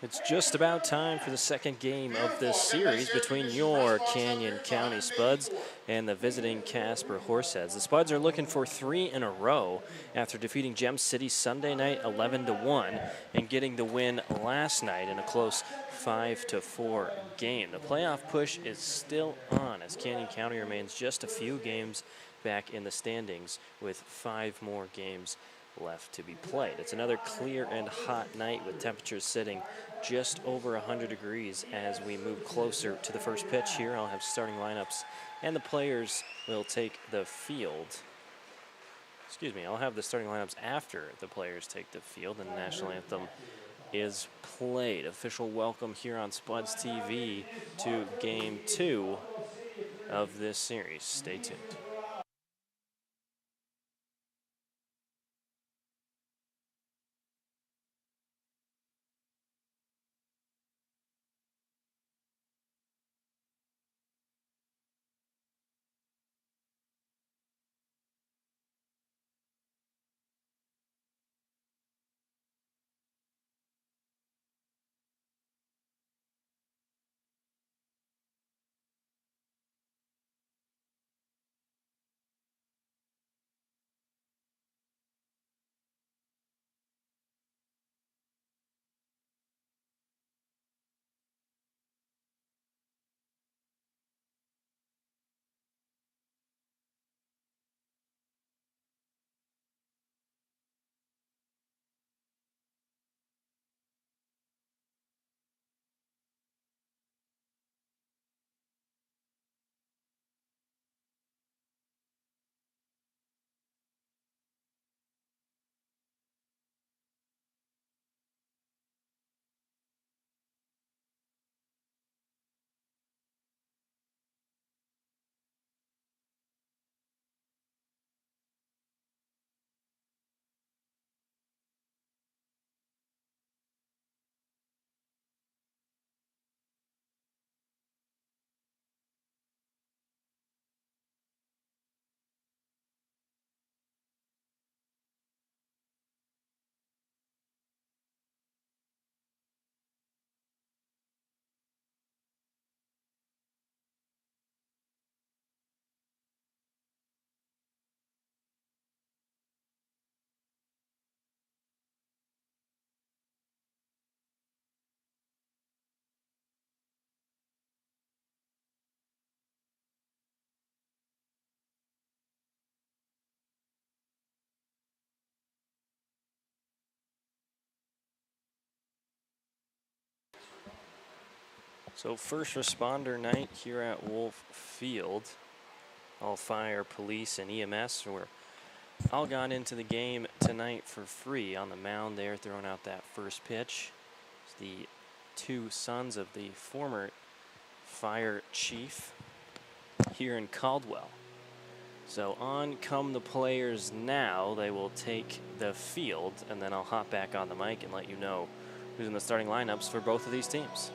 It's just about time for the second game of this series between your Canyon County Spuds and the visiting Casper Horseheads. The Spuds are looking for 3 in a row after defeating Gem City Sunday night 11-1 and getting the win last night in a close 5-4 game. The playoff push is still on as Canyon County remains just a few games back in the standings with 5 more games left to be played. It's another clear and hot night with temperatures sitting just over 100 degrees as we move closer to the first pitch here. I'll have starting lineups and the players will take the field. Excuse me, I'll have the starting lineups after the players take the field and the national anthem is played. Official welcome here on Spuds TV to Game 2 of this series. Stay tuned. So first responder night here at Wolf Field. All fire, police, and EMS were all gone into the game tonight for free. On the mound there, throwing out that first pitch. It's the 2 sons of the former fire chief here in Caldwell. So on come the players now. They will take the field, and then I'll hop back on the mic and let you know who's in the starting lineups for both of these teams.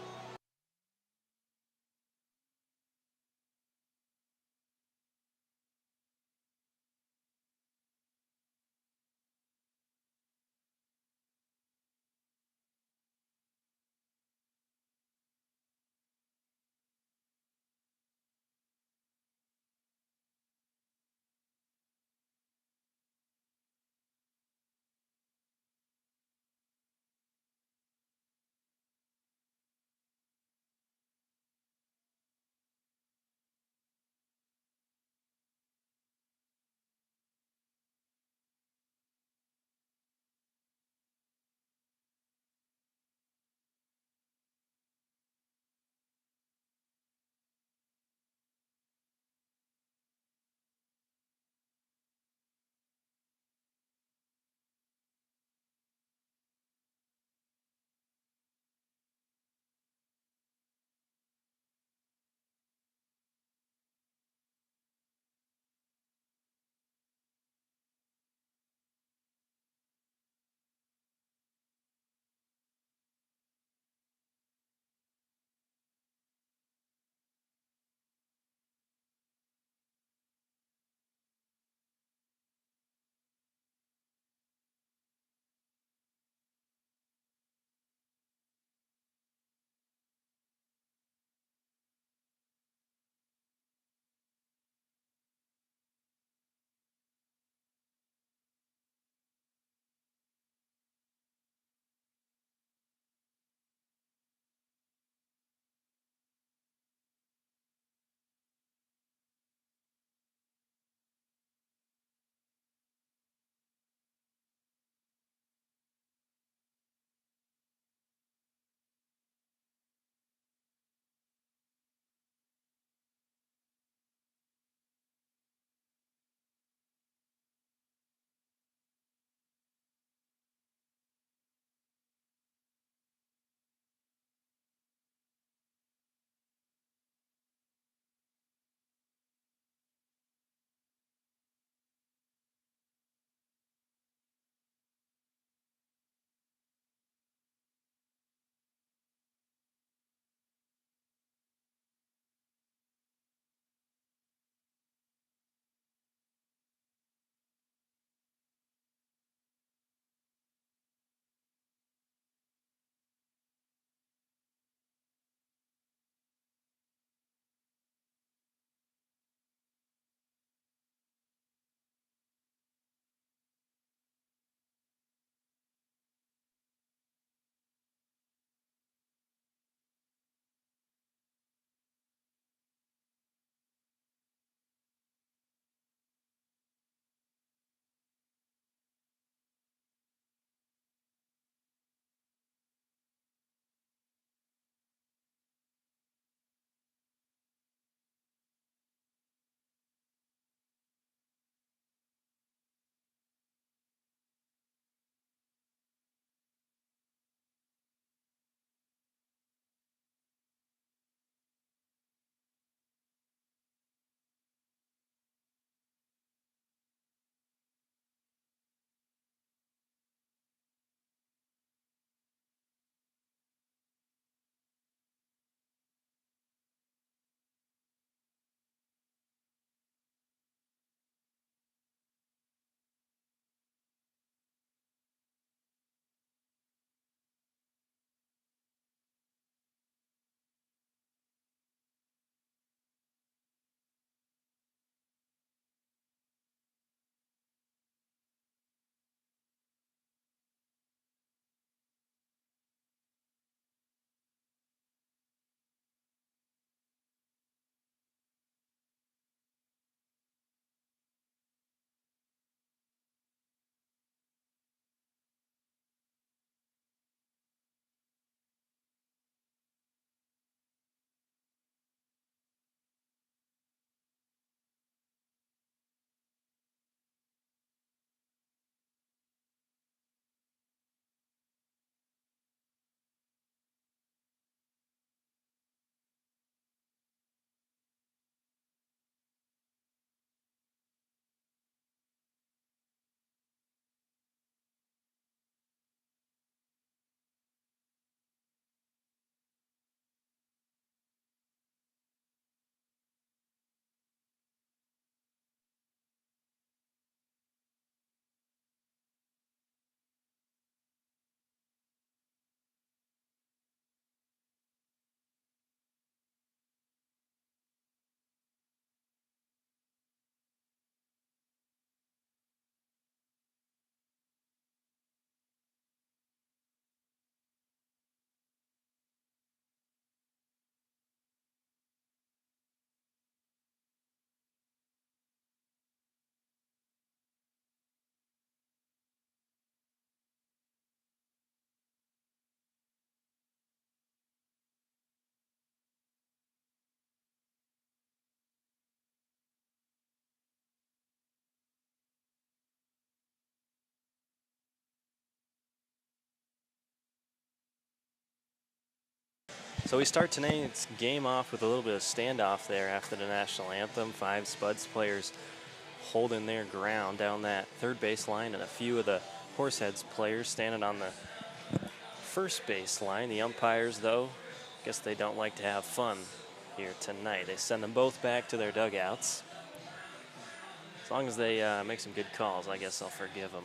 So we start tonight's game off with a little bit of standoff there after the national anthem. 5 Spuds players holding their ground down that third base line, and a few of the Horseheads players standing on the first base line. The umpires, though, guess they don't like to have fun here tonight. They send them both back to their dugouts. As long as they make some good calls, I guess I'll forgive them.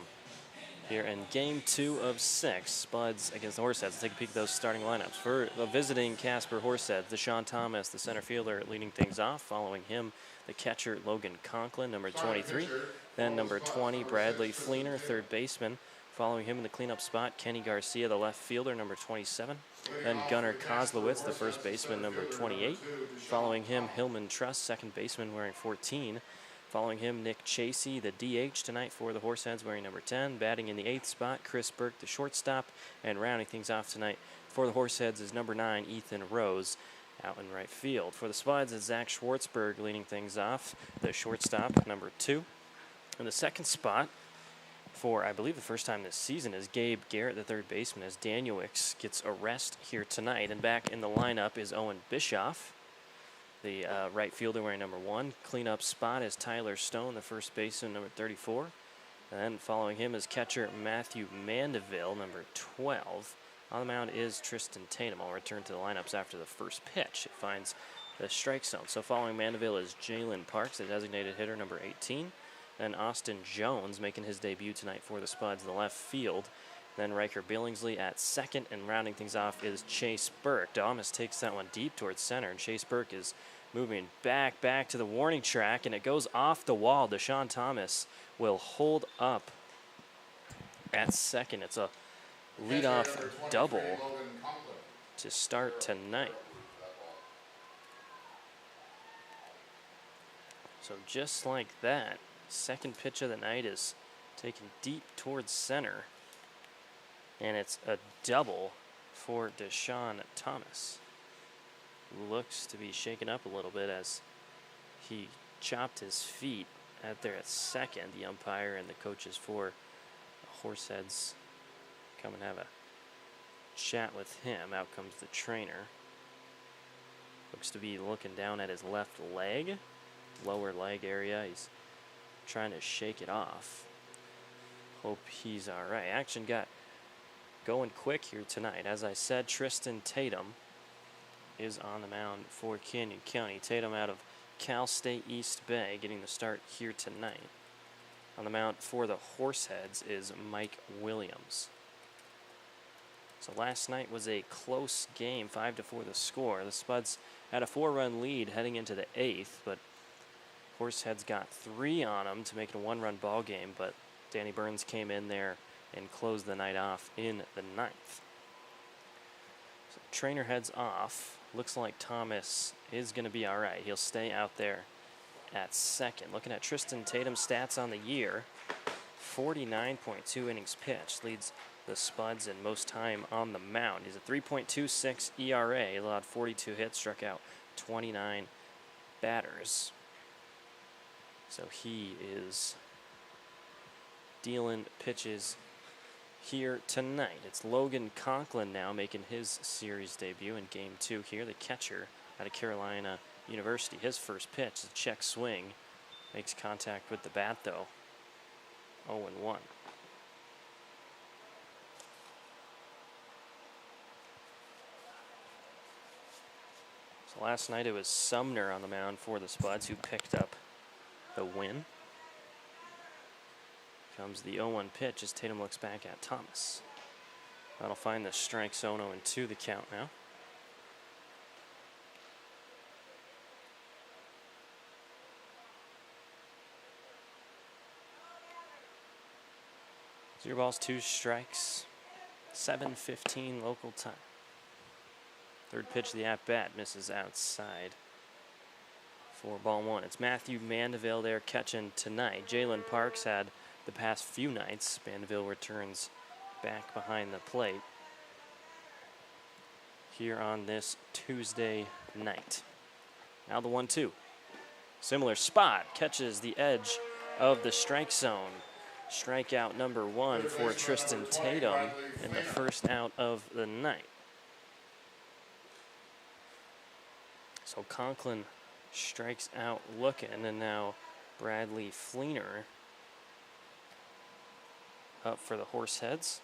Here in game 2 of 6, Spuds against the Horseheads. Let's take a peek at those starting lineups. For the visiting Casper Horseheads, Deshaun Thomas, the center fielder, leading things off. Following him, the catcher, Logan Conklin, number 23. Then number 20, Bradley Fleener, third baseman. Following him in the cleanup spot, Kenny Garcia, the left fielder, number 27. Then Gunnar Kozlowitz, the first baseman, number 28. Following him, Hillman Truss, second baseman, wearing 14. Following him, Nick Chasey, the DH tonight for the Horseheads, wearing number 10. Batting in the 8th spot, Chris Burke, the shortstop. And rounding things off tonight for the Horseheads is number 9, Ethan Rose, out in right field. For the Spuds, it's Zach Schwartzberg leading things off, the shortstop, number 2. In the second spot, for I believe the first time this season, is Gabe Garrett, the third baseman, as Danielix gets a rest here tonight. And back in the lineup is Owen Bischoff, the right fielder, wearing number 1. Cleanup spot is Tyler Stone, the first baseman, number 34. And then following him is catcher Matthew Mandeville, number 12. On the mound is Tristan Tatum. I'll return to the lineups after the first pitch. It finds the strike zone. So following Mandeville is Jalen Parks, the designated hitter, number 18. Then Austin Jones making his debut tonight for the Spuds in the left field. Then Riker Billingsley at second, and rounding things off is Chase Burke. Thomas takes that one deep towards center, and Chase Burke is moving back to the warning track, and it goes off the wall. Deshaun Thomas will hold up at second. It's a leadoff double to start tonight. So just like that, second pitch of the night is taken deep towards center, and it's a double for Deshaun Thomas, who looks to be shaken up a little bit as he chopped his feet out there at second. The umpire and the coaches for the Horseheads come and have a chat with him. Out comes the trainer. Looks to be looking down at his left leg, lower leg area. He's trying to shake it off. Hope he's all right. Action got going quick here tonight. As I said, Tristan Tatum is on the mound for Canyon County. Tatum out of Cal State East Bay, getting the start here tonight. On the mound for the Horseheads is Mike Williams. So last night was a close game, 5-4 the score. The Spuds had a 4-run lead heading into the 8th, but Horseheads got 3 on them to make it a 1-run ball game, but Danny Burns came in there and closed the night off in the 9th. So trainer heads off. Looks like Thomas is going to be all right. He'll stay out there at second. Looking at Tristan Tatum's stats on the year, 49.2 innings pitched, leads the Spuds in most time on the mound. He's a 3.26 ERA, allowed 42 hits, struck out 29 batters. So he is dealing pitches here tonight. It's Logan Conklin now making his series debut in game 2 here. The catcher out of Carolina University. His first pitch is a check swing. Makes contact with the bat though. 0-1. So last night it was Sumner on the mound for the Spuds who picked up the win. Comes the 0-1 pitch as Tatum looks back at Thomas. That'll find the strike zone. 0-2 the count now. Zero balls, 2 strikes, 7:15 local time. Third pitch of the at-bat misses outside. 4-1. It's Matthew Mandeville there catching tonight. Jalen Parks had the past few nights. Mandeville returns back behind the plate here on this Tuesday night. Now the 1-2. Similar spot, catches the edge of the strike zone. Strikeout number 1 for Tristan Tatum in the first out of the night. So Conklin strikes out looking, and now Bradley Fleener up for the Horseheads.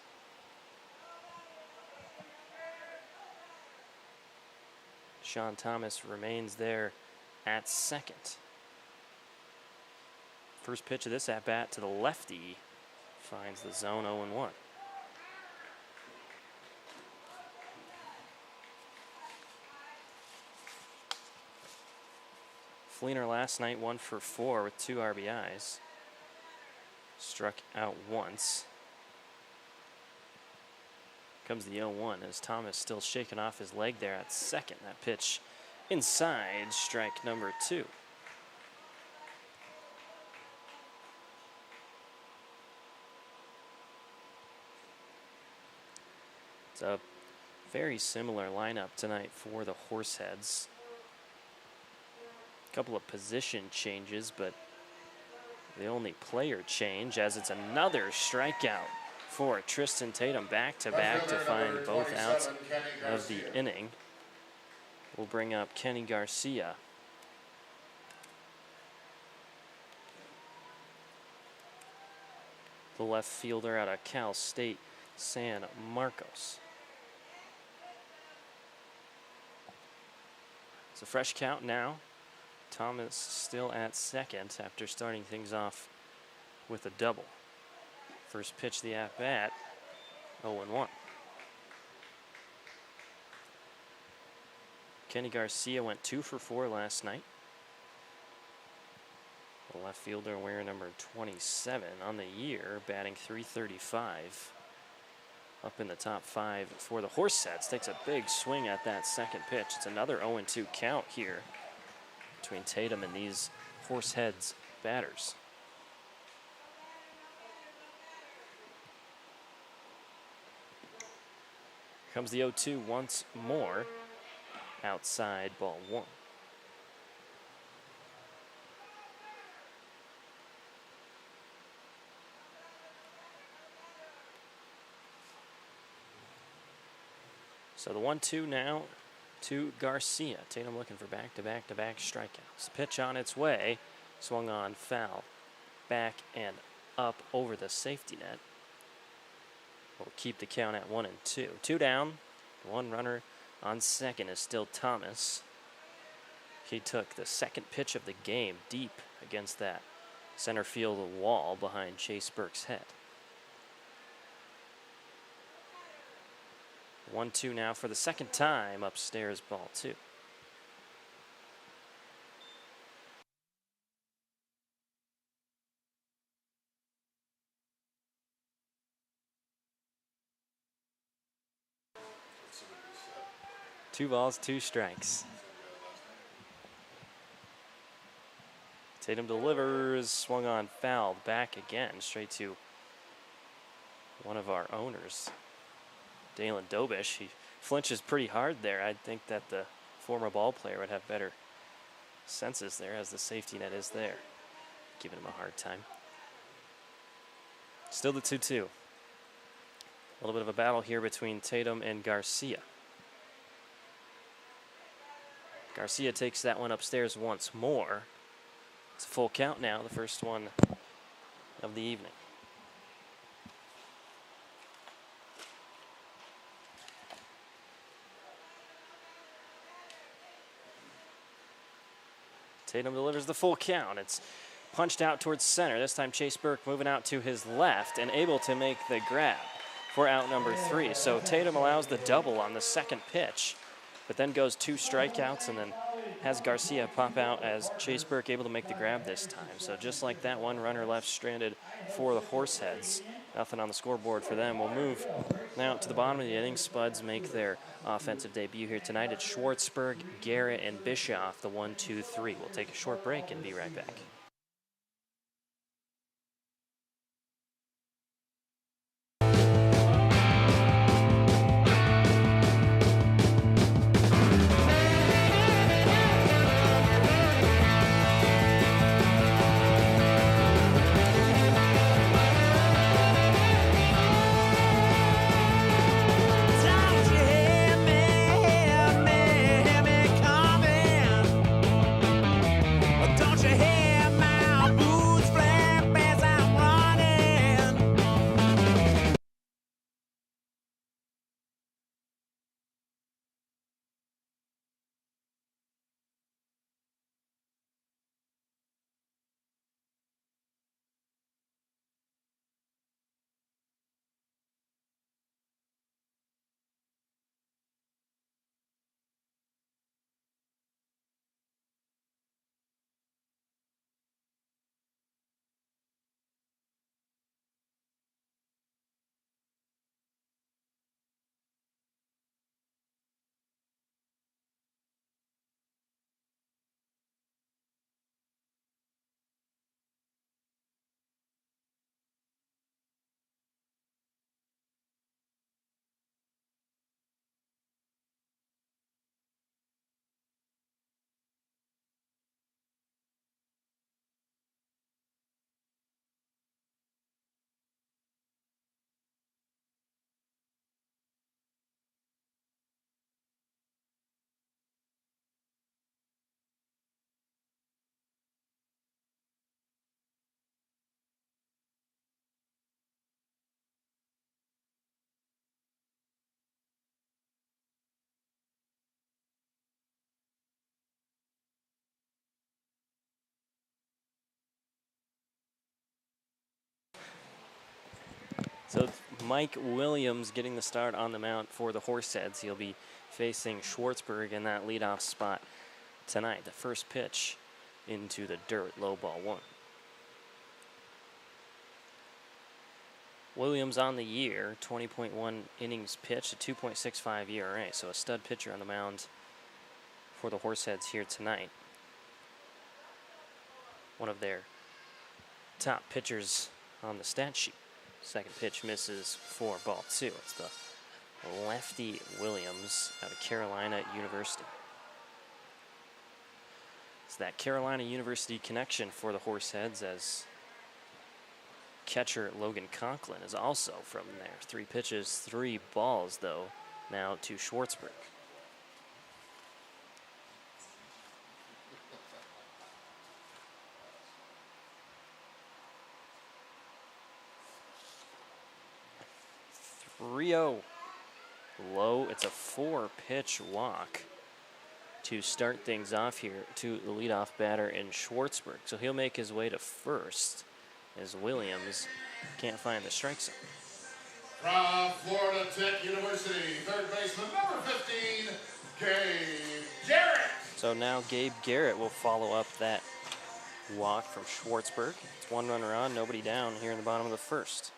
Sean Thomas remains there at second. First pitch of this at-bat to the lefty finds the zone 0-1. Fleener last night 1 for 4 with 2 RBIs. Struck out once. Comes the 0-1 as Thomas still shaking off his leg there at second. That pitch inside, strike number 2. It's a very similar lineup tonight for the Horseheads. A couple of position changes, but the only player change as it's another strikeout for Tristan Tatum, back-to-back to find both outs of the inning. We'll bring up Kenny Garcia. The left fielder out of Cal State, San Marcos. It's a fresh count now. Thomas still at second after starting things off with a double. First pitch, the at-bat, 0-1. Kenny Garcia went 2 for 4 last night. The left fielder wearing number 27 on the year, batting .335. Up in the top 5 for the Horseheads. Takes a big swing at that second pitch. It's another 0-2 count here between Tatum and these Horseheads batters. Comes the 0-2 once more. Outside, ball 1. So the 1-2 now to Garcia. Tatum looking for back-to-back strikeouts. Pitch on its way. Swung on, foul. Back and up over the safety net. We'll keep the count at 1-2. 2 down. 1 runner on second is still Thomas. He took the second pitch of the game deep against that center field wall behind Chase Burke's head. 1-2 now for the second time. Upstairs, ball 2. Two balls, 2 strikes. Tatum delivers, swung on, fouled, back again, straight to one of our owners, Dalen Dobish. He flinches pretty hard there. I think that the former ball player would have better senses there as the safety net is there. Giving him a hard time. Still the 2-2. A little bit of a battle here between Tatum and Garcia. Garcia takes that one upstairs once more. It's a full count now, the first one of the evening. Tatum delivers the full count. It's punched out towards center. This time Chase Burke moving out to his left and able to make the grab for out number 3. So Tatum allows the double on the second pitch, but then goes 2 strikeouts and then has Garcia pop out as Chase Burke able to make the grab this time. So just like that, 1 runner left stranded for the Horseheads. Nothing on the scoreboard for them. We'll move now to the bottom of the inning. Spuds make their offensive debut here tonight. It's Schwartzberg, Garrett, and Bischoff, the 1-2-3. We'll take a short break and be right back. So it's Mike Williams getting the start on the mound for the Horseheads. He'll be facing Schwartzberg in that leadoff spot tonight. The first pitch into the dirt, low ball 1. Williams on the year, 20.1 innings pitched, a 2.65 ERA, so a stud pitcher on the mound for the Horseheads here tonight. One of their top pitchers on the stat sheet. Second pitch misses for ball 2. It's the lefty Williams out of Carolina University. It's that Carolina University connection for the Horseheads, as catcher Logan Conklin is also from there. 3 pitches, 3 balls, though, now to Schwartzberg. Low. It's a 4-pitch walk to start things off here to the leadoff batter in Schwartzberg. So he'll make his way to first as Williams can't find the strike zone. From Florida Tech University, third baseman number 15, Gabe Garrett. So now Gabe Garrett will follow up that walk from Schwartzberg. It's 1 runner on, nobody down here in the bottom of the first.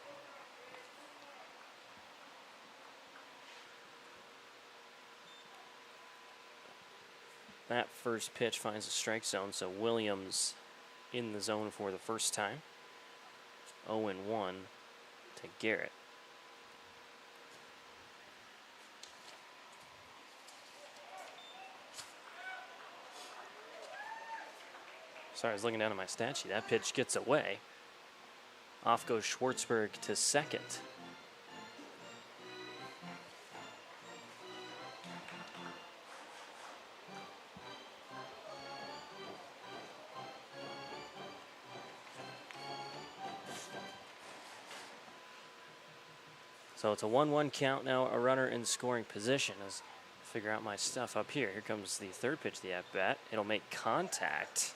That first pitch finds the strike zone, so Williams in the zone for the first time. 0-1 to Garrett. Sorry, I was looking down at my stat sheet. That pitch gets away. Off goes Schwartzberg to second. So it's a 1-1 count now, a runner in scoring position. As I figure out my stuff up here. Here comes the third pitch of the at-bat. It'll make contact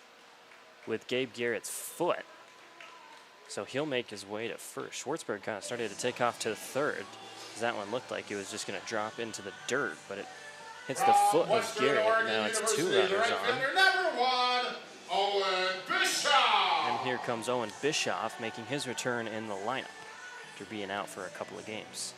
with Gabe Garrett's foot. So he'll make his way to first. Schwartzberg kind of started to take off to third, as that one looked like it was just going to drop into the dirt, but it hits the foot of Garrett. Now it's 2 runners on. Number 1, Owen Bischoff. And here comes Owen Bischoff making his return in the lineup after being out for a couple of games.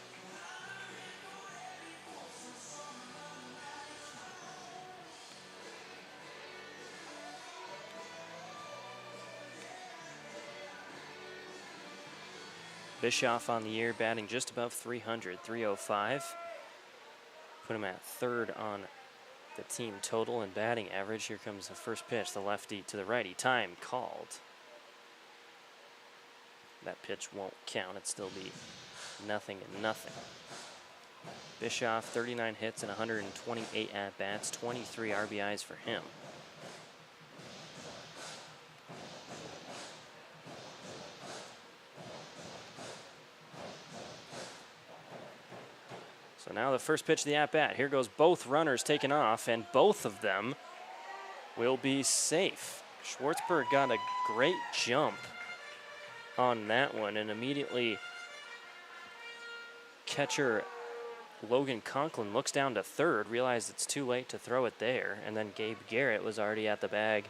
Bischoff on the year, batting just above 300, 305. Put him at third on the team total in batting average. Here comes the first pitch, the lefty to the righty. Time called. That pitch won't count. It'd still be 0-0. Bischoff, 39 hits and 128 at-bats, 23 RBIs for him. So now the first pitch of the at-bat. Here goes both runners taking off, and both of them will be safe. Schwartzberg got a great jump on that one, and immediately catcher Logan Conklin looks down to third, realized it's too late to throw it there, and then Gabe Garrett was already at the bag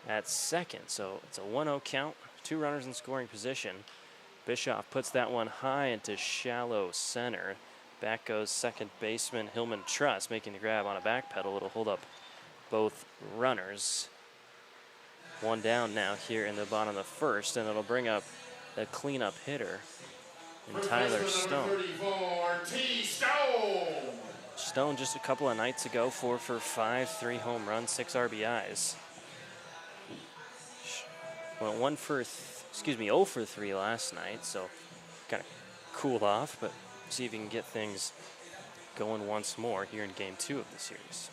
at second. So it's a 1-0 count, 2 runners in scoring position. Bischoff puts that one high into shallow center. Back goes second baseman Hillman Truss, making the grab on a back pedal. It'll hold up both runners. 1 down now here in the bottom of the first, and it'll bring up the cleanup hitter in Tyler Stone. Stone just a couple of nights ago, 4 for 5, 3 home runs, 6 RBIs. Went 0 for 3 last night, so kind of cooled off, but see if he can get things going once more here in game 2 of the series.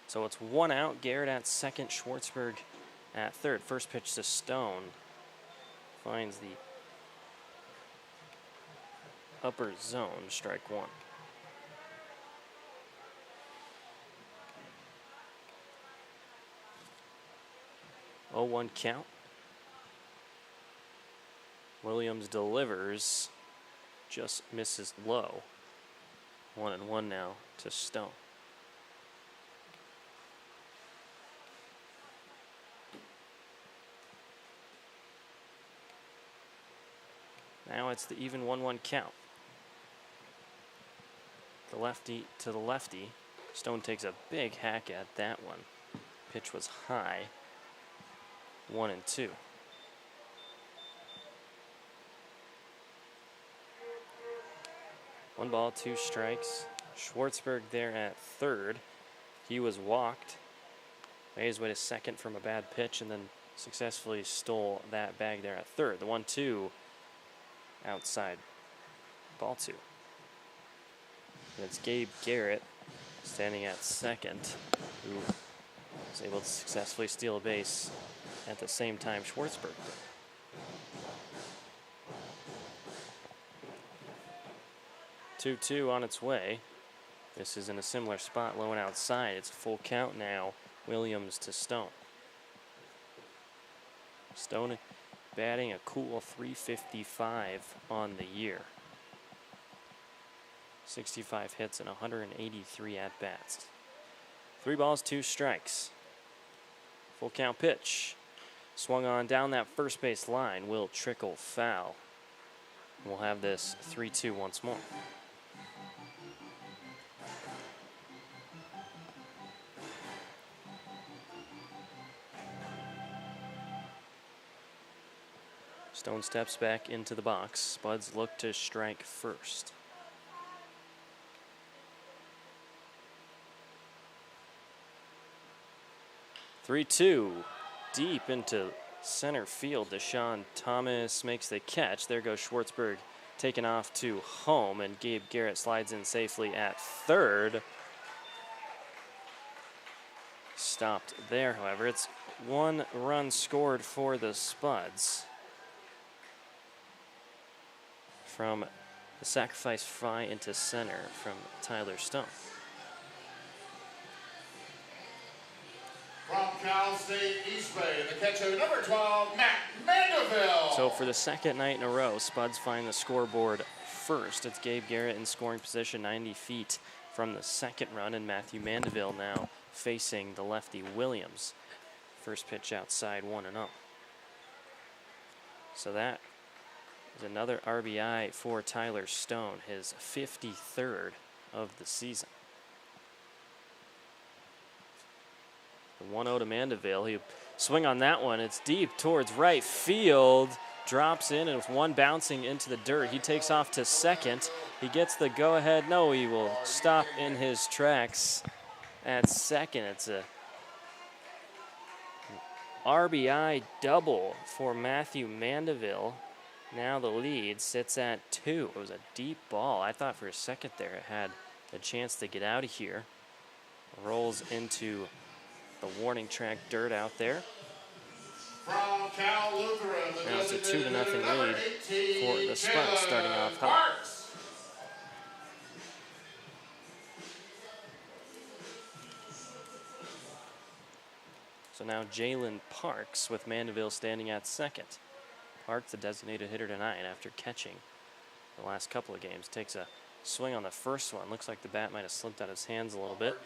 So it's 1 out, Garrett at second, Schwartzberg at third. First pitch to Stone. Finds the upper zone, strike 1. 0-1 count. Williams delivers, just misses low. 1-1 now to Stone. Now it's the even 1-1 count. The lefty to the lefty. Stone takes a big hack at that one. Pitch was high. 1-2. One ball, two strikes. Schwartzberg there at third. He was walked. Made his way to second from a bad pitch and then successfully stole that bag there at third. The 1-2 outside. Ball two. And it's Gabe Garrett standing at second, who was able to successfully steal a base at the same time Schwartzberg did. Two on its way. This is in a similar spot, low and outside. It's a full count now. Williams to Stone. Stone batting a cool .355 on the year. 65 hits and 183 at-bats. 3 balls, 2 strikes. Full count pitch. Swung on down that first base line. Will trickle foul. We'll have this 3-2 once more. Stone steps back into the box. Spuds look to strike first. Three-two, deep into center field. Deshaun Thomas makes the catch. There goes Schwartzberg taken off to home, and Gabe Garrett slides in safely at third. Stopped there, however. It's 1 run scored for the Spuds from the sacrifice fly into center from Tyler Stone. From Cal State East Bay, the catcher, number 12, Matt Mandeville. So for the second night in a row, Spuds find the scoreboard first. It's Gabe Garrett in scoring position 90 feet from the second run, and Matthew Mandeville now facing the lefty Williams. First pitch outside, 1-0. So that is another RBI for Tyler Stone, his 53rd of the season. The 1-0 to Mandeville. He swing on that one. It's deep towards right field. Drops in, and with one bouncing into the dirt, he takes off to second. He gets the go-ahead. No, he will stop in his tracks at second. It's a RBI double for Matthew Mandeville. Now the lead sits at 2. It was a deep ball. I thought for a second there it had a chance to get out of here. Rolls into the warning track dirt out there. From Cal Lutheran, the Now it's a 2-0 number lead 18, for the Spuds starting off hot. Parks. So now Jalen Parks with Mandeville standing at second. Parks, the designated hitter tonight after catching the last couple of games, takes a swing on the first one. Looks like the bat might have slipped out of his hands a little bit.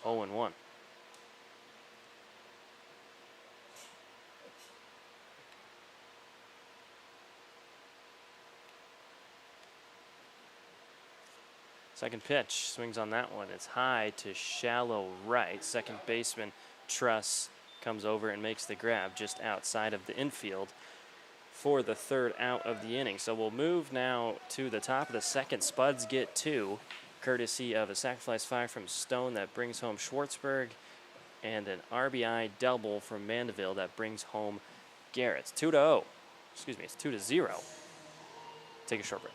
0-1. Second pitch, swings on that one. It's high to shallow right. Second baseman Truss comes over and makes the grab just outside of the infield for the third out of the inning. So we'll move now to the top of the second. Spuds get 2, courtesy of a sacrifice fly from Stone that brings home Schwartzberg, and an RBI double from Mandeville that brings home Garrett. It's 2-0. Excuse me, it's 2-0. Take a short break.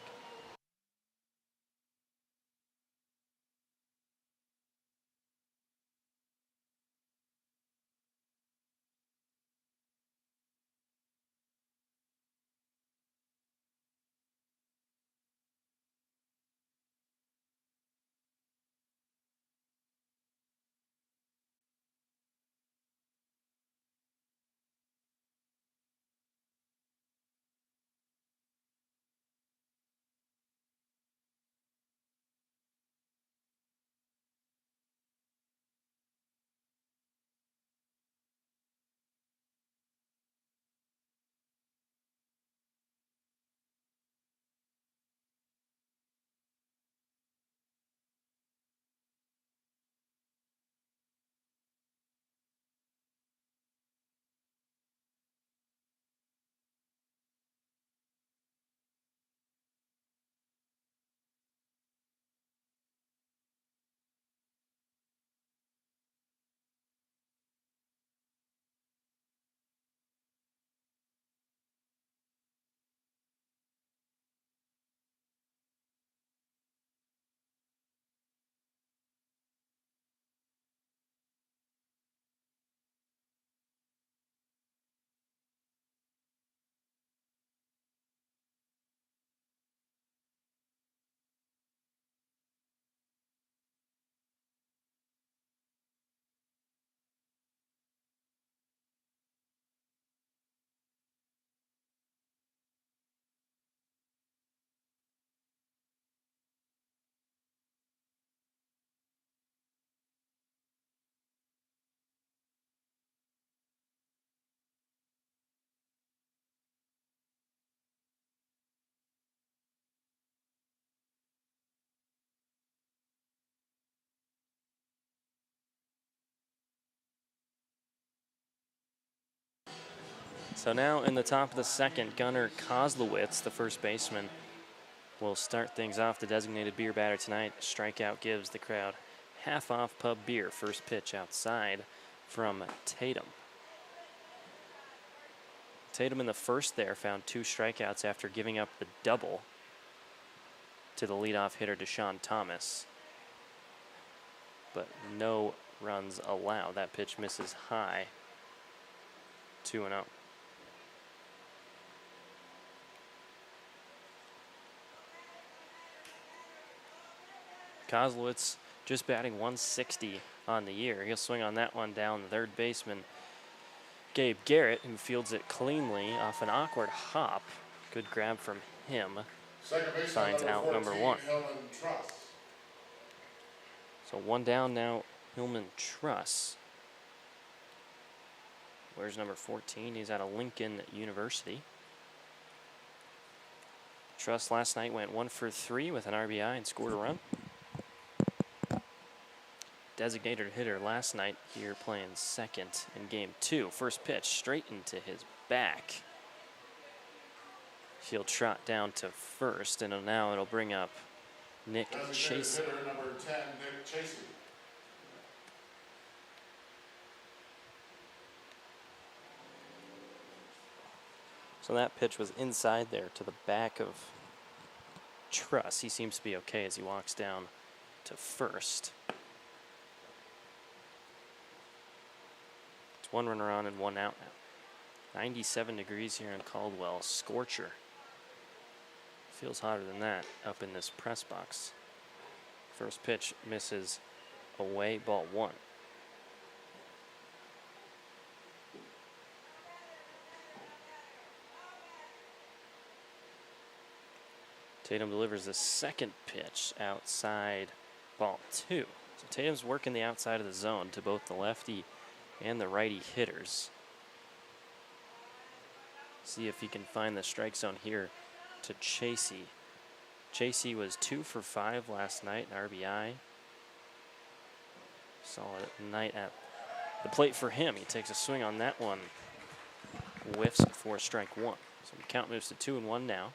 So now in the top of the second, Gunnar Kozlowitz, the first baseman, will start things off. The designated beer batter tonight. Strikeout gives the crowd half off pub beer. First pitch outside from Tatum. Tatum in the first there found 2 strikeouts after giving up the double to the leadoff hitter Deshaun Thomas. But no runs allowed. That pitch misses high. 2-0. Kozlowitz just batting 160 on the year. He'll swing on that one down the third baseman, Gabe Garrett, who fields it cleanly off an awkward hop. Good grab from him. Finds out number 1. So 1 down now, Hillman Truss. Where's number 14? He's out of Lincoln University. Truss last night went 1 for 3 with an RBI and scored a run. Designated hitter last night here playing second in game 2. First pitch straight into his back. He'll trot down to first, and now it'll bring up Nick Chasey. Number 10, Nick Chasey. So that pitch was inside there to the back of Truss. He seems to be okay as he walks down to first. It's 1 runner on and 1 out now. 97 degrees here in Caldwell. Scorcher. Feels hotter than that up in this press box. First pitch misses away, ball 1. Tatum delivers the second pitch outside, ball 2. So Tatum's working the outside of the zone to both the lefty and the righty hitters. See if he can find the strike zone here to Chasey. Chasey was 2 for 5 last night, an RBI. Solid night at the plate for him. He takes a swing on that one. Whiffs before strike 1. So the count moves to 2-1 now.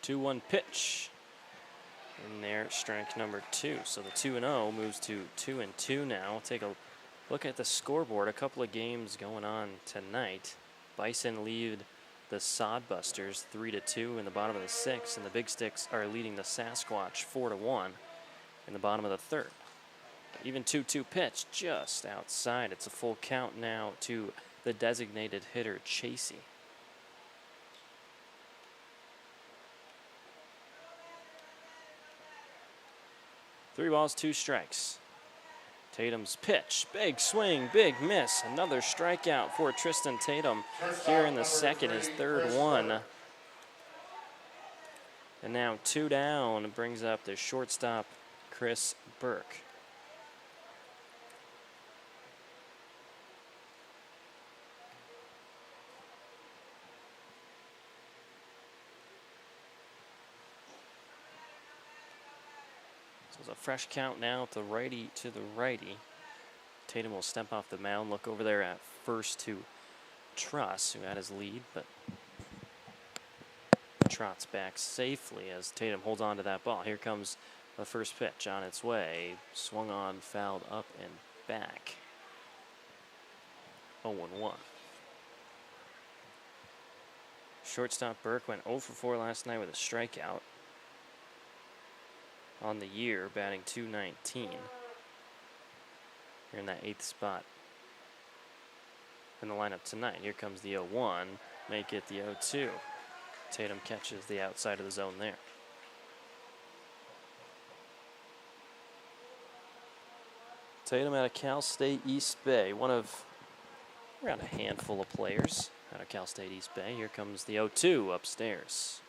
Two-1 pitch. In there, strike number 2. So the 2-0 moves to 2-2 now. We'll take a look at the scoreboard. A couple of games going on tonight. Bison lead the Sodbusters 3-2 in the bottom of the 6th, and the Big Sticks are leading the Sasquatch 4-1 in the bottom of the 3rd. Even 2-2 pitch just outside. It's a full count now to the designated hitter Chasey. 3 balls, 2 strikes. Tatum's pitch, big swing, big miss. Another strikeout for Tristan Tatum here in the second, his 3rd one. And now 2 down, brings up the shortstop, Chris Burke. So it's a fresh count now to righty to the righty. Tatum will step off the mound, look over there at first to Truss, who had his lead, but trots back safely as Tatum holds on to that ball. Here comes the first pitch on its way. Swung on, fouled up and back. 0-1. Shortstop Burke went 0 for 4 last night with a strikeout. On the year, batting .219. Here in that 8th spot in the lineup tonight. Here comes the 0-1, make it the 0-2. Tatum catches the outside of the zone there. Tatum out of Cal State East Bay, one of around a handful of players out of Cal State East Bay. Here comes the 0-2 upstairs.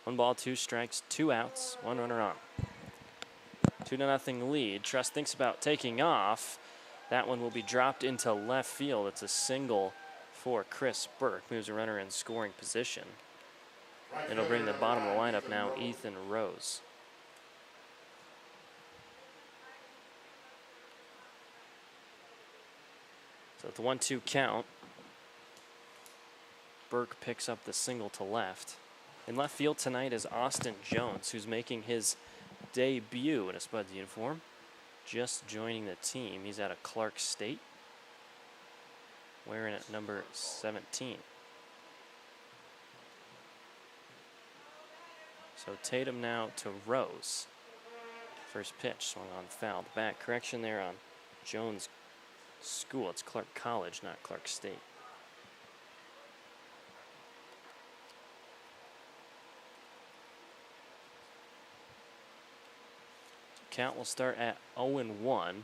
One ball, 2 strikes, 2 outs, 1 runner on. 2-0 lead. Truss thinks about taking off. That one will be dropped into left field. It's a single for Chris Burke. Moves a runner in scoring position. It'll bring the bottom of the lineup now, Ethan Rose. So at the 1-2 count, Burke picks up the single to left. In left field tonight is Austin Jones, who's making his debut in a Spuds uniform. Just joining the team. He's out of Clark State, wearing it number 17. So Tatum now to Rose. First pitch swung on foul. The back correction there on Jones' school. It's Clark College, not Clark State. Count will start at 0-1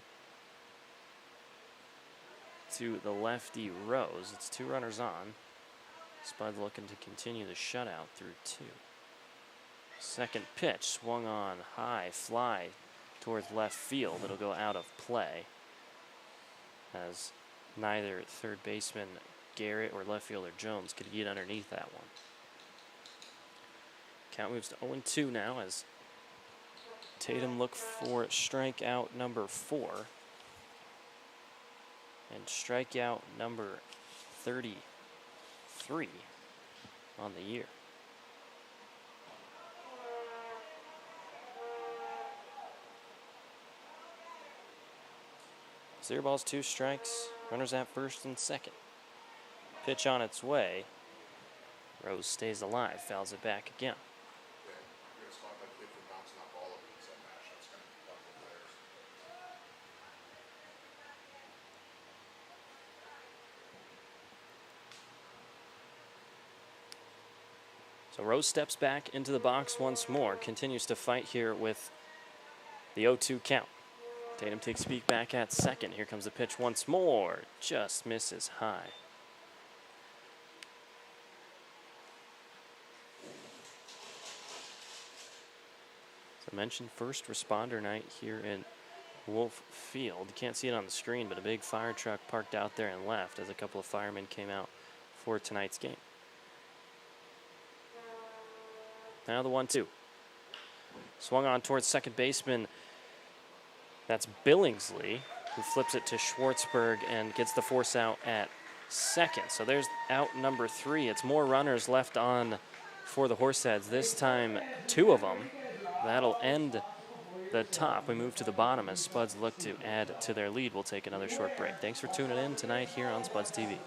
to the lefty Rose. It's 2 runners on. Spud looking to continue the shutout through 2. Second pitch swung on high, fly towards left field. It'll go out of play as neither third baseman Garrett or left fielder Jones could get underneath that one. Count moves to 0-2 now as Tatum look for strikeout number 4 and strikeout number 33 on the year. 0 balls, 2 strikes. Runners at first and second. Pitch on its way. Rose stays alive, fouls it back again. So Rose steps back into the box once more, continues to fight here with the 0-2 count. Tatum takes speed back at second. Here comes the pitch once more. Just misses high. As I mentioned, first responder night here in Wolf Field. You can't see it on the screen, but a big fire truck parked out there and left as a couple of firemen came out for tonight's game. Now the 1-2. Swung on towards second baseman. That's Billingsley, who flips it to Schwartzberg and gets the force out at second. So there's out number 3. It's more runners left on for the Horseheads. This time, 2 of them. That'll end the top. We move to the bottom as Spuds look to add to their lead. We'll take another short break. Thanks for tuning in tonight here on Spuds TV.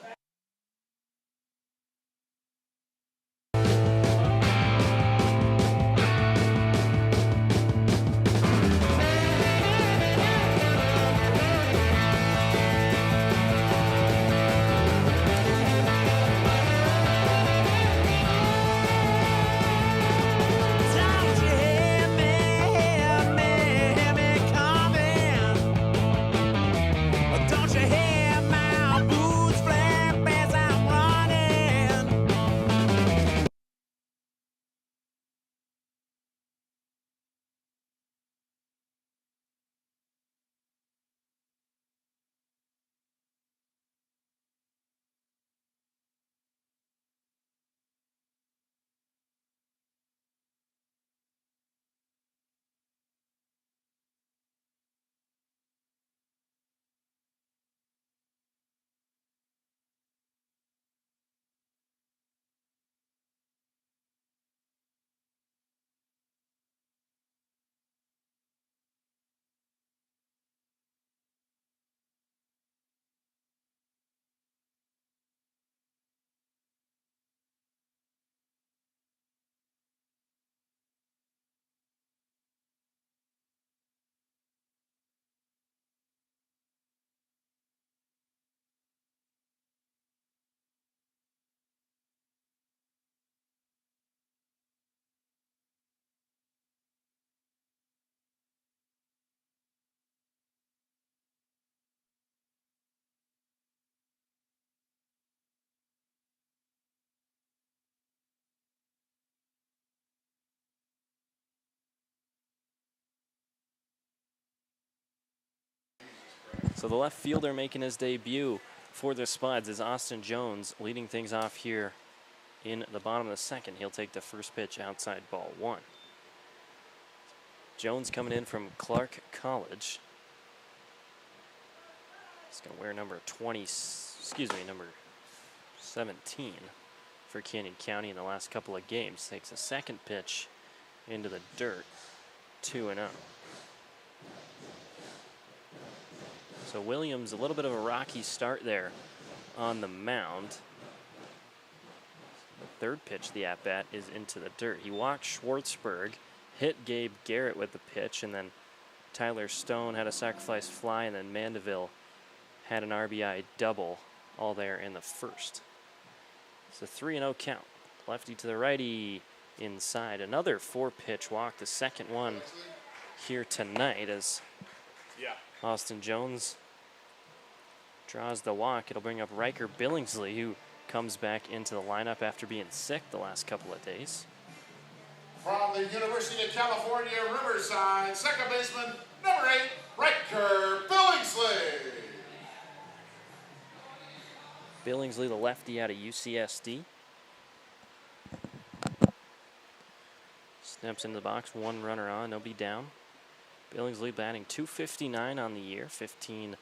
Don't you hear my boots flap? So the left fielder making his debut for the Spuds is Austin Jones, leading things off here in the bottom of the second. He'll take the first pitch outside ball 1. Jones coming in from Clark College. He's going to wear number 17 for Canyon County in the last couple of games. Takes a second pitch into the dirt, 2-0. So Williams, a little bit of a rocky start there on the mound. The third pitch, the at-bat, is into the dirt. He walked Schwartzberg, hit Gabe Garrett with the pitch, and then Tyler Stone had a sacrifice fly, and then Mandeville had an RBI double all there in the first. It's a 3-0 count. Lefty to the righty inside. Another 4-pitch walk, the second one here tonight as Austin Jones draws the walk. It'll bring up Riker Billingsley, who comes back into the lineup after being sick the last couple of days. From the University of California, Riverside, second baseman, number 8, Riker Billingsley. Billingsley, the lefty out of UCSD. Snaps into the box, 1 runner on, nobody down. Billingsley batting .259 on the year, 15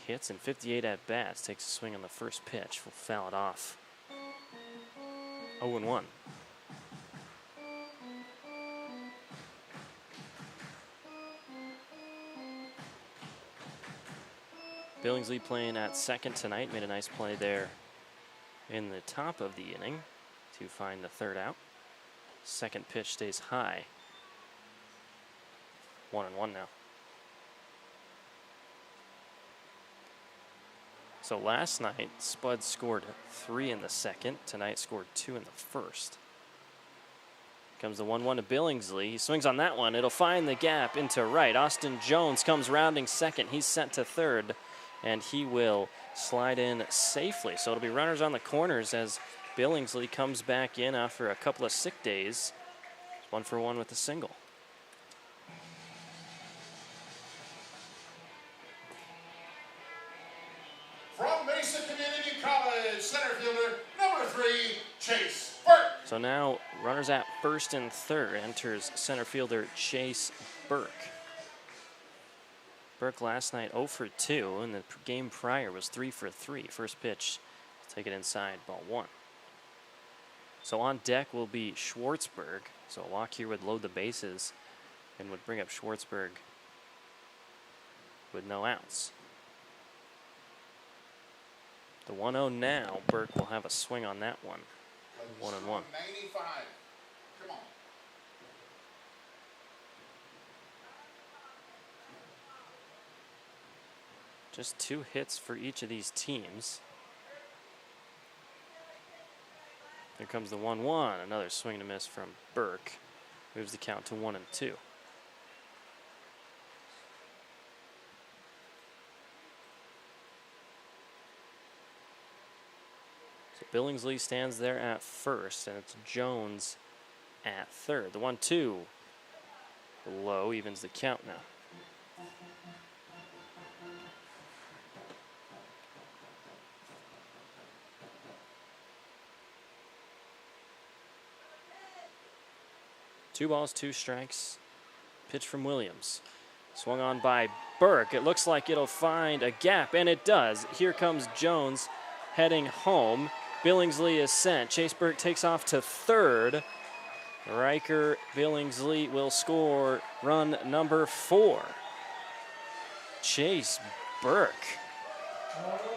hits and 58 at-bats. Takes a swing on the first pitch. Will foul it off. 0-1. Billingsley playing at second tonight. Made a nice play there in the top of the inning to find the third out. Second pitch stays high. 1-1 now. So last night, Spuds scored 3 in the second. Tonight scored 2 in the first. Comes the 1-1 to Billingsley. He swings on that one. It'll find the gap into right. Austin Jones comes rounding second. He's sent to third, and he will slide in safely. So it'll be runners on the corners as Billingsley comes back in after a couple of sick days. 1 for 1 with a single. From Mesa Community College, center fielder, number 3, Chase Burke. So now runners at first and third. Enters center fielder Chase Burke. Burke last night 0 for 2, and the game prior was 3 for 3. First pitch, take it inside, ball 1. So on deck will be Schwartzberg. So a walk here would load the bases and would bring up Schwartzberg with no outs. The 1-0 now. Burke will have a swing on that one. 1-1. 95. Come on. Just 2 hits for each of these teams. Here comes the 1-1. Another swing and a miss from Burke. Moves the count to 1-2. So Billingsley stands there at first, and it's Jones at third. The 1-2 low, evens the count now. Two balls, 2 strikes. Pitch from Williams. Swung on by Burke. It looks like it'll find a gap, and it does. Here comes Jones heading home. Billingsley is sent. Chase Burke takes off to third. Riker Billingsley will score run number 4. Chase Burke.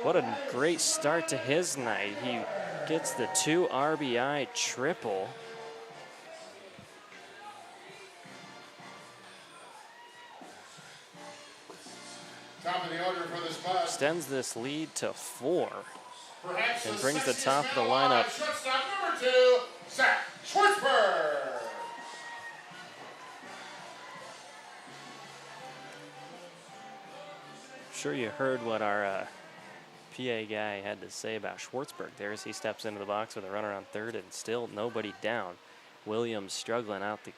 What a great start to his night. He gets the 2 RBI triple. Top of the order for the Spuds. Extends this lead to 4. Perhaps and brings the sexiest top of the man alive, lineup. Shortstop number 2, Zach Schwartzberg. Sure you heard what our PA guy had to say about Schwartzberg there as he steps into the box with a runner on third and still nobody down. Williams struggling out the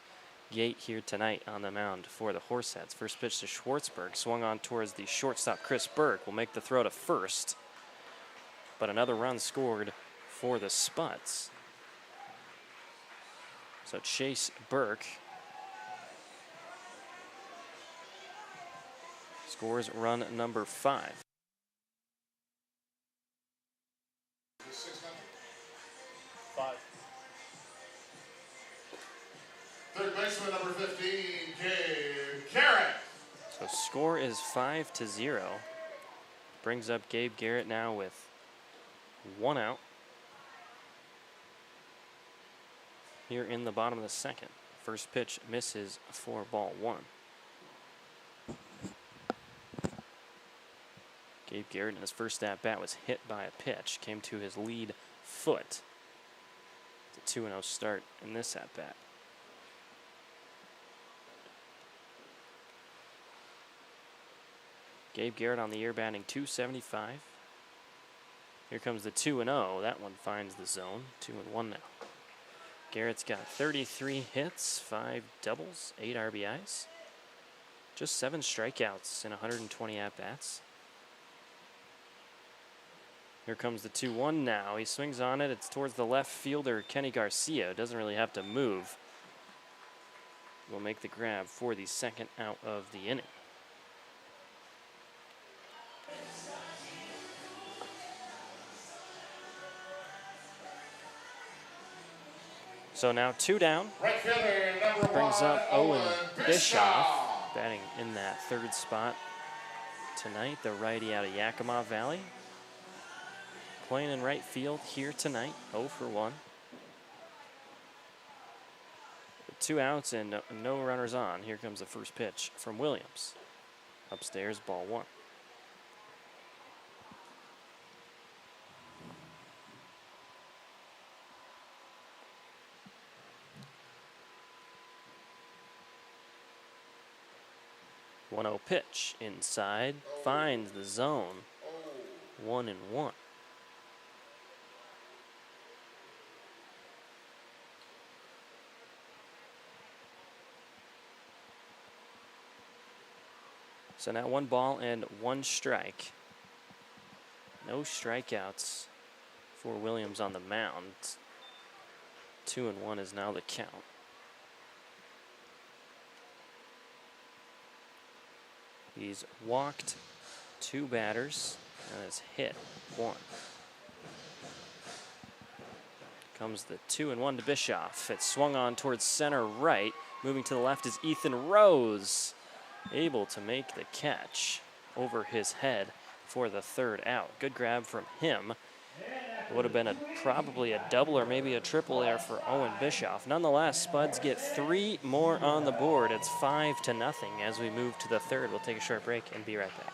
gate here tonight on the mound for the Horseheads. First pitch to Schwartzberg, swung on towards the shortstop. Chris Burke will make the throw to first, but another run scored for the Spuds. So Chase Burke scores run number 5. Third baseman number 15, Gabe Garrett. So score is 5-0. Brings up Gabe Garrett now with 1 out here in the bottom of the second. First pitch misses for ball 1. Gabe Garrett in his first at bat was hit by a pitch, came to his lead foot. It's a 2-0 start in this at bat. Gabe Garrett on the year batting .275. Here comes the 2-0. That one finds the zone. 2-1 now. Garrett's got 33 hits, 5 doubles, 8 RBIs. Just 7 strikeouts in 120 at-bats. Here comes the 2-1 now. He swings on it. It's towards the left fielder, Kenny Garcia. Doesn't really have to move. Will make the grab for the second out of the inning. So now 2 down. Right fielder, number Brings 1, up Owen Bischoff, Bischoff. batting in that 3rd spot tonight. The righty out of Yakima Valley. Playing in right field here tonight, 0 for 1. With 2 outs and no runners on. Here comes the first pitch from Williams. Upstairs, ball 1. One-0 pitch inside, finds the zone. 1-1. So now 1 ball and 1 strike. No strikeouts for Williams on the mound. 2-1 is now the count. He's walked 2 batters and has hit 1. Comes the 2-1 to Bischoff. It's swung on towards center right. Moving to the left is Ethan Rose. Able to make the catch over his head for the 3rd out. Good grab from him. It would have been probably a double or maybe a triple there for Owen Bischoff. Nonetheless, Spuds get 3 more on the board. It's 5-0 as we move to the 3rd. We'll take a short break and be right back.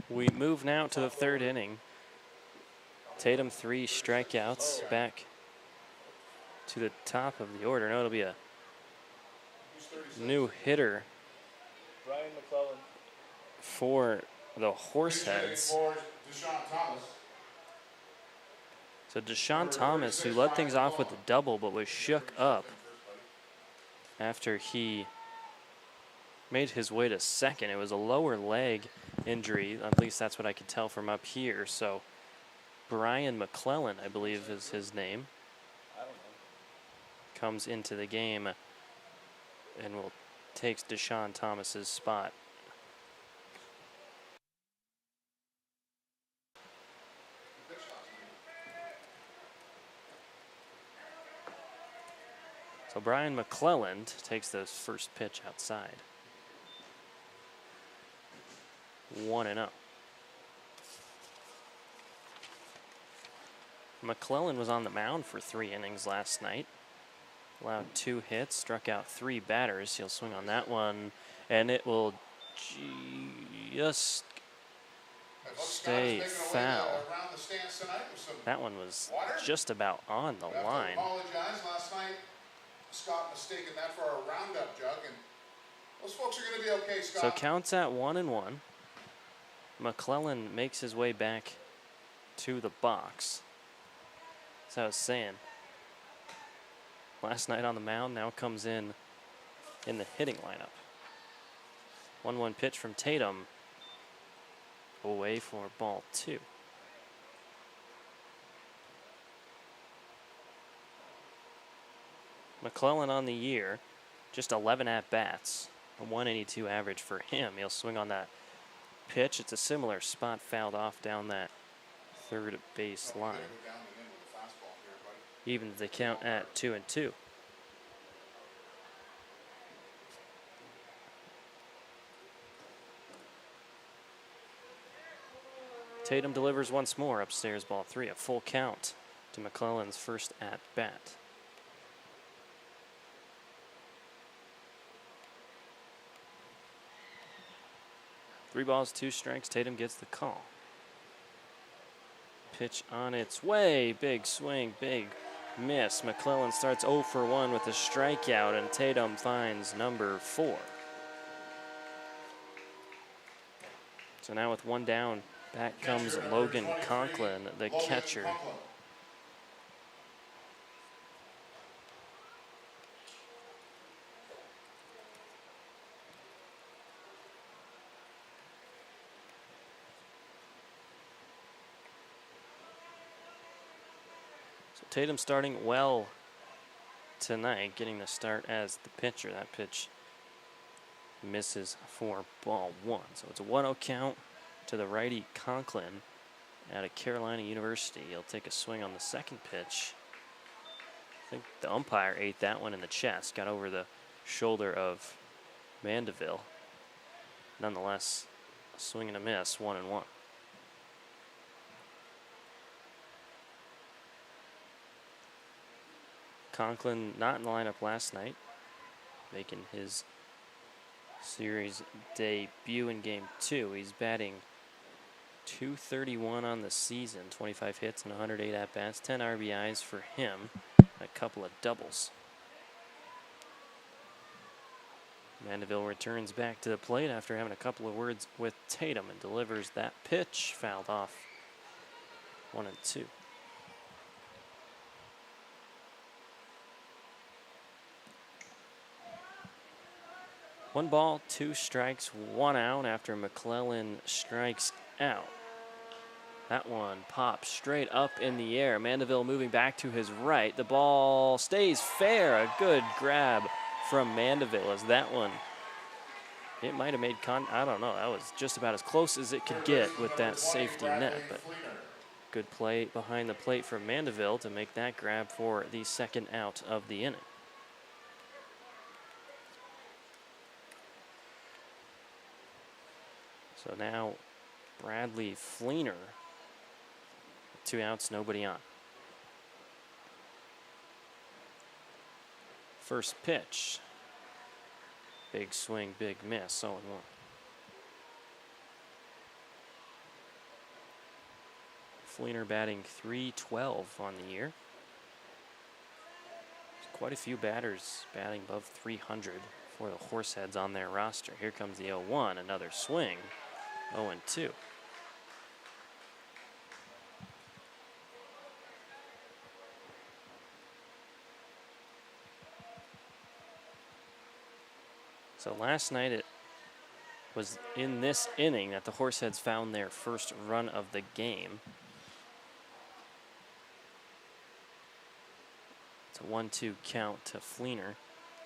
We move now to the third inning. Tatum 3 strikeouts, back to the top of the order. No, it'll be a new hitter Brian McClellan for the Horseheads. So Deshaun Thomas, who led things off with a double but was shook up after he made his way to second. It was a lower leg injury, at least that's what I could tell from up here. So Brian McClellan, I believe is his name, comes into the game and will take Deshaun Thomas's spot. So Brian McClellan takes the first pitch outside. 1-0. McClellan was on the mound for 3 innings last night. Allowed 2 hits, struck out 3 batters. He'll swing on that one, and it will just stay foul. That one was just about on the line. Apologize last night. Scott mistaken that for a roundup jug, and those folks are going to be okay, Scott. So counts at 1-1. McClellan makes his way back to the box. As I was saying, last night on the mound, now comes in the hitting lineup. 1-1 pitch from Tatum, away for ball 2. McClellan on the year, just 11 at-bats, a 182 average for him. He'll swing on that pitch. It's a similar spot, fouled off down that third base line. Evens the count at 2-2. Tatum delivers once more, upstairs ball 3, a full count to McClellan's first at-bat. Three balls, 2 strikes. Tatum gets the call. Pitch on its way. Big swing, big miss. McClellan starts 0 for 1 with a strikeout, and Tatum finds number 4. So now with 1 down, back comes Logan Conklin, the catcher. Tatum starting well tonight, getting the start as the pitcher. That pitch misses for ball 1. So it's a 1-0 count to the righty Conklin out of Carolina University. He'll take a swing on the second pitch. I think the umpire ate that one in the chest, got over the shoulder of Mandeville. Nonetheless, a swing and a miss, 1-1. Conklin not in the lineup last night, making his series debut in game 2. He's batting .231 on the season, 25 hits and 108 at-bats, 10 RBIs for him, a couple of doubles. Mandeville returns back to the plate after having a couple of words with Tatum and delivers that pitch, fouled off 1-2. 1 ball, 2 strikes, 1 out after McClellan strikes out. That one pops straight up in the air. Mandeville moving back to his right. The ball stays fair. A good grab from Mandeville as that one, it might have made I don't know. That was just about as close as it could get with that safety net. But good play behind the plate from Mandeville to make that grab for the second out of the inning. So now Bradley Fleener, 2 outs, nobody on. First pitch, big swing, big miss, 0-1. Fleener batting .312 on the year. Quite a few batters batting above 300 for the Horseheads on their roster. Here comes the 0-1, another swing, 0-2. So last night it was in this inning that the Horseheads found their first run of the game. It's a 1-2 count to Fleener.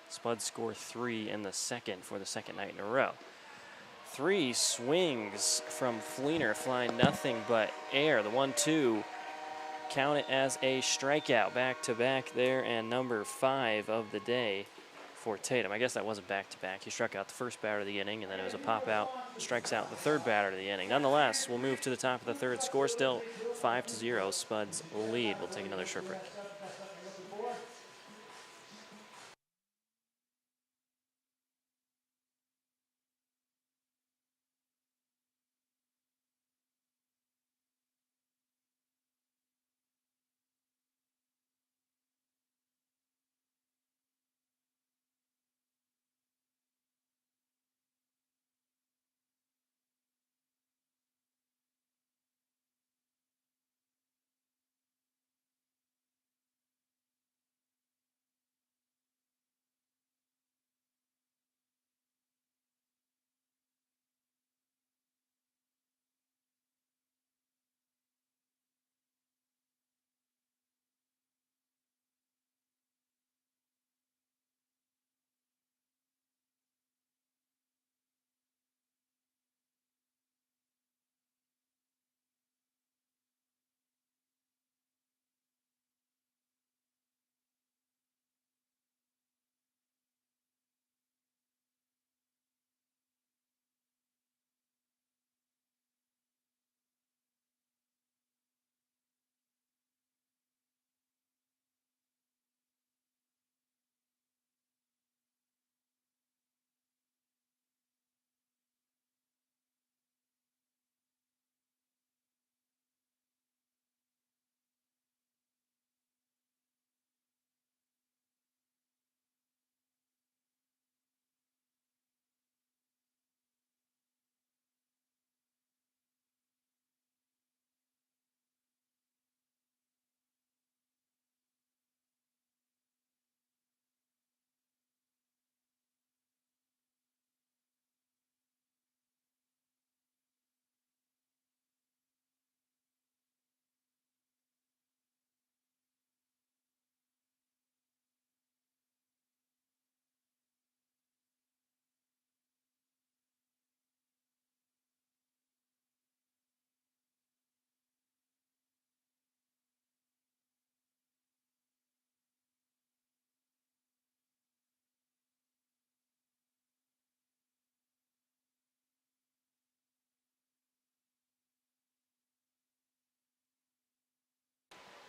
Spuds score 3 in the second for the second night in a row. 3 swings from Fleener, flying nothing but air. The 1-2, count it as a strikeout. Back to back there, and number 5 of the day for Tatum. I guess that wasn't back to back. He struck out the first batter of the inning, and then it was a pop out, strikes out the third batter of the inning. Nonetheless, we'll move to the top of the third. Score still 5-0. Spuds lead. We'll take another short break.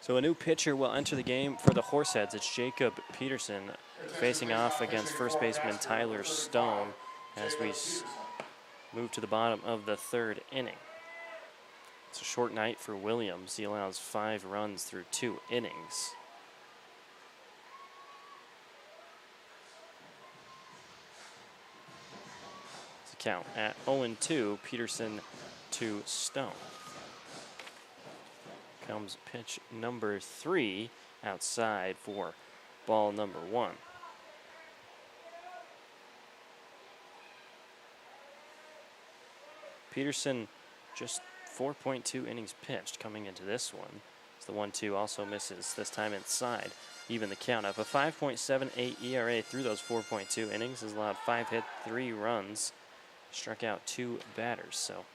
So a new pitcher will enter the game for the Horseheads. It's Jacob Peterson facing off against first baseman Tyler Stone as we move to the bottom of the third inning. It's a short night for Williams. He allows 5 runs through 2 innings. It's a count at 0-2, Peterson to Stone. Comes pitch number 3 outside for ball number 1. Peterson just 4.2 innings pitched coming into this one. As the 1-2 also misses, this time inside. Even the count up. A 5.78 ERA through those 4.2 innings. Has allowed 5 hits, 3 runs. Struck out 2 batters. So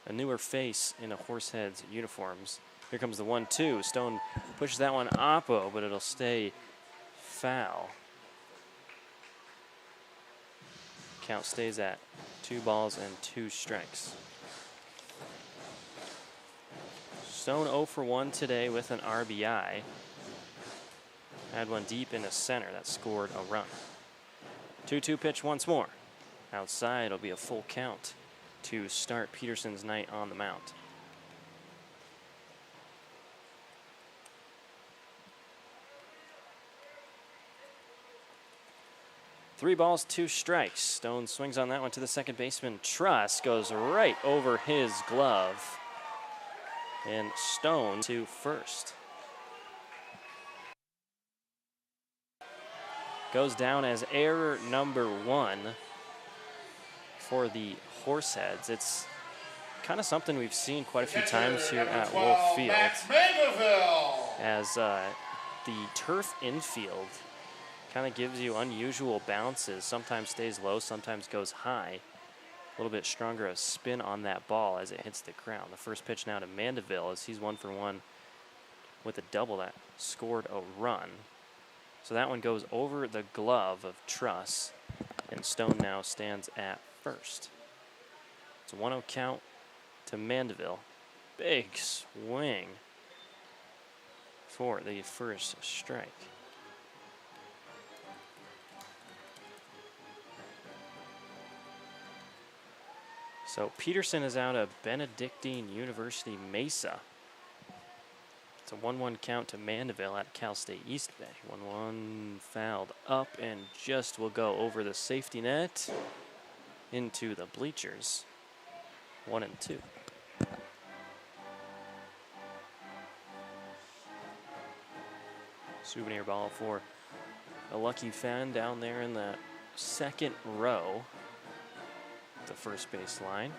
a newer face in a Horseheads uniforms. Here comes the 1-2. Stone pushes that one oppo, but it'll stay foul. Count stays at 2 balls and 2 strikes. Stone 0 for 1 today with an RBI. Had one deep into center that scored a run. 2-2 pitch once more. Outside, it'll be a full count to start Peterson's night on the mound. 3 balls, 2 strikes. Stone swings on that one to the second baseman. Truss goes right over his glove. And Stone to first. Goes down as error number 1 for the Horseheads. It's kind of something we've seen quite a few times here at Wolf Field, as the turf infield kind of gives you unusual bounces. Sometimes stays low, sometimes goes high. A little bit stronger of spin on that ball as it hits the ground. The first pitch now to Mandeville, as he's 1 for 1 with a double that scored a run. So that one goes over the glove of Truss, and Stone now stands at first. It's a 1-0 count to Mandeville. Big swing for the first strike. So Peterson is out of Benedictine University Mesa. It's a 1-1 count to Mandeville at Cal State East Bay. 1-1 fouled up and just will go over the safety net into the bleachers. 1-2. Souvenir ball for a lucky fan down there in the second row. The first base line.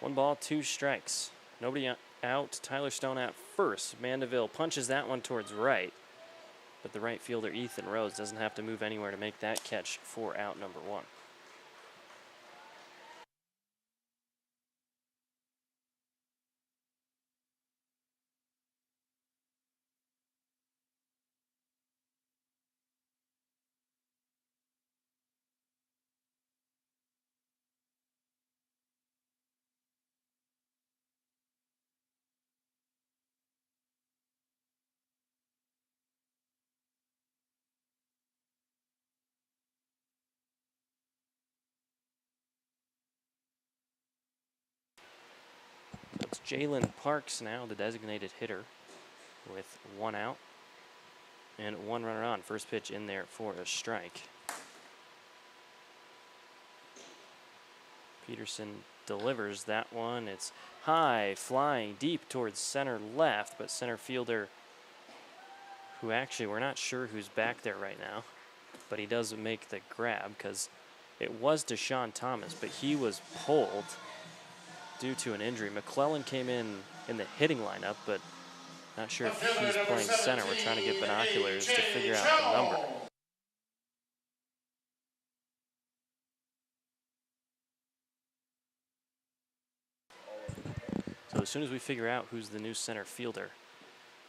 One ball, 2 strikes. Nobody out. Tyler Stone at first. Mandeville punches that one towards right, but the right fielder Ethan Rose doesn't have to move anywhere to make that catch for out number 1. It's Jalen Parks now, the designated hitter, with 1 out and 1 runner on. First pitch in there for a strike. Peterson delivers that one. It's high, flying deep towards center left, but center fielder, who actually we're not sure who's back there right now, but he does make the grab because it was Deshaun Thomas, but he was pulled due to an injury. McClellan came in the hitting lineup, but not sure if he's playing center. We're trying to get binoculars to figure out the number. So as soon as we figure out who's the new center fielder,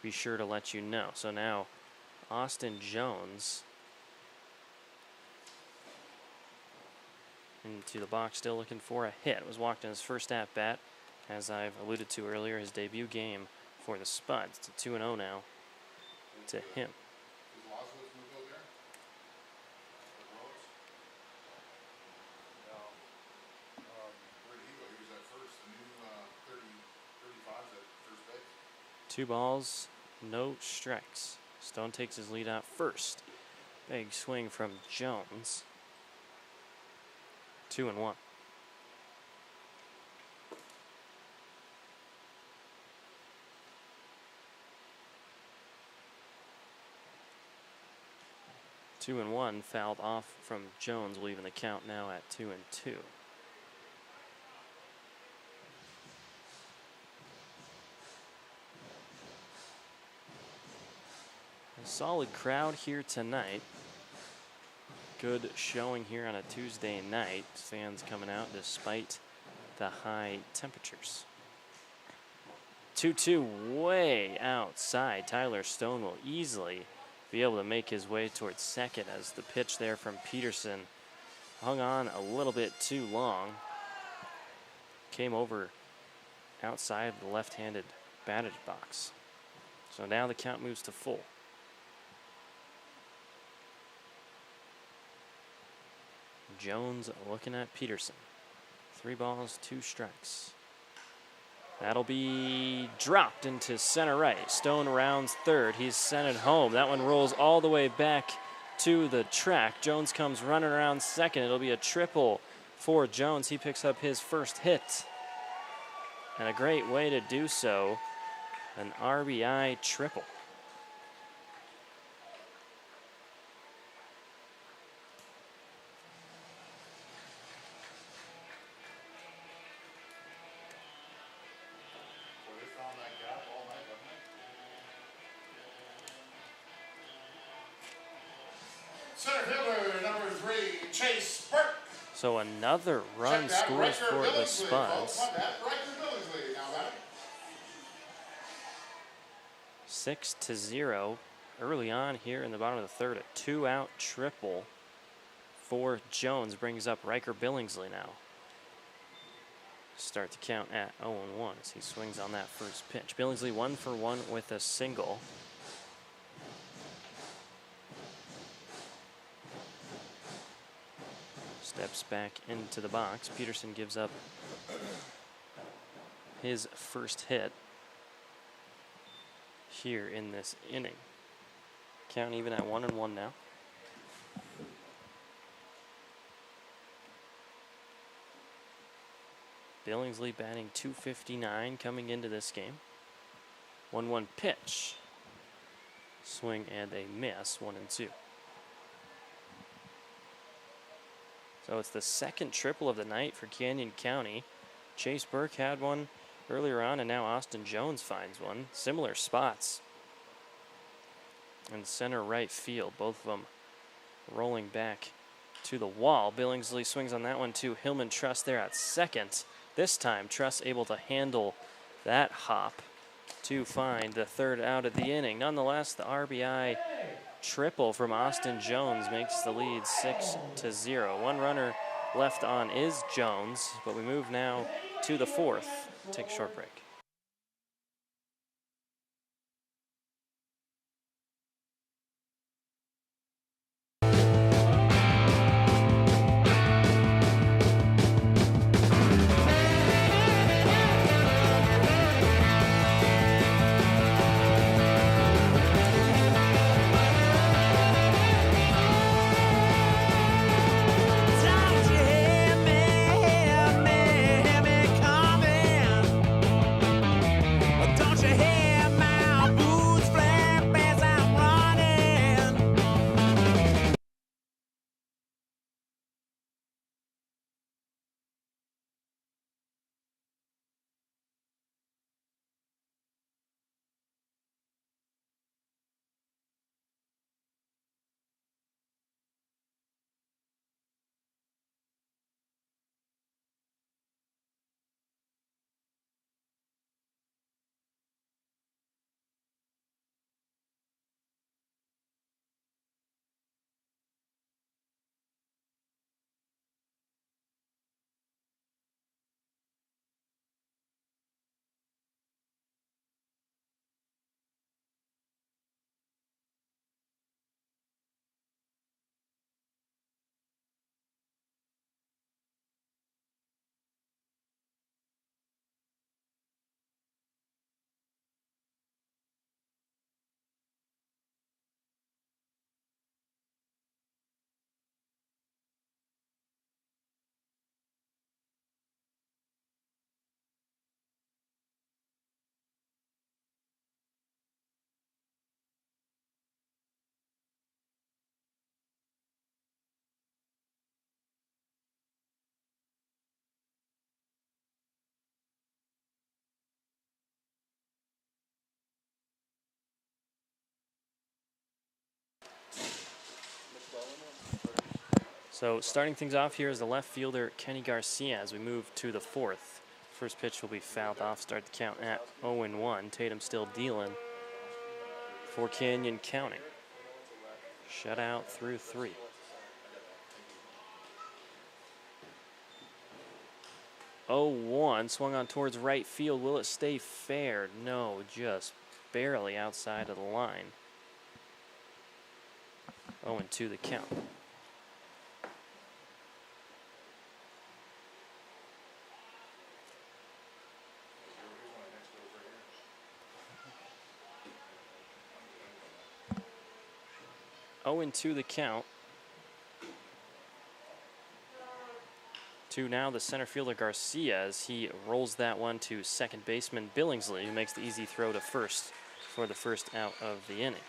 be sure to let you know. So now Austin Jones into the box, still looking for a hit. Was walked in his first at bat, as I've alluded to earlier, his debut game for the Spuds. It's a 2-0 now to him. Two balls, no strikes. Stone takes his lead out first. Big swing from Jones. 2-1. Two and one, fouled off from Jones, leaving the count now at 2-2. A solid crowd here tonight. Good showing here on a Tuesday night. Fans coming out despite the high temperatures. 2-2 way outside. Tyler Stone will easily be able to make his way towards second, as the pitch there from Peterson hung on a little bit too long. Came over outside the left-handed batter's box. So now the count moves to full. Jones looking at Peterson. 3 balls, 2 strikes. That'll be dropped into center right. Stone rounds third. He's sent it home. That one rolls all the way back to the track. Jones comes running around second. It'll be a triple for Jones. He picks up his first hit. And a great way to do so. An RBI triple. Center fielder, number 3, Chase Burke. So another run scores for the Spuds. 6-0 early on here in the bottom of the third. A 2-out triple for Jones brings up Riker Billingsley now. Start the count at 0-1 as he swings on that first pitch. Billingsley 1 for 1 with a single. Steps back into the box. Peterson gives up his first hit here in this inning. Count even at 1-1 now. Billingsley batting .259 coming into this game. 1-1 pitch. Swing and a miss, 1-2. So it's the second triple of the night for Canyon County. Chase Burke had one earlier on, and now Austin Jones finds one. Similar spots in center right field, both of them rolling back to the wall. Billingsley swings on that one too. Hillman Truss there at second. This time Truss able to handle that hop to find the third out of the inning. Nonetheless, the RBI triple from Austin Jones makes the lead 6-0. One runner left on is Jones, but we move now to the fourth. Take a short break. So starting things off here is the left fielder Kenny Garcia as we move to the fourth. First pitch will be fouled off. Start the count at 0-1. Tatum still dealing for Canyon County. Shutout through 3. Swung on towards right field. Will it stay fair? No, just barely outside of the line. 0-2 the count. 0-2 the count. To now the center fielder Garcia as he rolls that one to second baseman Billingsley, who makes the easy throw to first for the first out of the inning.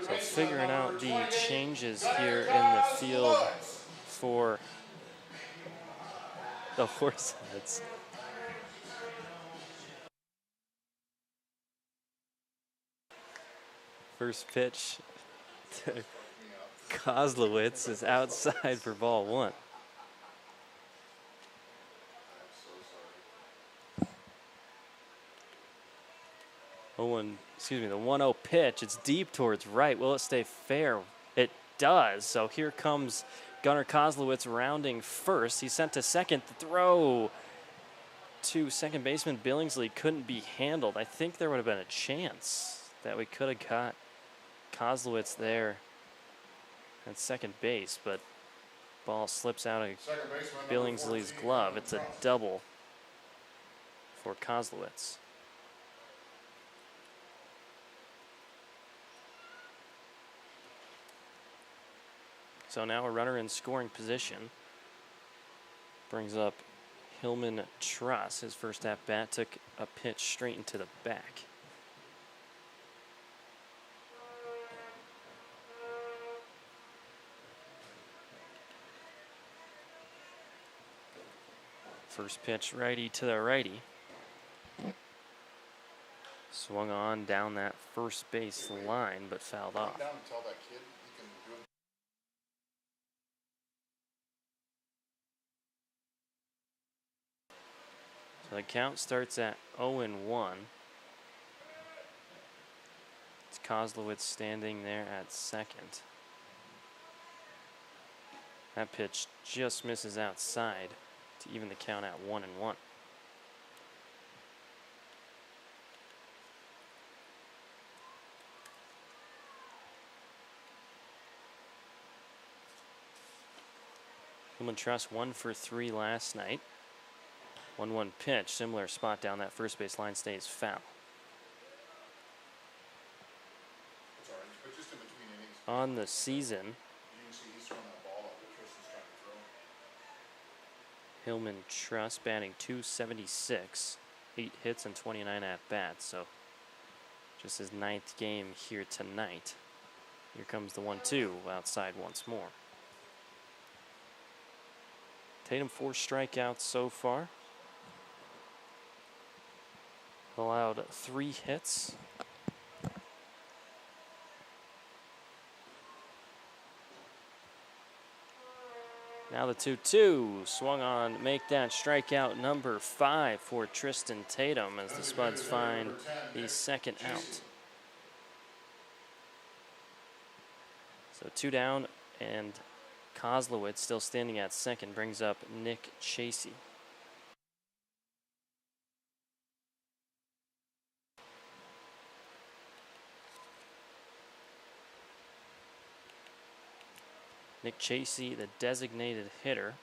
So figuring out the changes here in the field for the Horseheads. First pitch to Kozlowitz is outside for ball one. The 1-0 pitch. It's deep towards right. Will it stay fair? It does. So here comes Gunnar Kozlowitz rounding first. He's sent to second. The throw to second baseman Billingsley couldn't be handled. I think there would have been a chance that we could have got Kozlowitz there at second base, but ball slips out of Billingsley's glove. It's a double for Kozlowitz. So now a runner in scoring position. Brings up Hillman Truss. His first at bat took a pitch straight into the back. First pitch righty to the righty. Swung on down that first base line, but fouled off. So the count starts at 0-1. It's Kozlowitz standing there at second. That pitch just misses outside to even the count at 1-1. Hillman Truss 1 for 3 last night. 1-1 pitch, similar spot down that first base line, stays foul. On the season, Hillman Truss batting .276, 8 hits and 29 at-bats, so just his 9th game here tonight. Here comes the 1-2 outside once more. Tatum 4 strikeouts so far. Allowed 3 hits. Now the 2-2 swung on, make that strikeout number 5 for Tristan Tatum as the Spuds find the second out. So 2 down, and Kozlowitz still standing at second brings up Nick Chasey. Nick Chasey, the designated hitter,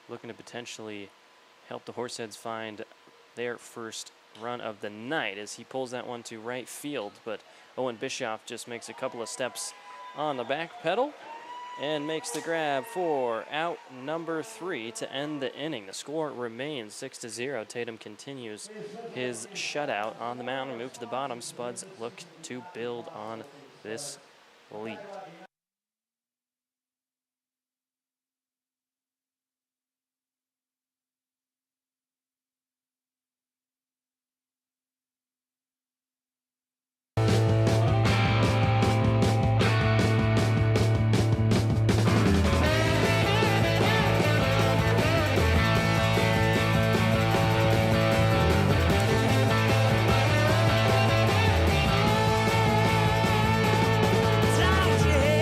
looking to potentially help the Horseheads find their first run of the night as he pulls that one to right field. But Owen Bischoff just makes a couple of steps on the back pedal and makes the grab for out number 3 to end the inning. The score remains 6-0. Tatum continues his shutout on the mound and move to the bottom. Spuds look to build on this lead. Tied your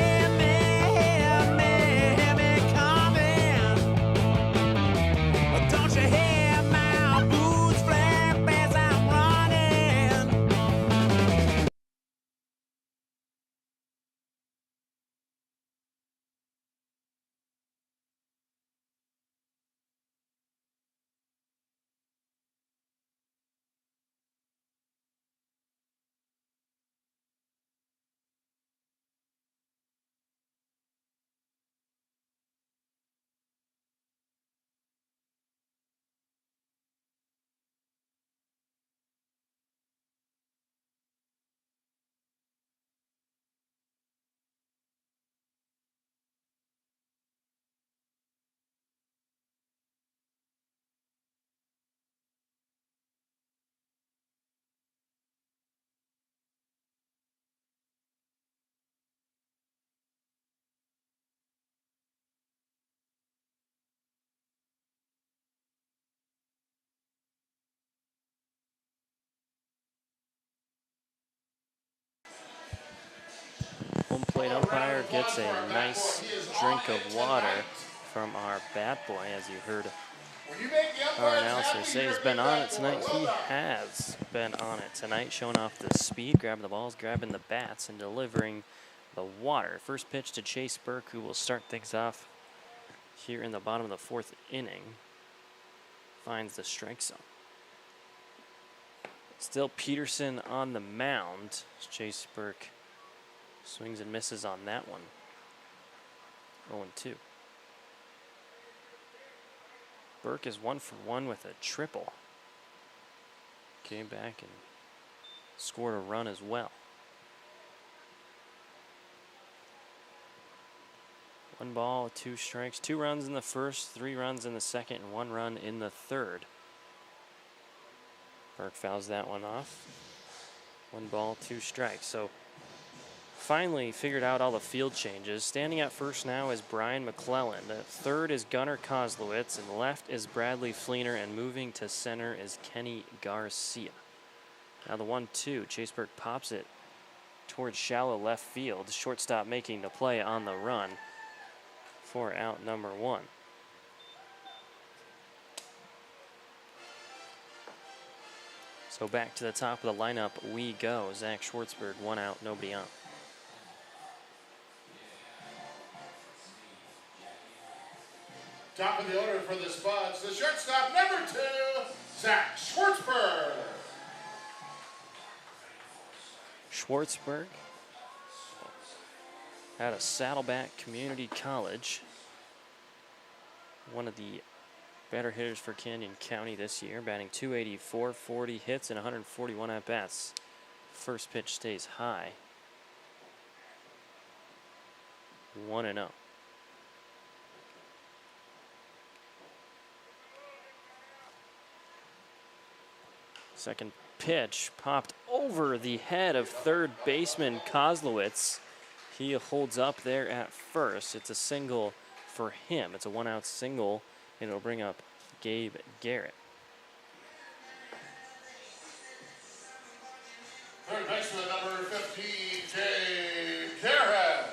plate umpire gets a nice drink of water from our bat boy, as you heard our announcer say he's been on it tonight. He has been on it tonight, showing off the speed, grabbing the balls, grabbing the bats, and delivering the water. First pitch to Chase Burke, who will start things off here in the bottom of the fourth inning. Finds the strike zone. Still Peterson on the mound. Chase Burke swings and misses on that one. 0-2. Burke is 1 for 1 with a triple. Came back and scored a run as well. 1 ball, 2 strikes, 2 runs in the first, 3 runs in the second, and 1 run in the third. Burke fouls that one off. 1 ball, 2 strikes. So finally figured out all the field changes. Standing at first now is Brian McClellan. At third is Gunnar Kozlowitz, and left is Bradley Fleener, and moving to center is Kenny Garcia. Now the 1-2, Chase Burke pops it towards shallow left field. Shortstop making the play on the run for out number 1. So back to the top of the lineup we go. Zach Schwartzberg, 1 out, nobody on. Top of the order for the Spuds, the shortstop, number 2, Zach Schwartzberg. Schwartzberg out of Saddleback Community College. One of the better hitters for Canyon County this year, batting .284, 40 hits, and 141 at-bats. First pitch stays high. 1-0. Second pitch popped over the head of third baseman Kozlowitz. He holds up there at first. It's a single for him. It's a 1-out single, and it'll bring up Gabe Garrett. Third baseman, number 15, Gabe Garrett.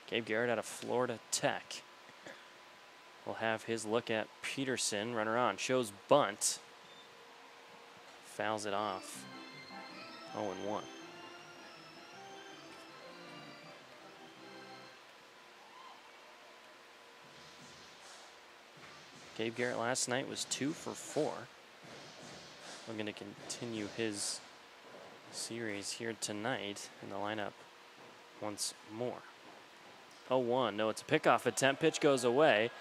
Gabe Garrett out of Florida Tech will have his look at Peterson. Runner on, shows bunt. Fouls it off. 0-1. Gabe Garrett last night was 2 for 4. We're going to continue his series here tonight in the lineup once more. 0-1. No, it's a pickoff attempt. Pitch goes away.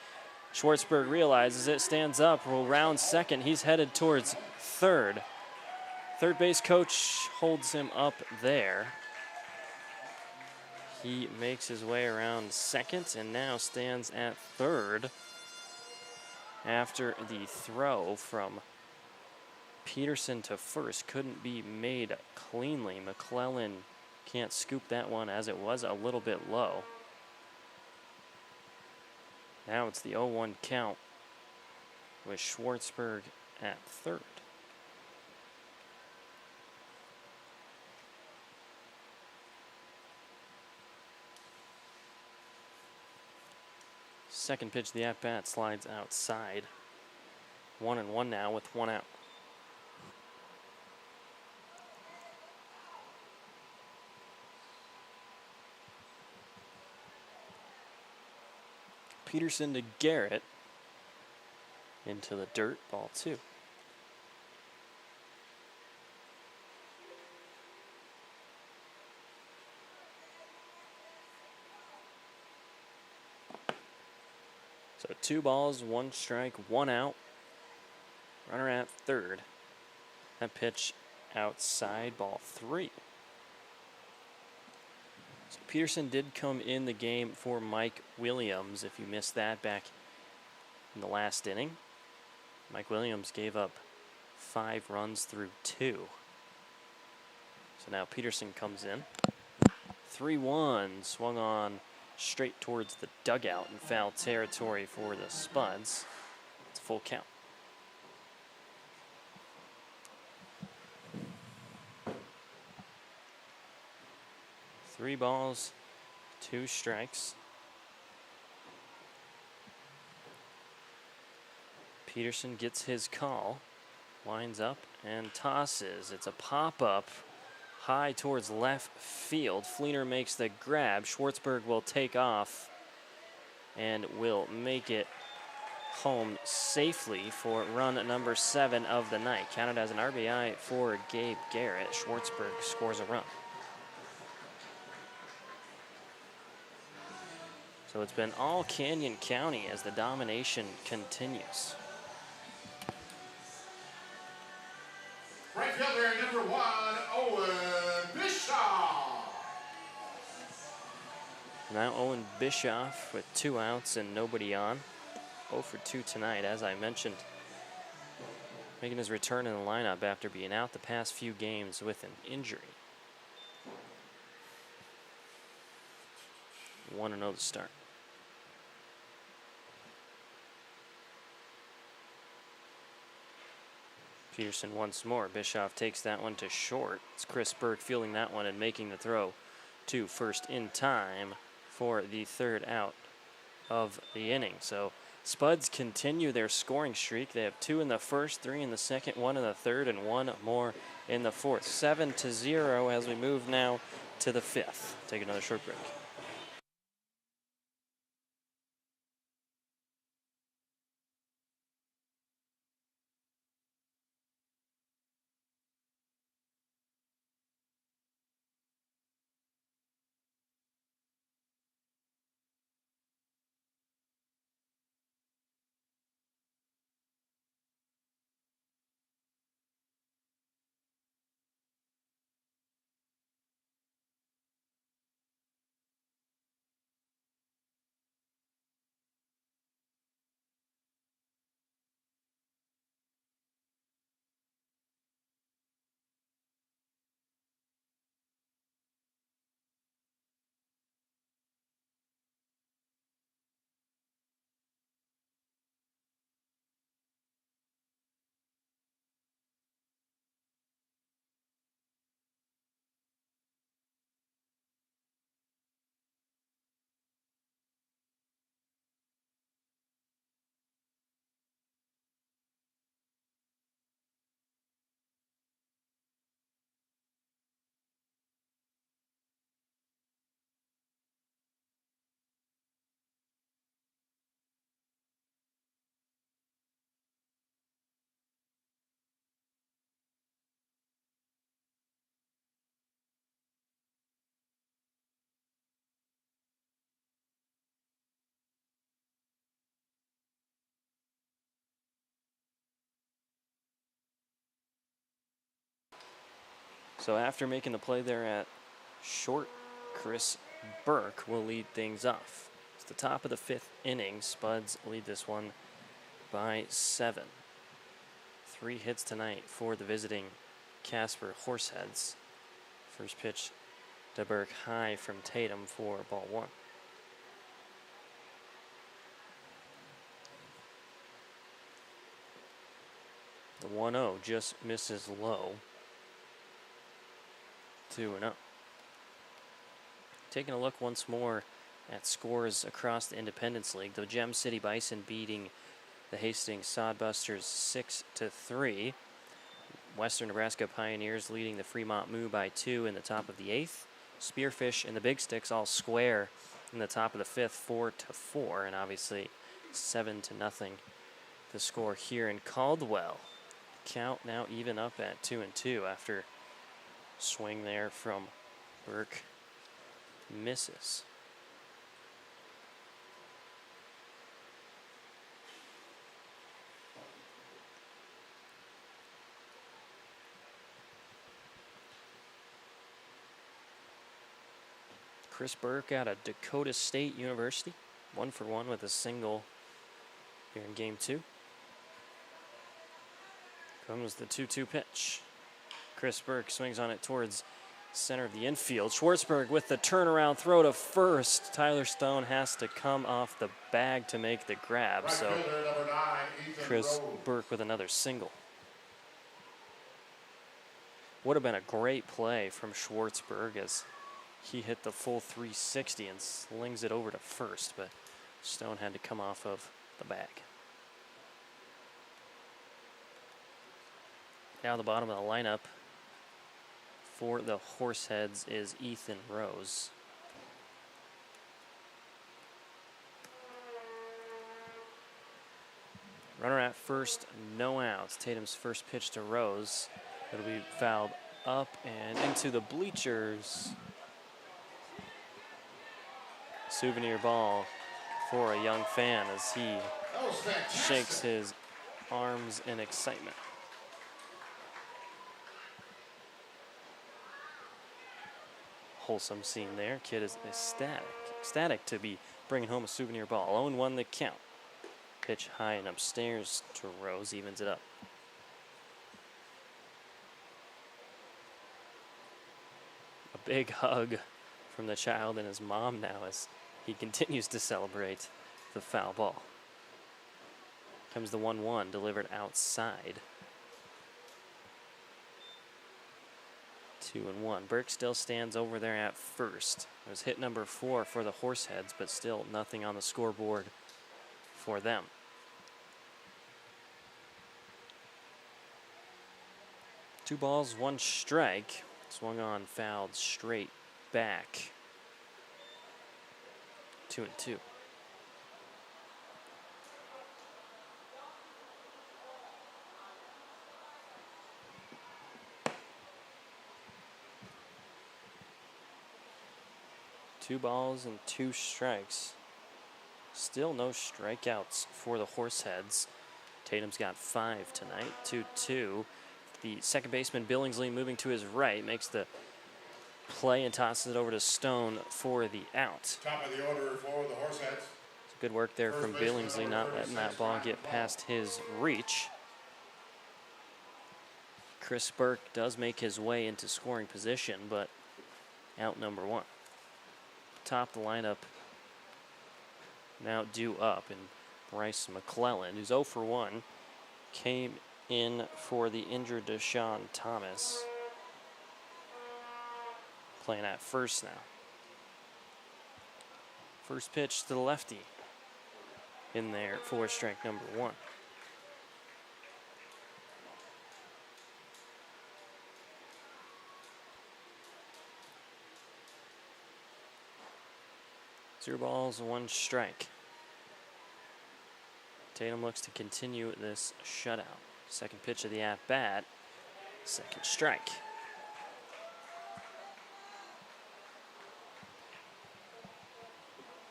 Schwartzberg realizes it, stands up, will round second. He's headed towards third. Third base coach holds him up there. He makes his way around second and now stands at third after the throw from Peterson to first couldn't be made cleanly. McClellan can't scoop that one as it was a little bit low. Now it's the 0-1 count with Schwartzberg at third. Second pitch, the at-bat slides outside. 1-1 now with 1 out. Peterson to Garrett. Into the dirt, ball 2. So 2 balls, 1 strike, 1 out. Runner at third. That pitch outside, ball 3. So Peterson did come in the game for Mike Williams, if you missed that back in the last inning. Mike Williams gave up 5 runs through 2. So now Peterson comes in. 3-1, swung on straight towards the dugout in foul territory for the Spuds. It's a full count. Three balls, two strikes. Peterson gets his call, winds up and tosses. It's a pop-up high towards left field. Fleener makes the grab. Schwartzberg will take off and will make it home safely for run number 7 of the night. Counted as an RBI for Gabe Garrett. Schwartzberg scores a run. So it's been all Canyon County as the domination continues. Right fielder number 1, Owen Bischoff. Now Owen Bischoff with 2 outs and nobody on. 0 for 2 tonight, as I mentioned. Making his return in the lineup after being out the past few games with an injury. 1-0 to start. Peterson once more. Bischoff takes that one to short. It's Chris Burke fielding that one and making the throw to first in time for the 3rd out of the inning. So Spuds continue their scoring streak. They have 2 in the first, 3 in the second, 1 in the third, and 1 more in the fourth. 7-0 as we move now to the 5th. Take another short break. So after making the play there at short, Chris Burke will lead things off. It's the top of the 5th inning. Spuds lead this one by 7. 3 hits tonight for the visiting Casper Horseheads. First pitch to Burke high from Tatum for ball 1. The 1-0 just misses low. 2-0. Taking a look once more at scores across the Independence League. The Gem City Bison beating the Hastings Sodbusters 6-3. Western Nebraska Pioneers leading the Fremont Moo by 2 in the top of the 8th. Spearfish and the Big Sticks all square in the top of the 5th, 4-4, and obviously 7-0 the score here in Caldwell. Count now even up at 2-2 after swing there from Burke misses. Chris Burke out of Dakota State University, 1 for 1 with a single here in game 2. Comes the 2-2 pitch. Chris Burke swings on it towards center of the infield. Schwartzberg with the turnaround throw to first. Tyler Stone has to come off the bag to make the grab. Right So fielder, number 9, Ethan Chris Rose. Burke with another single. Would have been a great play from Schwartzberg as he hit the full 360 and slings it over to first, but Stone had to come off of the bag. Now the bottom of the lineup for the Horseheads is Ethan Rose. Runner at first, no outs. Tatum's first pitch to Rose. It'll be fouled up and into the bleachers. Souvenir ball for a young fan as he That was fantastic. shakes his arms in excitement. Wholesome scene there. Kid is ecstatic to be bringing home a souvenir ball. 0-1 the count. Pitch high and upstairs to Rose, evens it up. A big hug from the child and his mom now as he continues to celebrate the foul ball. Comes the 1-1 delivered outside. 2-1. Burke still stands over there at first. It was hit number 4 for the Horseheads, but still nothing on the scoreboard for them. Two balls, one strike. Swung on, fouled straight back. 2-2. Two balls and two strikes. Still no strikeouts for the Horseheads. Tatum's got 5 tonight, 2-2. The second baseman, Billingsley, moving to his right, makes the play and tosses it over to Stone for the out. Top of the order for the Horseheads. Good work there from First baseman, Billingsley, number not letting that 36, ball Ryan get past his reach. Chris Burke does make his way into scoring position, but out number 1. Top of the lineup now due up, and Bryce McClellan, who's 0 for 1, came in for the injured Deshaun Thomas. Playing at first now. First pitch to the lefty. In there for strike number 1. Zero balls, one strike. Tatum looks to continue this shutout. Second pitch of the at-bat, second strike.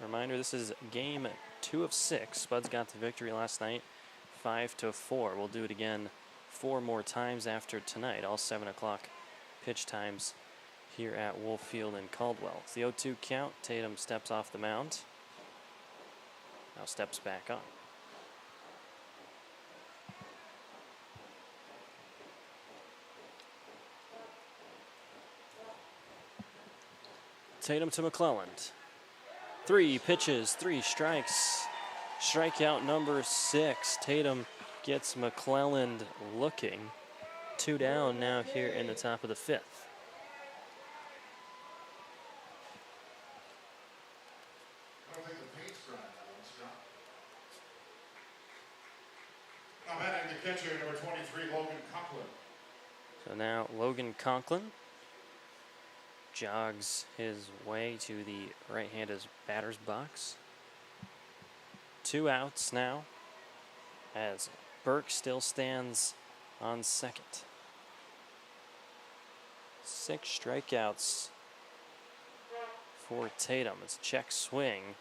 Reminder, this is game 2 of 6. Spuds got the victory last night, 5-4. We'll do it again 4 more times after tonight, all 7 o'clock pitch times here at Wolf Field in Caldwell. It's the 0-2 count. Tatum steps off the mound. Now steps back on. Tatum to McClellan. 3 pitches, 3 strikes. Strikeout number 6. Tatum gets McClellan looking. 2 down now here in the top of the 5th. I don't think the paint's dry now, Scott. Now batting the catcher, number 23, Logan Conklin. So now Logan Conklin jogs his way to the right-handed batter's box. 2 outs now as Burke still stands on second. 6 strikeouts for Tatum. It's a check swing,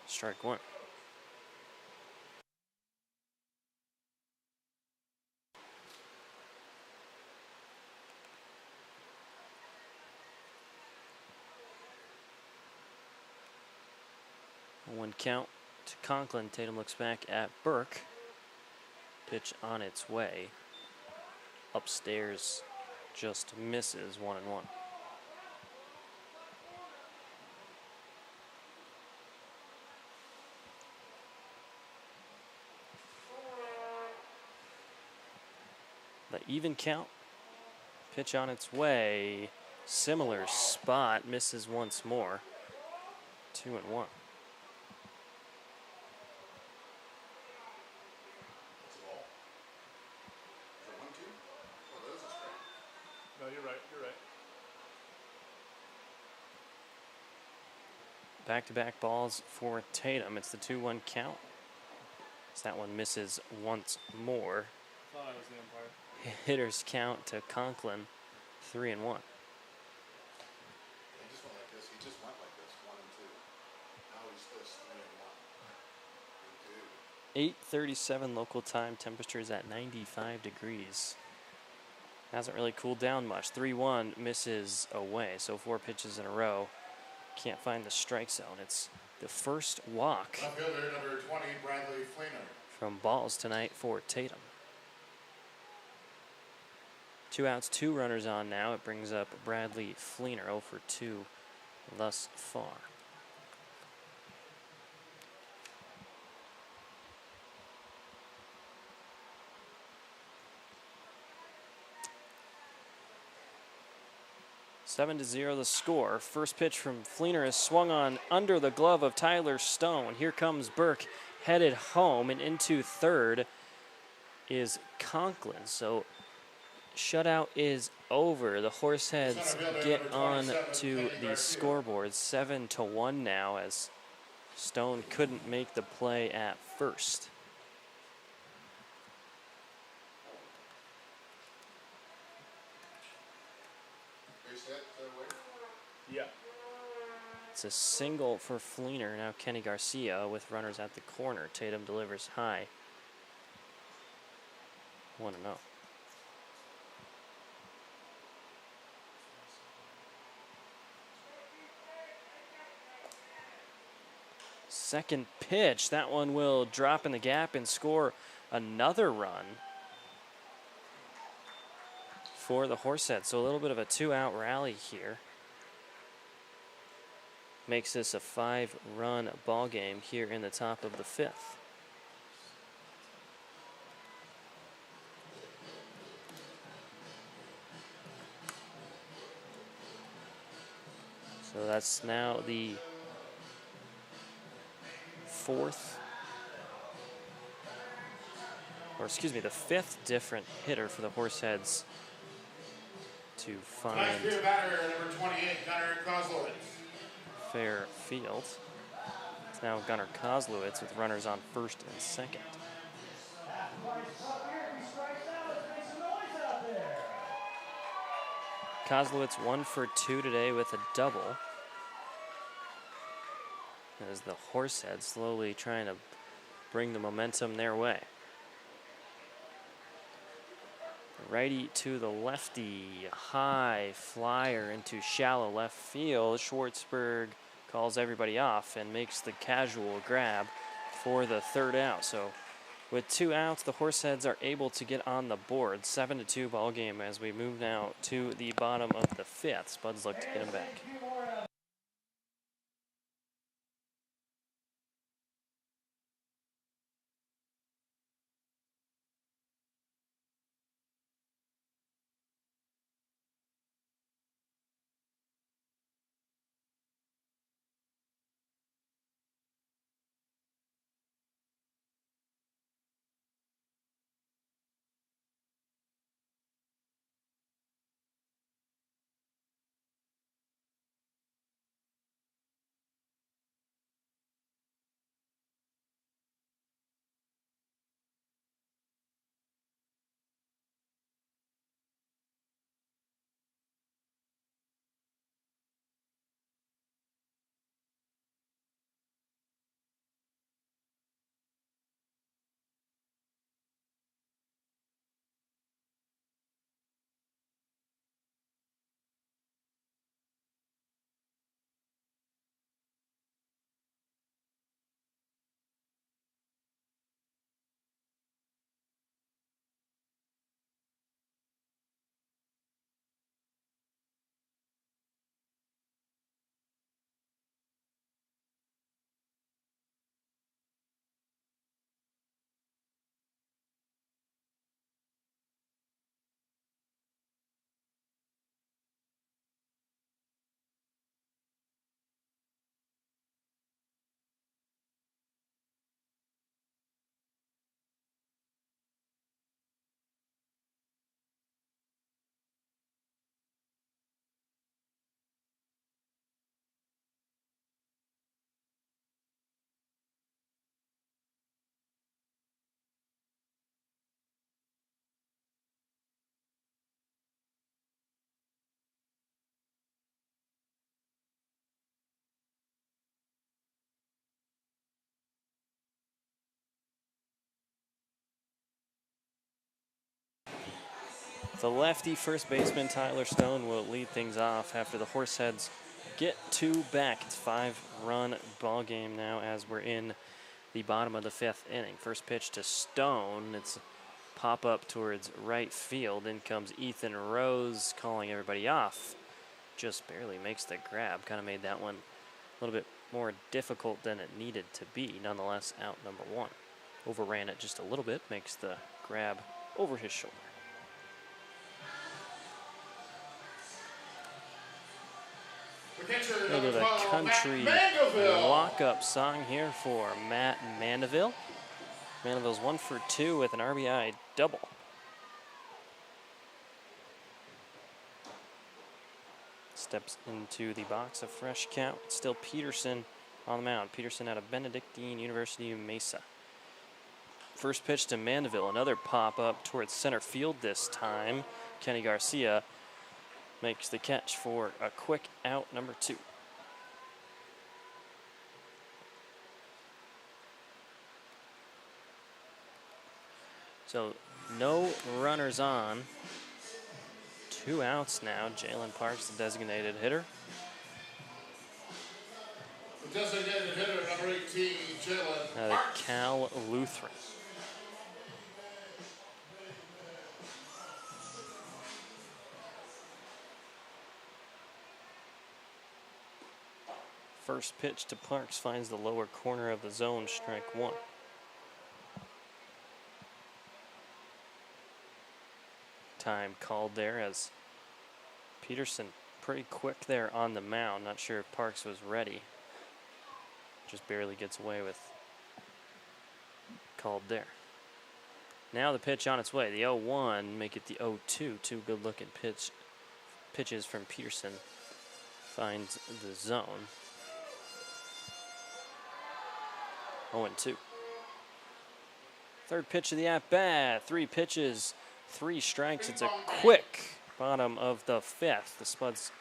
strike 1. One count to Conklin. Tatum looks back at Burke. Pitch on its way. Upstairs, just misses 1-1. The even count. Pitch on its way. Similar spot. Misses once more. 2-1. That's a ball. Is it 1-2? Oh, that is a strike. No, you're right. You're right. Back-to-back balls for Tatum. It's the 2-1 count. As that one misses once more. Thought I was the umpire. Hitters count to Conklin. 3-1. He just went like this. He just went like this. 1-2. Now he's this 3-1. 8:37 local time. Temperature is at 95 degrees. Hasn't really cooled down much. 3-1 misses away. So 4 pitches in a row. Can't find the strike zone. It's the first walk Left fielder number 20, Bradley Fleener. from balls tonight for Tatum. 2 outs, 2 runners on now. It brings up Bradley Fleener, 0 for 2 thus far. Seven to 0 the score. First pitch from Fleener is swung on under the glove of Tyler Stone. Here comes Burke headed home, and into third is Conklin. So shutout is over. The Horseheads get on to the scoreboard. 7-1 now, as Stone couldn't make the play at first. Base hit, Wade. Yeah. It's a single for Fleener. Now Kenny Garcia with runners at the corner. Tatum delivers high. 1-0. Second pitch. That one will drop in the gap and score another run for the Horseheads. So a little bit of a 2-out rally here. Makes this a 5-run ball game here in the top of the 5th. So that's now the 5th different hitter for the Horseheads to find Tonight's beer batter, number 28, Gunnar Kozlowitz. fair field. It's now Gunnar Kozlowitz with runners on first and second. Kozlowitz 1 for 2 today with a double, as the Horseheads slowly trying to bring the momentum their way. Righty to the lefty, high flyer into shallow left field. Schwartzberg calls everybody off and makes the casual grab for the 3rd out. So with 2 outs, the Horseheads are able to get on the board. 7-2 ball game as we move now to the bottom of the 5th. Spuds look to get him back. The lefty first baseman Tyler Stone will lead things off after the Horseheads get 2 back. It's 5-run ball game now as we're in the bottom of the 5th inning. First pitch to Stone. It's a pop up towards right field. In comes Ethan Rose calling everybody off. Just barely makes the grab. Kind of made that one a little bit more difficult than it needed to be. Nonetheless, out number 1. Overran it just a little bit. Makes the grab over his shoulder. A little bit of a country walk-up song here for Matt Mandeville. Mandeville's 1 for 2 with an RBI double. Steps into the box, a fresh count. Still Peterson on the mound. Peterson out of Benedictine University Mesa. First pitch to Mandeville, another pop-up towards center field this time. Kenny Garcia makes the catch for a quick out, number 2. So no runners on. 2 outs now. Jalen Parks, the designated hitter. The designated hitter, number 18, Jalen Parks. Cal Lutheran. First pitch to Parks finds the lower corner of the zone, strike 1. Time called there as Peterson pretty quick there on the mound. Not sure if Parks was ready. Just barely gets away with called there. Now the pitch on its way. The 0-1, make it the 0-2. 2 good-looking pitches from Peterson. Finds the zone. 0-2. Third pitch of the at-bat. 3 pitches, 3 strikes. It's a quick bottom of the 5th. The Spuds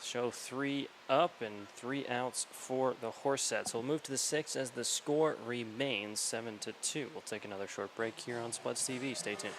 show 3 up and 3 outs for the Horseheads. So we'll move to the 6th as the score remains 7-2. We'll take another short break here on Spuds TV. Stay tuned.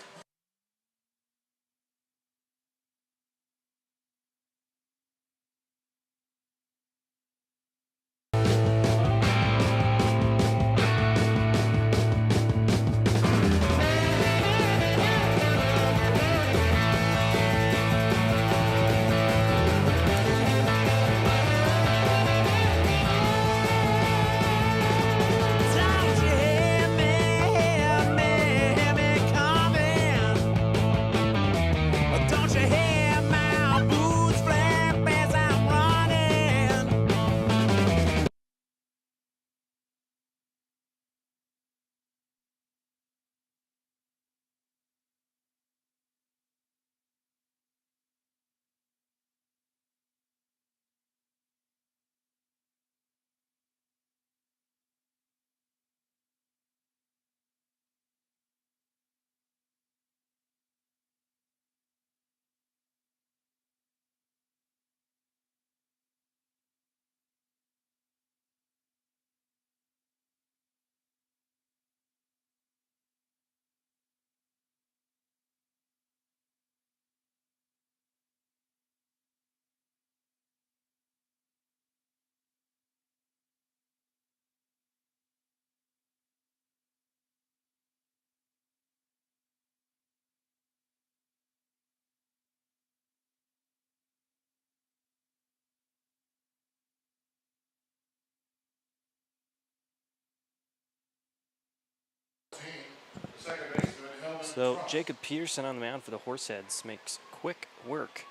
So Jacob Peterson on the mound for the Horseheads makes quick work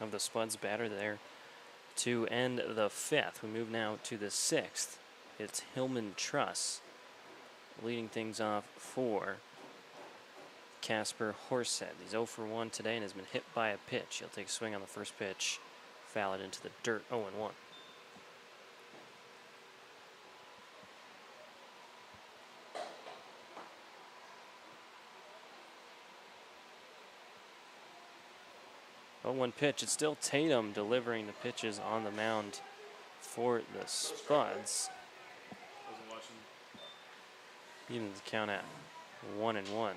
of the Spuds batter there to end the 5th. We move now to the 6th. It's Hillman Truss leading things off for Casper Horsehead. He's 0 for 1 today and has been hit by a pitch. He'll take a swing on the first pitch, foul it into the dirt, 0-1. 0-1 pitch. It's still Tatum delivering the pitches on the mound for the Spuds. Wasn't watching. Even the count at 1-1.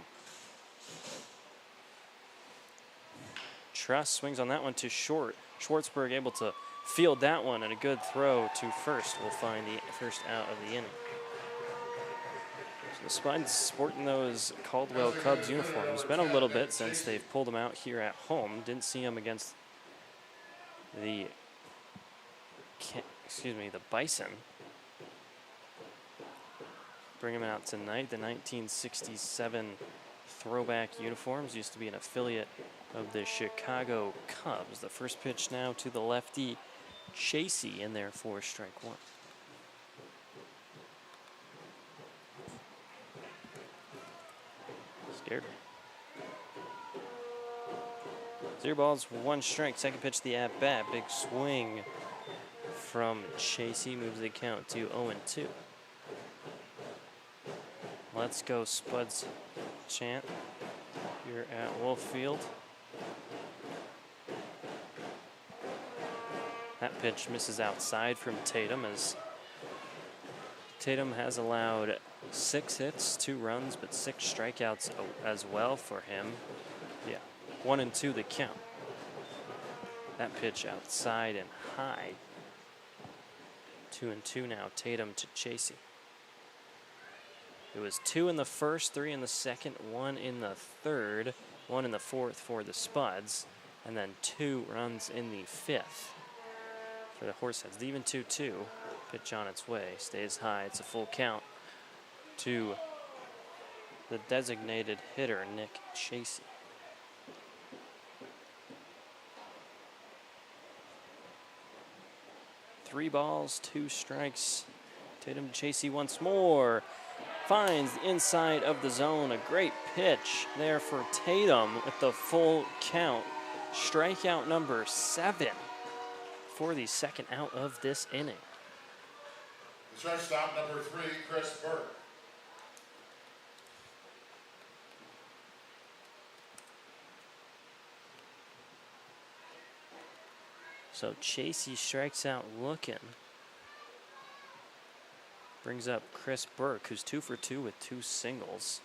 Truss swings on that one to short. Schwartzberg able to field that one, and a good throw to first will find the first out of the inning. So the Spuds sporting those Caldwell Cubs uniforms. Been a little bit since they've pulled them out here at home. Didn't see them against the Bison. Bring them out tonight. The 1967 throwback uniforms used to be an affiliate of the Chicago Cubs. The first pitch now to the lefty, Chasey, in there for strike one. Scared. 0 balls, 1 strike. Second pitch, the at bat. Big swing from Chasey moves the count to 0-2. Let's go Spuds chant here at Wolf Field. That pitch misses outside from Tatum, as Tatum has allowed 6 hits, 2 runs, but 6 strikeouts as well for him. Yeah, 1-2 the count. That pitch outside and high. 2-2 now, Tatum to Chasey. It was 2 in the first, 3 in the second, 1 in the third, 1 in the fourth for the Spuds, and then 2 runs in the fifth for the Horseheads. The even 2-2. Pitch on its way, stays high. It's a full count to the designated hitter, Nick Chasey. Three balls, 2 strikes. Tatum to Chasey once more. Finds the inside of the zone. A great pitch there for Tatum with the full count. Strikeout number 7 for the second out of this inning. Shortstop number 3, Chris Burke. So Chasey strikes out looking. Brings up Chris Burke, who's 2 for 2 with 2 singles.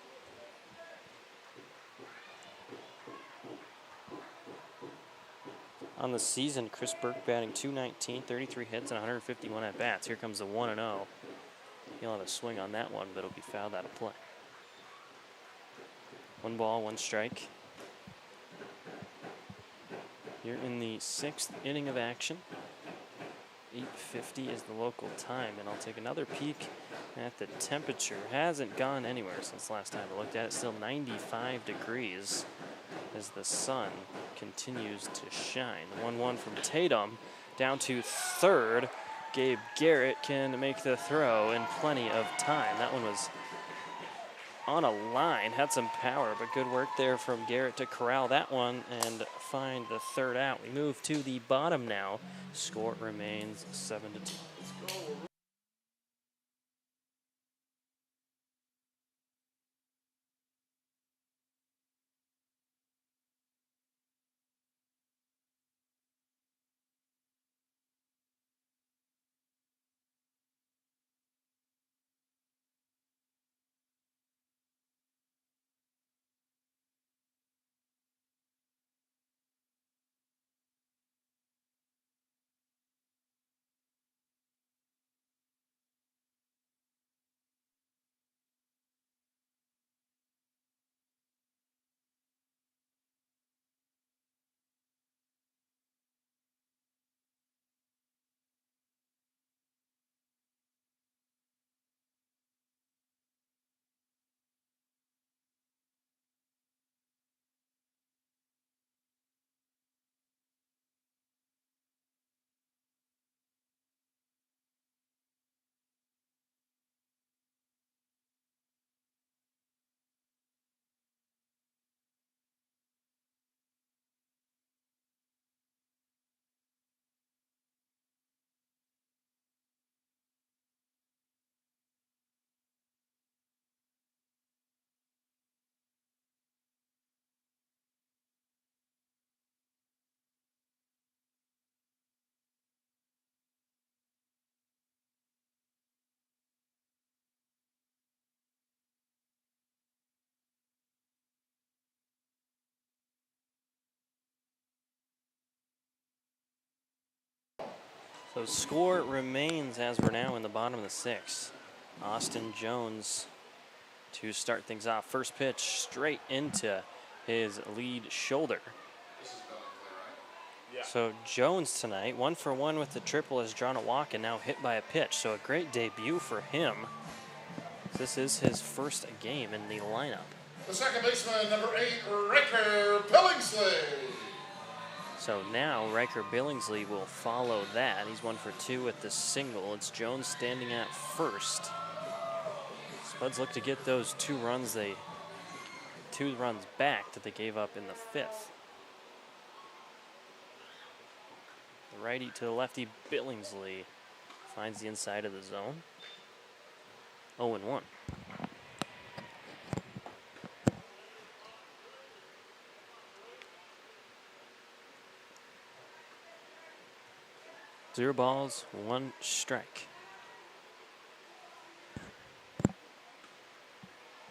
On the season, Chris Burke batting .219, 33 hits, and 151 at-bats. Here comes the 1-0. He'll have a swing on that one, but it'll be fouled out of play. 1 ball, 1 strike. Here in the 6th inning of action. 8:50 is the local time, and I'll take another peek at the temperature. Hasn't gone anywhere since last time I looked at it. Still 95 degrees as the sun continues to shine. 1-1 from Tatum down to third. Gabe Garrett can make the throw in plenty of time. That one was on a line, had some power, but good work there from Garrett to corral that one and find the third out. We move to the bottom now. Score remains 7-2. So score remains as we're now in the bottom of the 6th. Austin Jones to start things off. First pitch straight into his lead shoulder. Yeah. So Jones tonight, 1 for 1 with the triple, has drawn a walk and now hit by a pitch. So a great debut for him. This is his first game in the lineup. The second baseman, number 8, Riker Billingsley. So now Riker Billingsley will follow that. He's 1 for 2 with the single. It's Jones standing at first. Spuds look to get those 2 runs back that they gave up in the 5th. The righty to the lefty, Billingsley finds the inside of the zone. 0-1. Zero balls, 1 strike.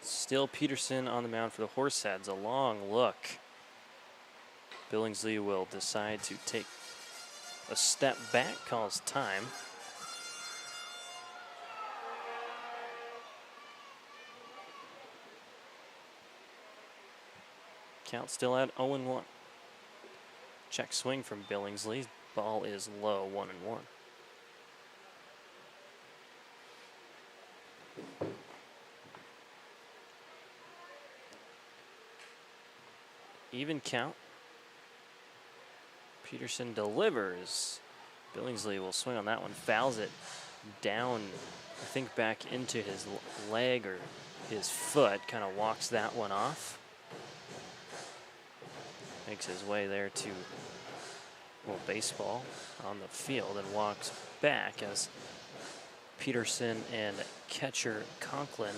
Still Peterson on the mound for the Horseheads. A long look. Billingsley will decide to take a step back, calls time. Count still at 0-1. Check swing from Billingsley. Ball is low, 1-1. Even count. Peterson delivers. Billingsley will swing on that one, fouls it down, I think back into his leg or his foot, kind of walks that one off. Makes his way there to baseball on the field and walks back as Peterson and catcher Conklin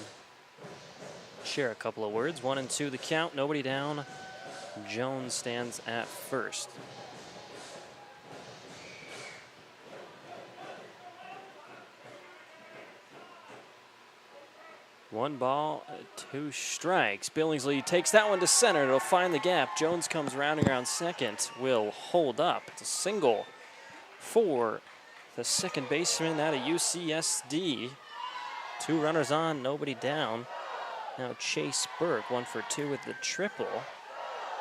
share a couple of words. 1-2 the count, nobody down. Jones stands at first. One ball, 2 strikes. Billingsley takes that one to center. It'll find the gap. Jones comes rounding around second. Will hold up. It's a single for the second baseman out of UCSD. 2 runners on, nobody down. Now Chase Burke, 1 for 2 with the triple.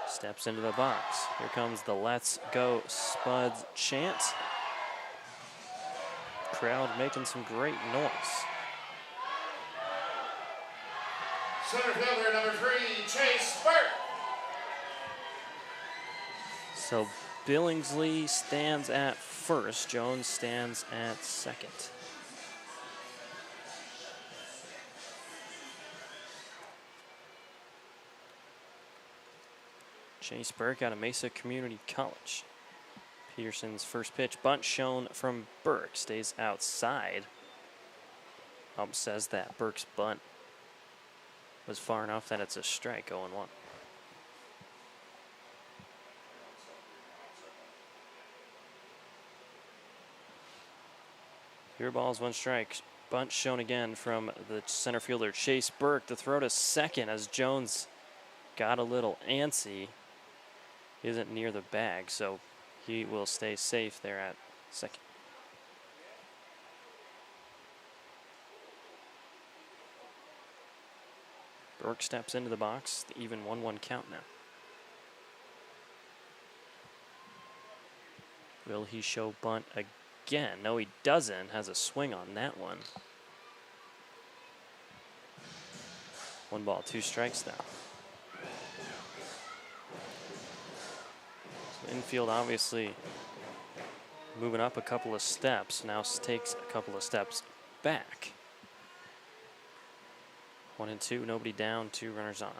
Steps into the box. Here comes the Let's Go Spuds chant. Crowd making some great noise. Center fielder, number 3, Chase Burke. So Billingsley stands at first. Jones stands at second. Chase Burke out of Mesa Community College. Peterson's first pitch, bunt shown from Burke, stays outside. Ump says that Burke's bunt was far enough that it's a strike, 0-1. Here balls, 1 strike. Bunt shown again from the center fielder, Chase Burke. The throw to second as Jones got a little antsy. Isn't near the bag, so he will stay safe there at second. Burke steps into the box, the even 1-1 count now. Will he show bunt again? No, he doesn't. Has a swing on that one. 1 ball, 2 strikes now. So infield obviously moving up a couple of steps. Now takes a couple of steps back. 1-2, nobody down, 2 runners on.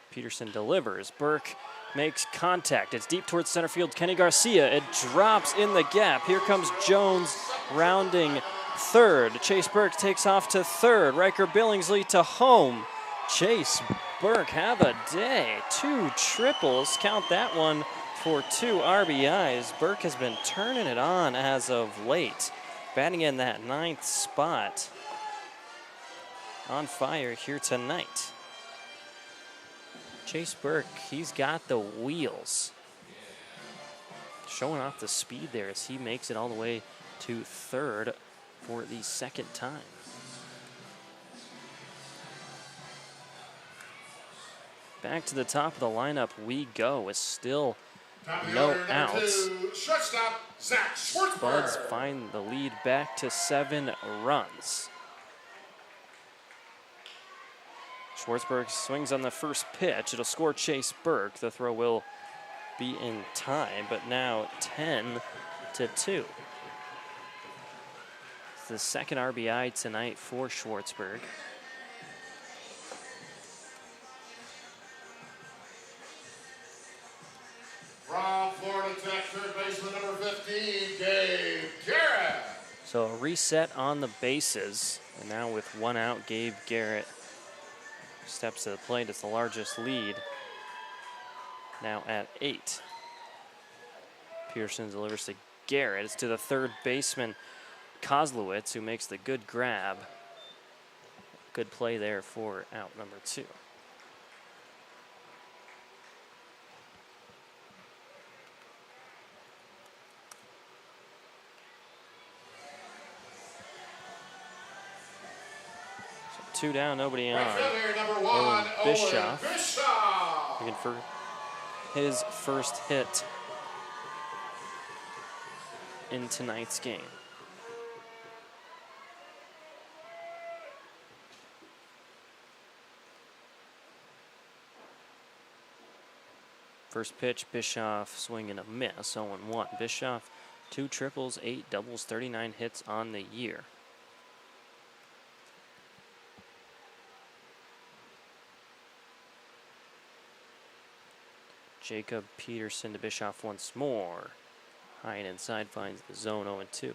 Peterson delivers. Burke makes contact. It's deep towards center field. Kenny Garcia, it drops in the gap. Here comes Jones rounding third. Chase Burke takes off to third. Riker Billingsley to home. Chase Burke, have a day. 2 triples, count that one for 2 RBIs. Burke has been turning it on as of late. Batting in that 9th spot. On fire here tonight. Chase Burke, he's got the wheels. showing off the speed there as he makes it all the way to third for the second time. Back to the top of the lineup we go with still no outs. Shortstop, Zach Schwartzberg. Spuds find the lead back to 7 runs. Schwartzberg swings on the first pitch. It'll score Chase Burke. The throw will be in time, but now 10-2. It's the second RBI tonight for Schwartzberg. From Florida Tech, third baseman number 15, Gabe Garrett. So a reset on the bases, and now with 1 out, Gabe Garrett steps to the plate. It's the largest lead, now at 8. Pearson delivers to Garrett. It's to the third baseman, Kozlowitz, who makes the good grab. Good play there for out number 2. So 2 down, nobody on. Right fielder, number 1, Owen Owen Bischoff. Bischoff. Looking for his first hit in tonight's game. First pitch, Bischoff swing and a miss, 0-1. Bischoff, 2 triples, 8 doubles, 39 hits on the year. Jacob Peterson to Bischoff once more. High and inside finds the zone, 0-2.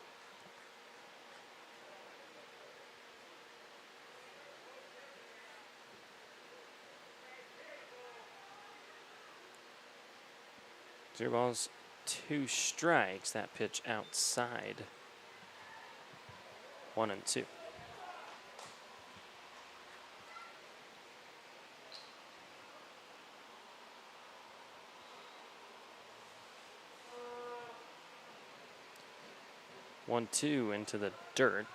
Zero balls, 2 strikes. That pitch outside. 1-2. One, 2 into the dirt.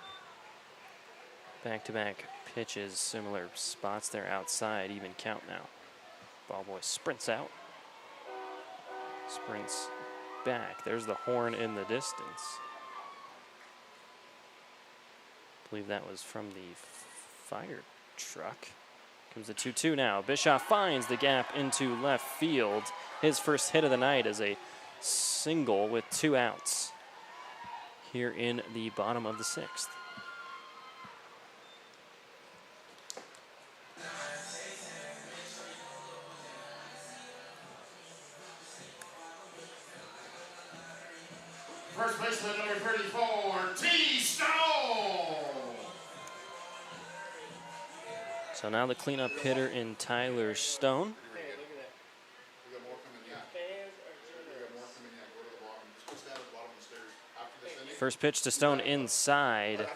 Back-to-back pitches, similar spots there outside. Even count now. Ball boy sprints out. Sprints back. There's the horn in the distance. I believe that was from the fire truck. Comes the 2-2 now. Bischoff finds the gap into left field. His first hit of the night is a single with 2 outs here in the bottom of the 6th. First baseman number 34, T. Stone. So now the cleanup hitter in Tyler Stone. First pitch to Stone inside.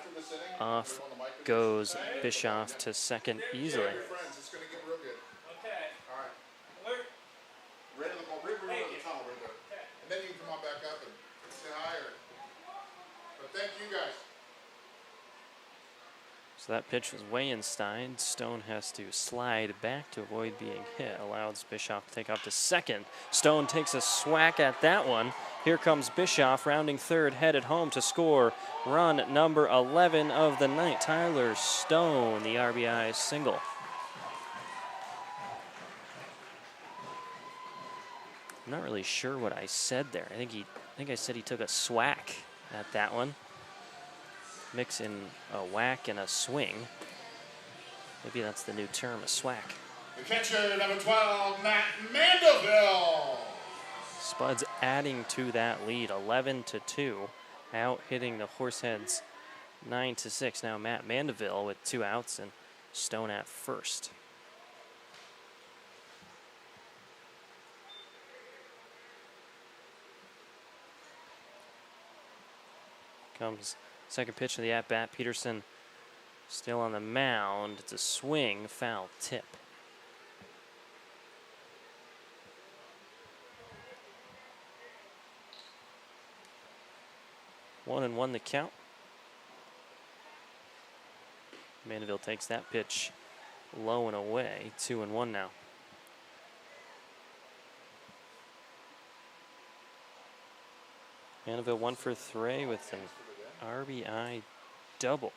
Off goes Bischoff to second easily. It's going to get real good. Okay. All right. Right in the tunnel right there. And then you can come on back up and say hi. But thank you guys. So that pitch was way inside. Stone has to slide back to avoid being hit. Allows Bischoff to take off to second. Stone takes a swack at that one. Here comes Bischoff rounding third, headed home to score run number 11 of the night. Tyler Stone, the RBI single. I'm not really sure what I said there. I think I said he took a swack at that one. Mix in a whack and a swing. Maybe that's the new term, a swack. The catcher, number 12, Matt Mandeville. Spuds adding to that lead, 11-2. Out hitting the Horseheads 9-6. Now Matt Mandeville with 2 outs and Stone at first. Comes second pitch of the at-bat. Peterson still on the mound. It's a swing, foul tip. 1-1 the count. Mandeville takes that pitch low and away. 2-1 now. Mandeville 1 for 3 with an RBI double.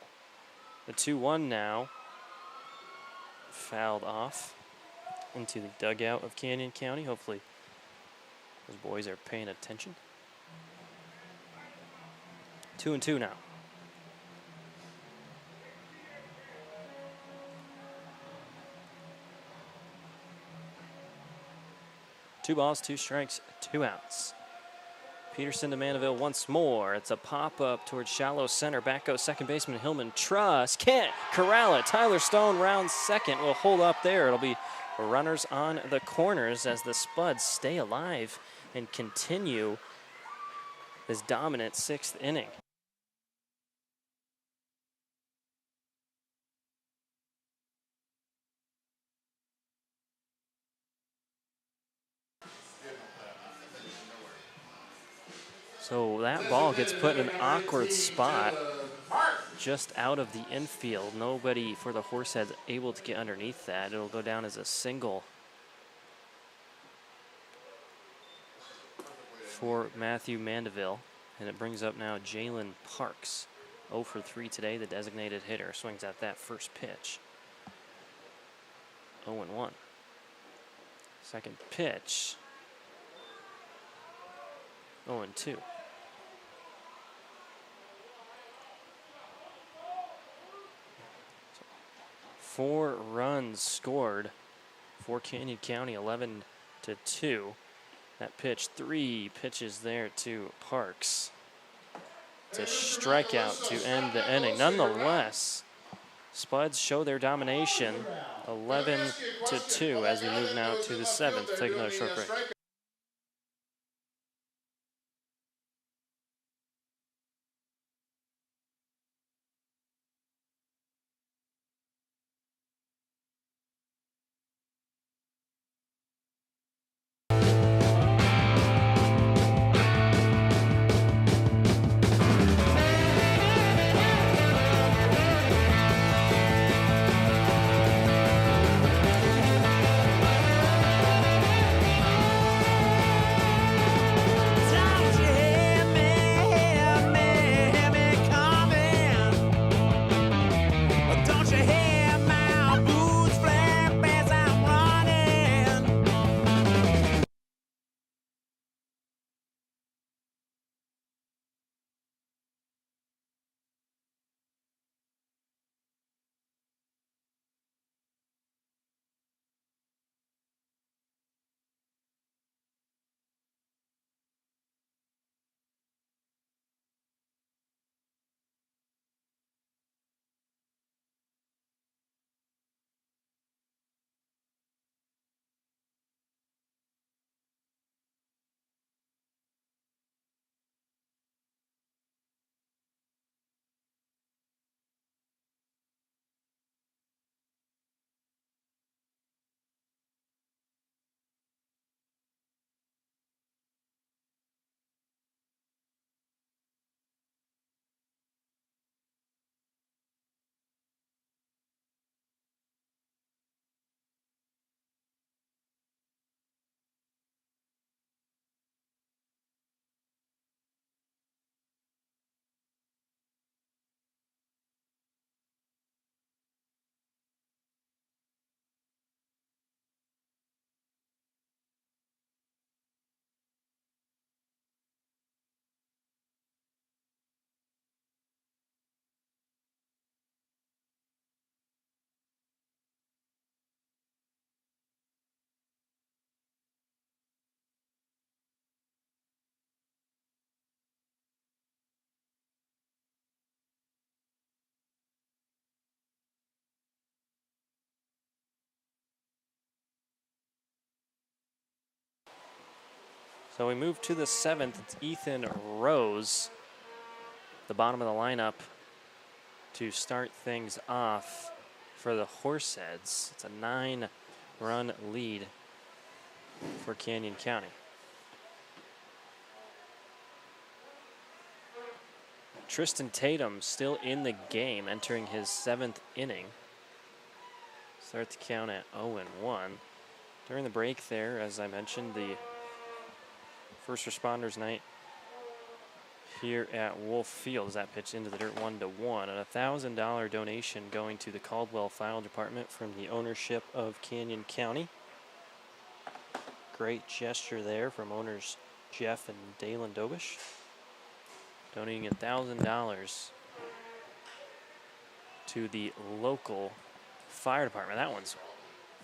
The 2-1 now. Fouled off into the dugout of Canyon County. Hopefully those boys are paying attention. 2-2 now. Two balls, 2 strikes, 2 outs. Peterson to Mandeville once more. It's a pop-up towards shallow center. Back goes second baseman Hillman Truss. Can't corral it. Tyler Stone rounds second. Will hold up there. It'll be runners on the corners as the Spuds stay alive and continue this dominant 6th inning. So that ball gets put in an awkward spot just out of the infield. Nobody for the Horseheads able to get underneath that. It'll go down as a single for Matthew Mandeville. And it brings up now Jalen Parks. 0 for 3 today, the designated hitter. Swings at that first pitch. 0-1. Second pitch. 0-2. 4 runs scored for Canyon County, 11-2. That pitch, 3 pitches there to Parks. It's a strikeout to end the inning. Nonetheless, Spuds show their domination, 11-2 as we move now to the 7th. Take another short break. So we move to the 7th. It's Ethan Rose, the bottom of the lineup, to start things off for the Horseheads. It's a 9-run lead for Canyon County. Tristan Tatum still in the game, entering his 7th inning. Start the count at 0-1. During the break there, as I mentioned, the first responders night here at Wolf Field as that pitch into the dirt 1-1. And a $1,000 donation going to the Caldwell Fire Department from the ownership of Canyon County. Great gesture there from owners Jeff and Dalen Dobish, donating $1,000 to the local fire department. That one's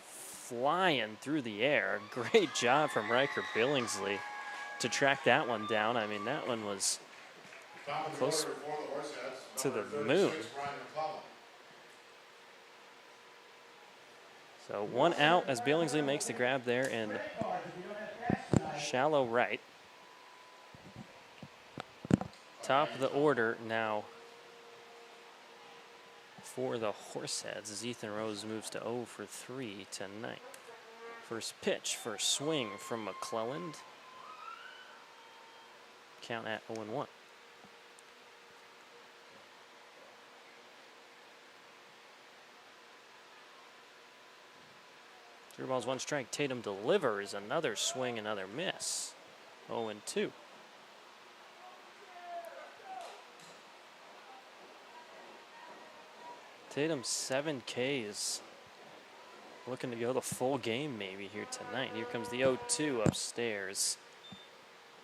flying through the air. Great job from Riker Billingsley to track that one down. I mean, that one was close to the moon. So 1 out as Billingsley makes the grab there in shallow right. Top of the order now for the Horseheads as Ethan Rose moves to 0 for 3 tonight. First pitch, first swing from McClelland. Count at 0-1. 3 balls, 1 strike. Tatum delivers. Another swing, another miss. 0-2. Tatum 7 Ks. Looking to go the full game maybe here tonight. Here comes the 0-2 upstairs.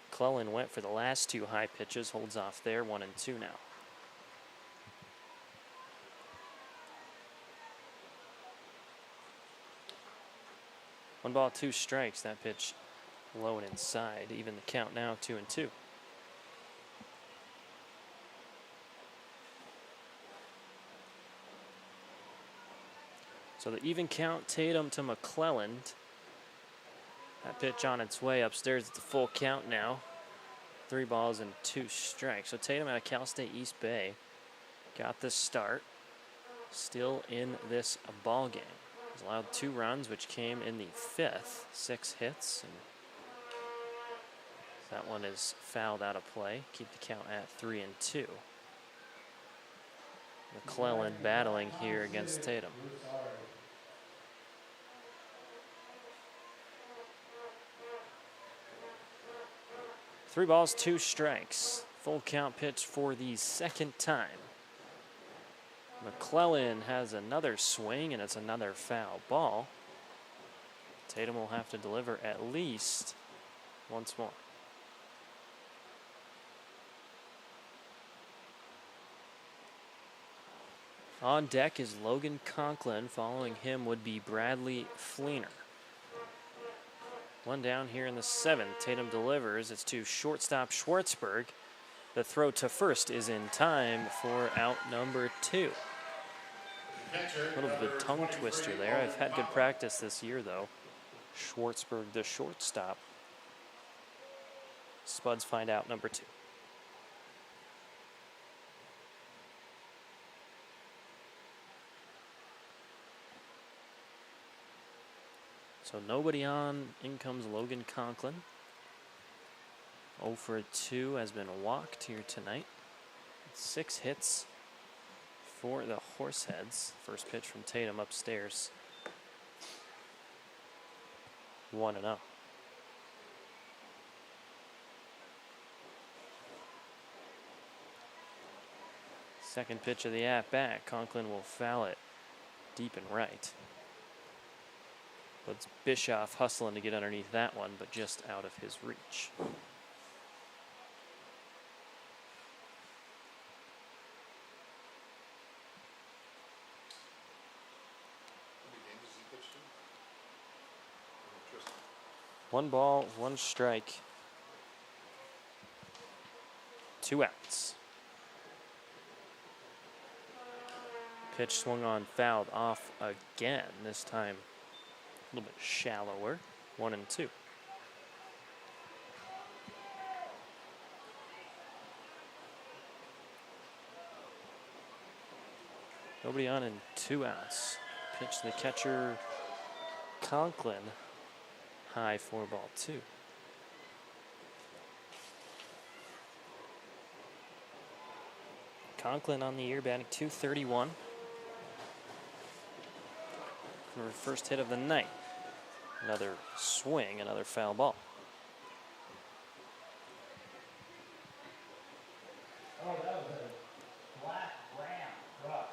McClellan went for the last 2 high pitches. Holds off there. 1-2 now. 1 ball, 2 strikes. That pitch low and inside. Even the count now 2-2. So the even count, Tatum to McClelland. That pitch on its way upstairs at the full count now. 3 balls and 2 strikes. So Tatum out of Cal State East Bay got the start. Still in this ball game. He's allowed 2 runs, which came in the 5th. 6 hits. And that one is fouled out of play. Keep the count at 3-2. McClellan battling here against Tatum. 3 balls, 2 strikes. Full count pitch for the 2nd time. McClellan has another swing, and it's another foul ball. Tatum will have to deliver at least once more. On deck is Logan Conklin. Following him would be Bradley Fleener. 1 down here in the 7th. Tatum delivers. It's to shortstop Schwartzberg. The throw to first is in time for out number 2. A little bit of a tongue twister there. I've had good practice this year, though. Schwartzberg, the shortstop. Spuds find out number 2. So nobody on. In comes Logan Conklin. 0 for 2 has been walked here tonight. 6 hits for the Horseheads. First pitch from Tatum upstairs. 1-0. Second pitch of the at-bat. Conklin will foul it deep and right. But it's Bischoff hustling to get underneath that one, but just out of his reach. One ball, 1 strike. 2 outs. Pitch swung on, fouled off again. This time a little bit shallower. 1-2. Nobody on in 2 outs. Pitch to the catcher, Conklin. High 4-2. Conklin on the year, batting .231. For her first hit of the night. Another swing, another foul ball. Oh, that was a black Ram truck.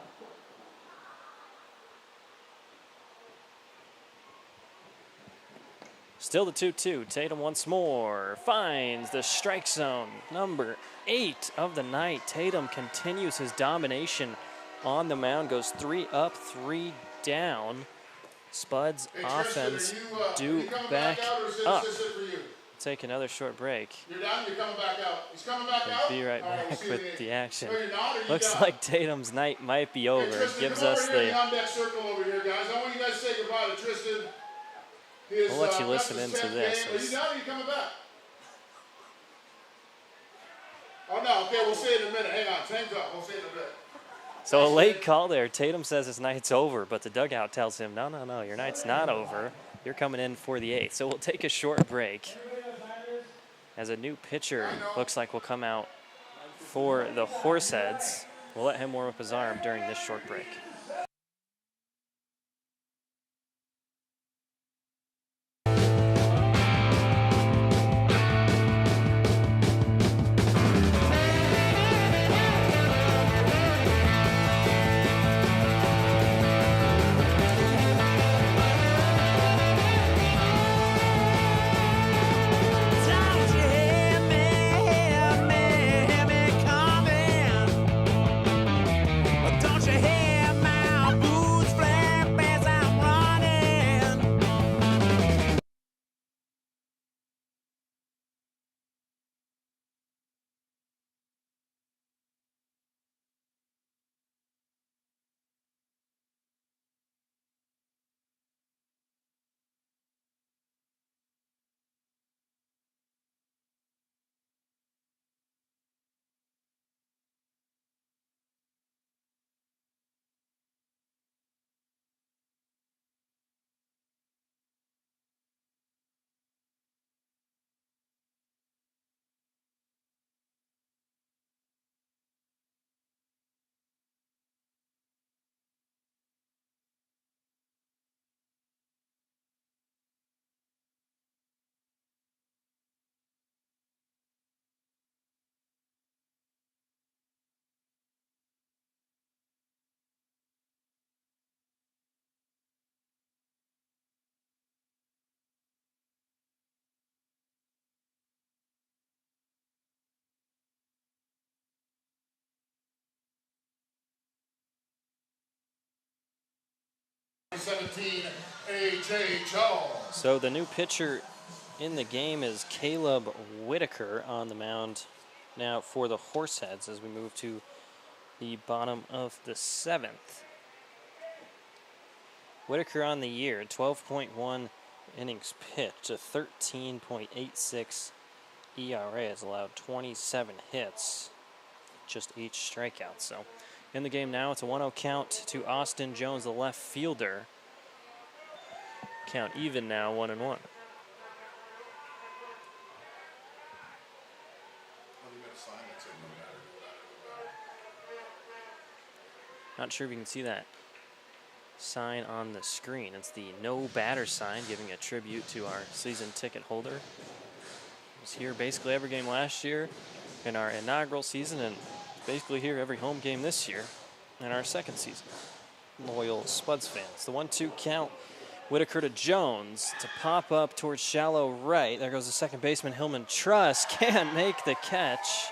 Still the 2-2. Tatum once more finds the strike zone. Number 8 of the night. Tatum continues his domination on the mound. Goes 3 up, 3 down. Spuds offense due back up. Take another short break. You're down, you're coming back out. He's coming back out? Be right All back we'll see with you the action. No, you're not, or you Looks down? like Tatum's night might be over. Hey, Tristan, Gives come us over here in the. the on-deck circle over here, guys. I want you guys to say goodbye to Tristan. He is, We'll let you that's listen his into 10th this. game. Are you down or are you coming back? Oh, no. Okay, we'll see it in a minute. Hang on. Time's up. We'll see it in a bit. So a late call there. Tatum says his night's over, but the dugout tells him, no, no, no, your night's not over. You're coming in for the 8th. So we'll take a short break as a new pitcher looks like will come out for the Horseheads. We'll let him warm up his arm during this short break. A.J. Charles. So the new pitcher in the game is Caleb Whitaker on the mound now for the Horseheads as we move to the bottom of the 7th. Whitaker on the year, 12.1 innings pitched, a 13.86 ERA, has allowed 27 hits, just 8 strikeouts. So in the game now, it's a 1-0 count to Austin Jones, the left fielder. Count even now, 1-1. Not sure if you can see that sign on the screen. It's the no batter sign, giving a tribute to our season ticket holder. He was here basically every game last year in our inaugural season, and basically here every home game this year in our second season. Loyal Spuds fans. The 1-2 count. Whitaker to Jones to pop up towards shallow right. There goes the second baseman, Hillman Truss. Can't make the catch.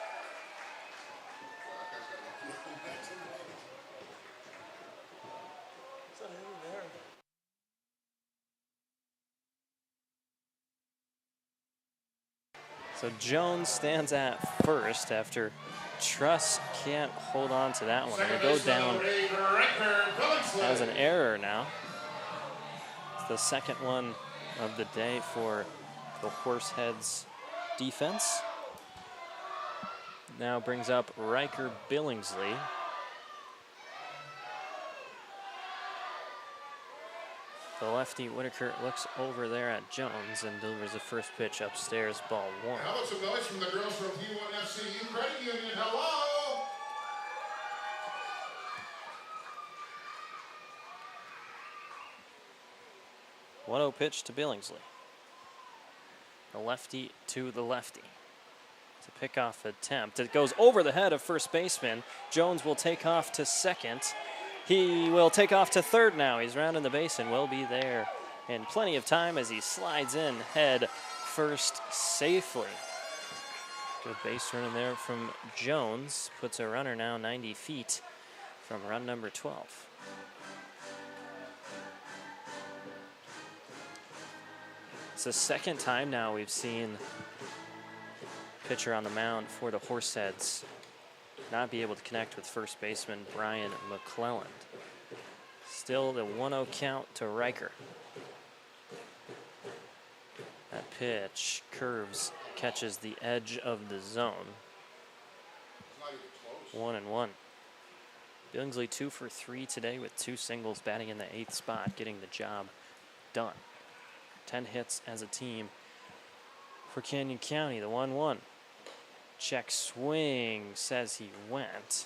So Jones stands at first after Truss can't hold on to that one. And they go down as an error now. It's the second one of the day for the Horseheads defense. Now brings up Riker Billingsley. The lefty Whitaker looks over there at Jones and delivers the first pitch upstairs, ball 1. How about some noise from the girls from T1 FCU Credit Union? Hello! 1-0 pitch to Billingsley. The lefty to the lefty. It's a pickoff attempt. It goes over the head of first baseman. Jones will take off to second. He will take off to third now. He's rounding the base and will be there in plenty of time as he slides in head first safely. Good base running there from Jones. Puts a runner now 90 feet from run number 12. It's the second time now we've seen pitcher on the mound for the Horseheads not be able to connect with first baseman Brian McClelland. Still the 1-0 count to Riker. That pitch curves, catches the edge of the zone. 1-1. Billingsley 2 for 3 today with 2 singles, batting in the 8th spot, getting the job done. 10 hits as a team for Canyon County. The 1-1. Check swing, says he went. So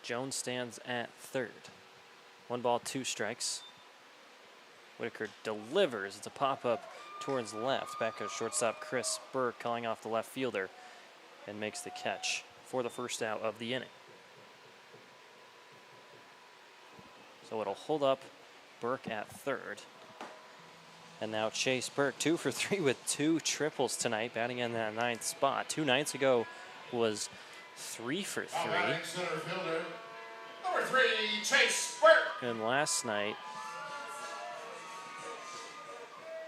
Jones stands at third. 1 ball, 2 strikes. Whitaker delivers. It's a pop-up towards left. Back of shortstop Chris Burke calling off the left fielder and makes the catch for the first out of the inning. So it'll hold up Burke at third. And now Chase Burke 2 for 3 with 2 triples tonight, batting in that 9th spot. 2 nights ago was 3 for 3. Center fielder, number 3, Chase Burke. And last night,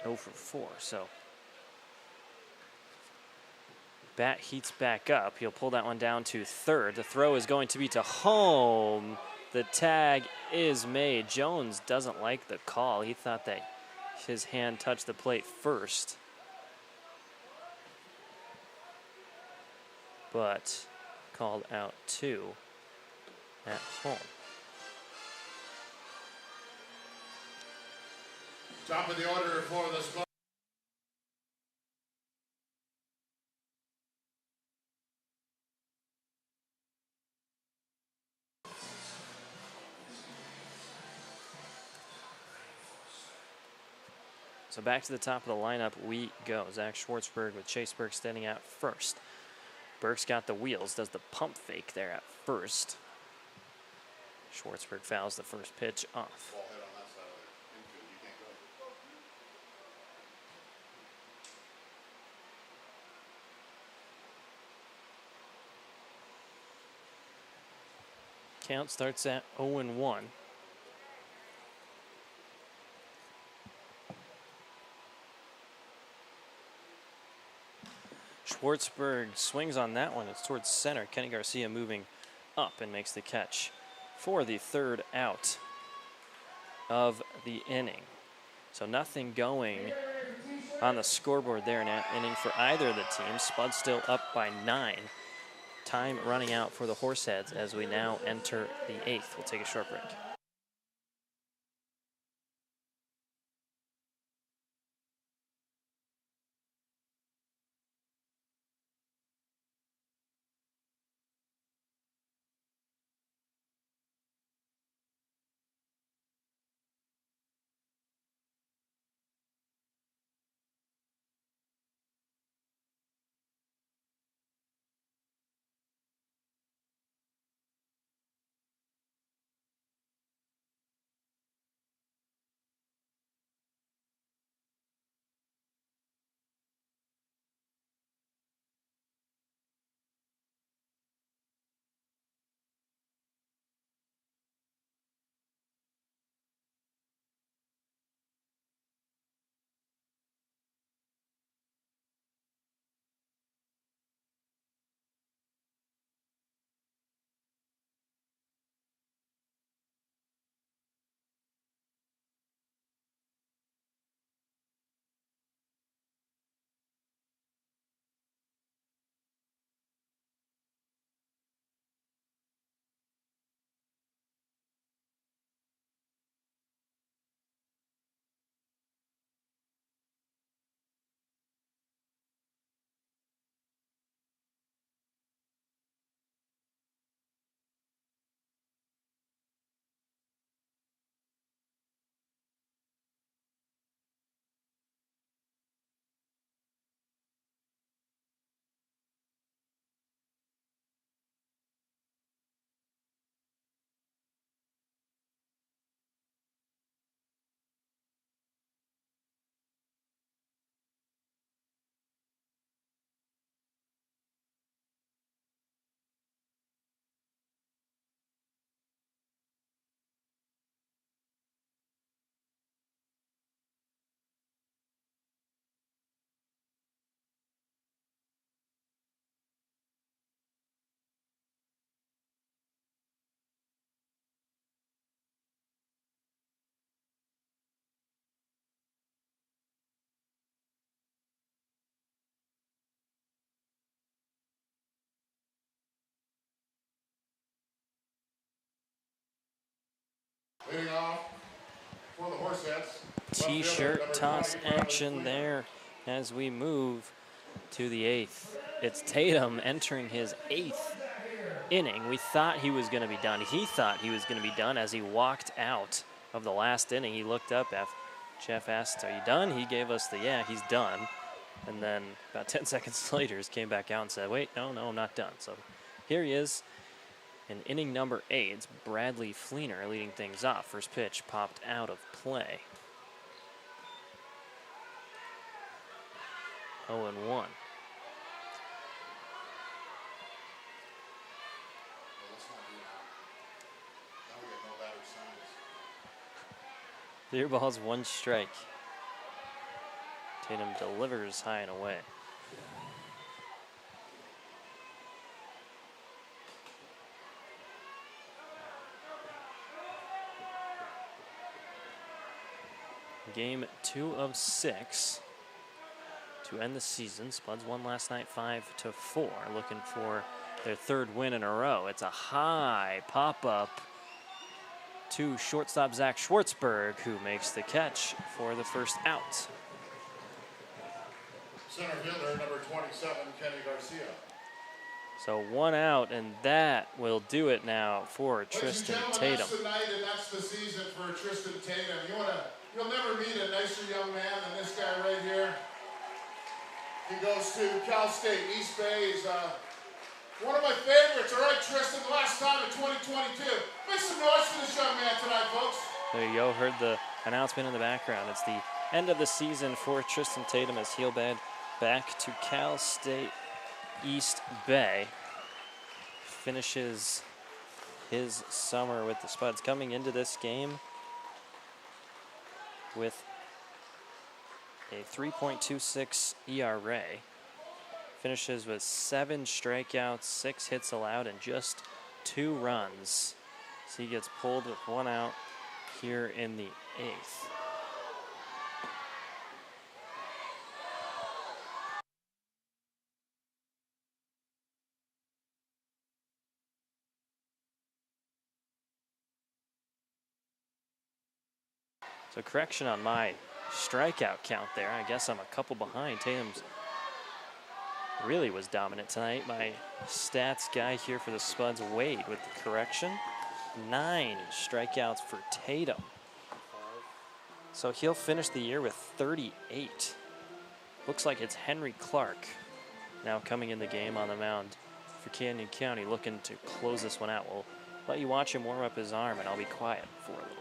0 for 4. So bat heats back up. He'll pull that one down to third. The throw is going to be to home. The tag is made. Jones doesn't like the call. He thought that his hand touched the plate first. But called out 2 at home. Top of the order for the Spuds. So back to the top of the lineup we go. Zach Schwartzberg with Chase Burke standing out first. Burke's got the wheels, does the pump fake there at first. Schwartzberg fouls the first pitch off. Ball head on that side of the infield. You can't go. Count starts at 0-1. Schwartzberg swings on that one. It's towards center. Kenny Garcia moving up and makes the catch for the third out of the inning. So nothing going on the scoreboard there in that inning for either of the teams. Spuds still up by 9. Time running out for the Horseheads as we now enter the 8th. We'll take a short break. Leading off for the Horseheads. T-shirt toss action there as we move to the 8th. It's Tatum entering his 8th inning. We thought he was going to be done. He thought he was going to be done as he walked out of the last inning. He looked up after Jeff asked, "Are you done?" He gave us the, "Yeah, he's done." And then about 10 seconds later, he came back out and said, "Wait, no, I'm not done." So here he is in inning number 8. It's Bradley Fleener leading things off. First pitch popped out of play. 0-1. Well, let's not do that. Now we get no battery signs. Clear ball's 1 strike. Tatum delivers high and away. Game 2 of 6 to end the season. Spuds won last night 5-4, looking for their 3rd win in a row. It's a high pop-up to shortstop Zach Schwartzberg, who makes the catch for the first out. Center fielder number 27, Kenny Garcia. So 1 out, and that will do it now for Ladies and Tristan gentlemen, Tatum. that's the night and that's the season for Tristan Tatum. You'll never meet a nicer young man than this guy right here. He goes to Cal State East Bay. He's one of my favorites. All right, Tristan, the last time in 2022. Make some noise for this young man tonight, folks. There you go, heard the announcement in the background. It's the end of the season for Tristan Tatum as he'll head back to Cal State East Bay. Finishes his summer with the Spuds. Coming into this game with a 3.26 ERA. Finishes with 7 strikeouts, 6 hits allowed, and just 2 runs. So he gets pulled with 1 out here in the 8th. So correction on my strikeout count there. I guess I'm a couple behind. Tatum's really was dominant tonight. My stats guy here for the Spuds, Wade, with the correction. 9 strikeouts for Tatum. So he'll finish the year with 38. Looks like it's Henry Clark now coming in the game on the mound for Canyon County, looking to close this one out. We'll let you watch him warm up his arm, and I'll be quiet for a little bit.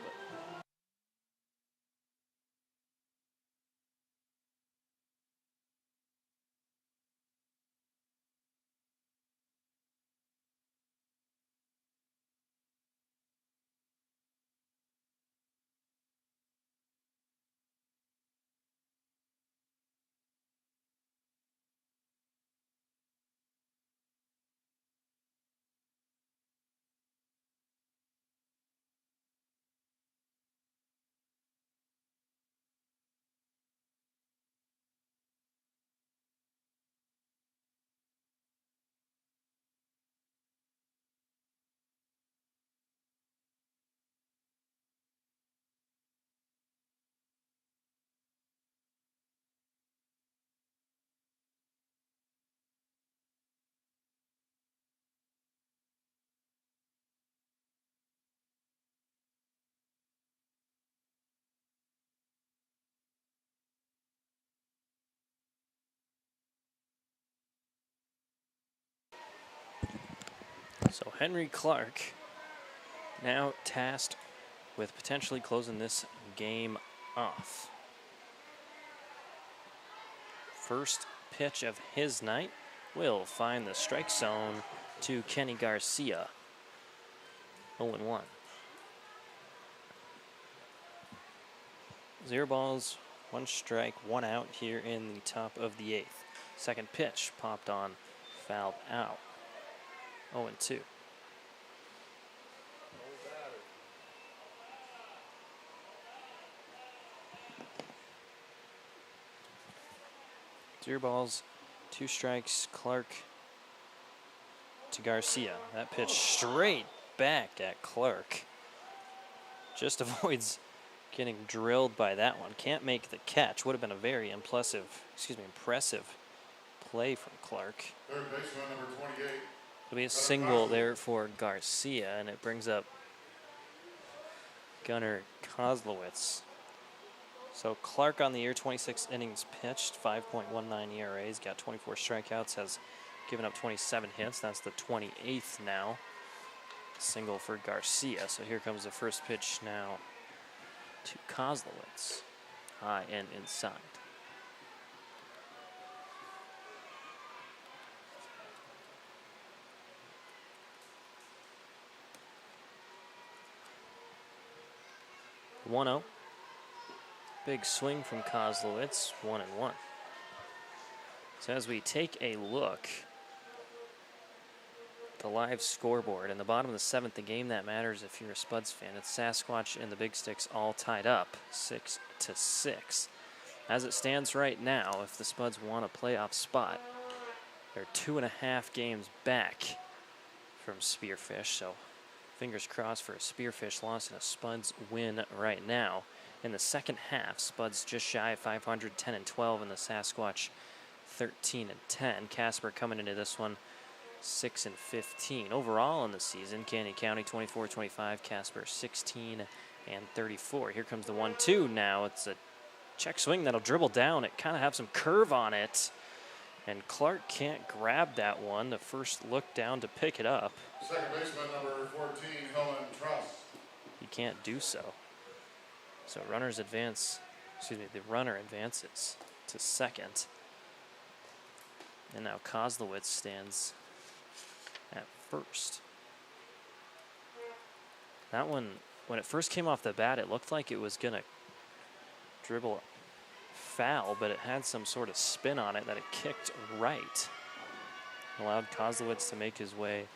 So Henry Clark now tasked with potentially closing this game off. First pitch of his night will find the strike zone to Kenny Garcia. 0-1. 0 balls, 1 strike, 1 out here in the top of the 8th. Second pitch popped on, fouled out. 0-2. Zero balls, 2 strikes. Clark to Garcia. That pitch straight back at Clark. Just avoids getting drilled by that one. Can't make the catch. Would have been a very impressive play from Clark. Third baseman, number 28. It'll be a single there for Garcia, and it brings up Gunnar Kozlowitz. So Clark on the year, 26 innings pitched, 5.19 ERA. He's got 24 strikeouts, has given up 27 hits. That's the 28th now. Single for Garcia. So here comes the first pitch now to Kozlowitz. High and inside. One-0. Big swing from Kozlowitz, 1-1. So as we take a look at the live scoreboard, in the bottom of the seventh, the game that matters if you're a Spuds fan, it's Sasquatch and the Big Sticks all tied up, 6-6. As it stands right now, if the Spuds want a playoff spot, they're 2.5 games back from Spearfish, so fingers crossed for a Spearfish loss and a Spuds win right now. In the second half, Spuds just shy of 500, 10-12, and the Sasquatch 13-10. Casper coming into this one 6-15. Overall in the season, Canyon County 24-25, Casper 16-34. Here comes the 1-2 now. It's a check swing that'll dribble down. It kind of have some curve on it, and Clark can't grab that one. The first look down to pick it up. Second baseman, number 14, Helen Truss. He can't do so. So the runner advances to second. And now Kozlowitz stands at first. That one, when it first came off the bat, it looked like it was going to dribble foul, but it had some sort of spin on it that it kicked right. Allowed Kozlowitz to make his way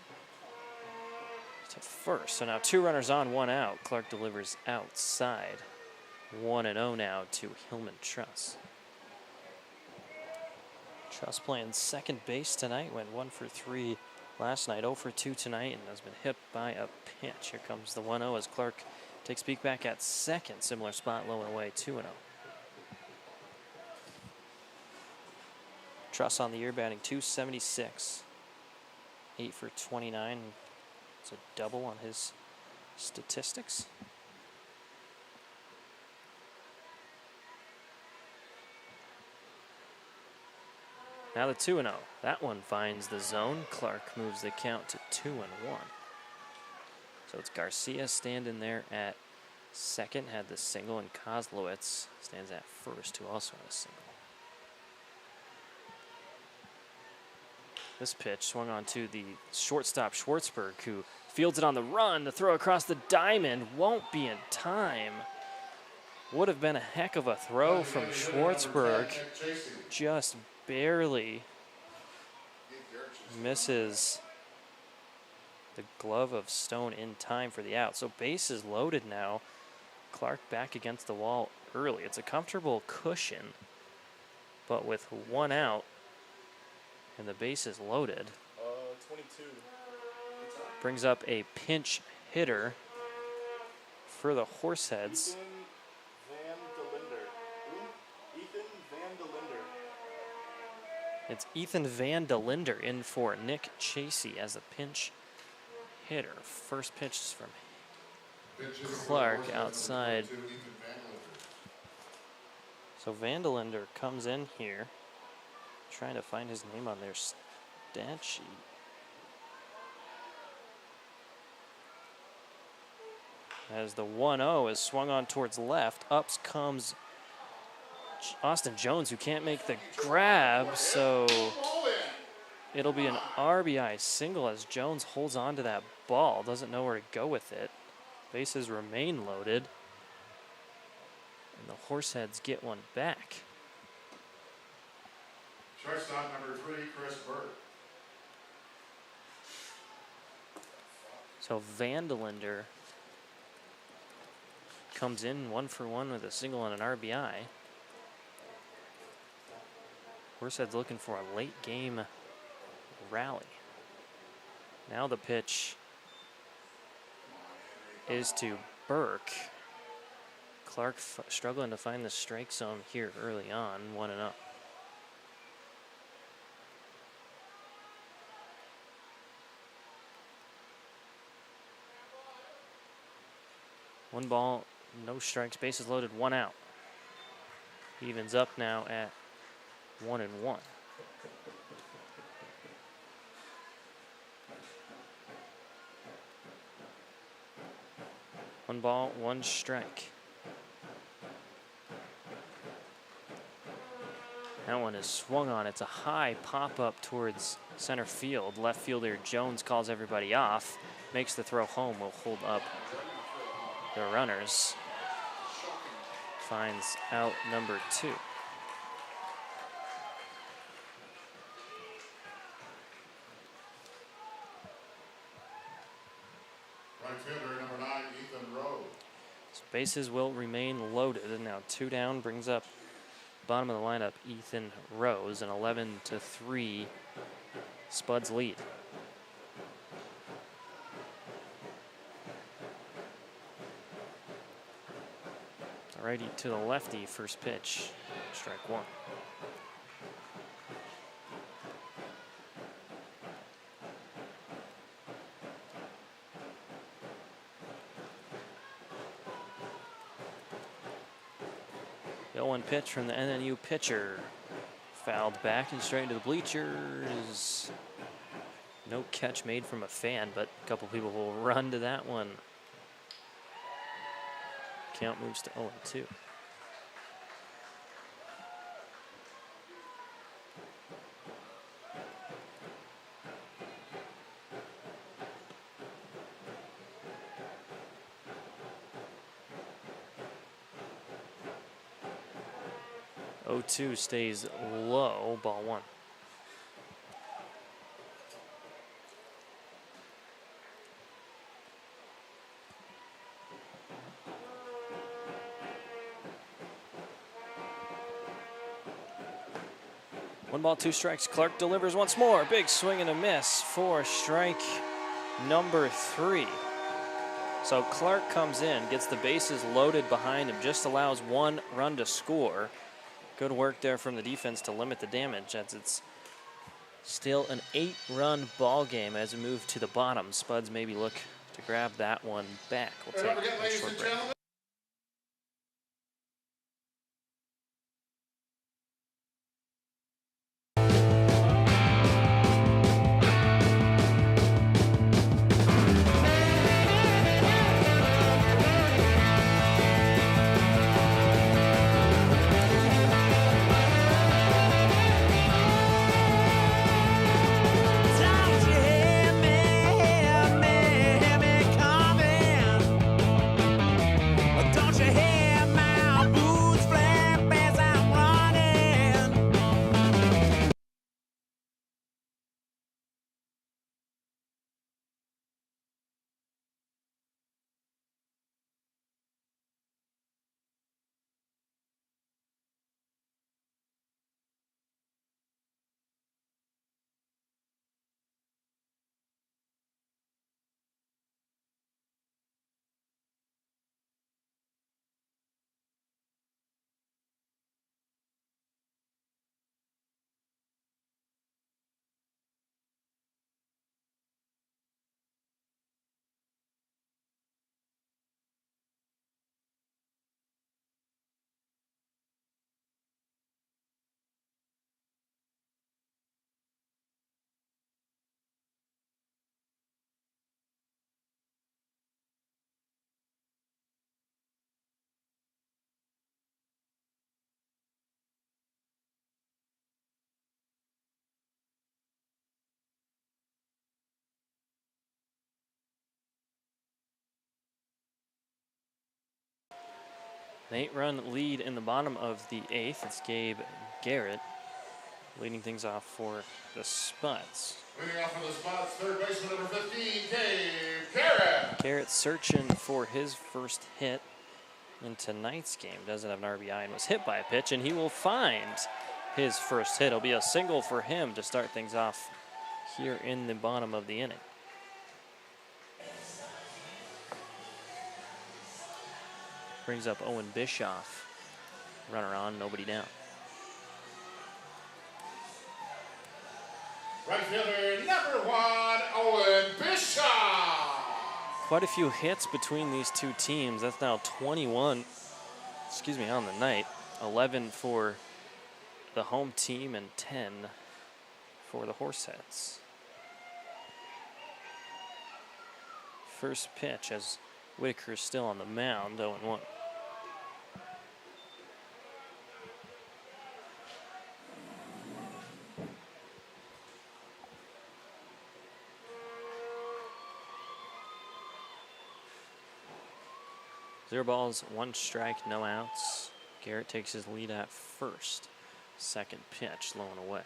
to first. So now 2 runners on, 1 out. Clark delivers outside. 1-0 now to Hillman Truss. Truss playing second base tonight, went 1 for 3 last night, 0 for 2 tonight, and has been hit by a pitch. Here comes the 1-0 as Clark takes peek back at second. Similar spot, low and away, 2-0. Truss on the year batting .276, 8 for 29. It's a double on his statistics. Now the 2-0. That one finds the zone. Clark moves the count to 2-1. So it's Garcia standing there at second, had the single, and Kozlowitz stands at first, who also had a single. This pitch swung on to the shortstop Schwartzberg, who fields it on the run. The throw across the diamond won't be in time. Would have been a heck of a throw from Schwartzberg. Just barely misses the glove of Stone in time for the out. So base is loaded now. Clark back against the wall early. It's a comfortable cushion, but with 1 out and the base is loaded, 22. brings up a pinch hitter for the Horseheads. It's Ethan Van de Linder in for Nick Chasey as a pinch hitter. First pitch is from Clark outside. So Van de Linder comes in here, trying to find his name on their stat sheet. As the 1-0 is swung on towards left, up comes Austin Jones, who can't make the grab, so it'll be an RBI single as Jones holds on to that ball, doesn't know where to go with it. Bases remain loaded, and the Horseheads get one back. Shortstop number 3, Chris Burke. So Van de Linder comes in 1 for 1 with a single and an RBI. Horseheads looking for a late game rally. Now the pitch is to Burke, Clark struggling to find the strike zone here early on, 1-0. One ball, no strikes, bases loaded, 1 out. Evens up now at 1-1. One ball, 1 strike. That one is swung on. It's a high pop up towards center field. Left fielder Jones calls everybody off, makes the throw home, will hold up the runners. Finds out number 2. Right fielder number 9, Ethan Rowe. So bases will remain loaded. And now 2 down brings up bottom of the lineup Ethan Rose, an 11-3 Spuds lead. Righty to the lefty, first pitch, strike 1. The 0-1 pitch from the NNU pitcher. Fouled back and straight into the bleachers. No catch made from a fan, but a couple people will run to that one. Count moves to 0-2. Oh-2 stays low, ball 1. One ball, 2 strikes. Clark delivers once more. Big swing and a miss for strike number 3. So Clark comes in, gets the bases loaded behind him, just allows 1 run to score. Good work there from the defense to limit the damage, as it's still an 8-run ball game as we move to the bottom. Spuds maybe look to grab that one back. We'll take a short break. An 8-run lead in the bottom of the 8th. It's Gabe Garrett leading things off for the Spuds. Leading off for the Spuds, third baseman number 15, Gabe Garrett. Garrett searching for his first hit in tonight's game. Doesn't have an RBI and was hit by a pitch, and he will find his first hit. It'll be a single for him to start things off here in the bottom of the inning. brings up Owen Bischoff. Runner on, nobody down. Right fielder, number 1, Owen Bischoff. Quite a few hits between these two teams. That's now 21, on the night. 11 for the home team and 10 for the Horseheads. First pitch as Whitaker is still on the mound, 0-1. Zero balls, 1 strike, no outs. Garrett takes his lead at first. Second pitch, low and away.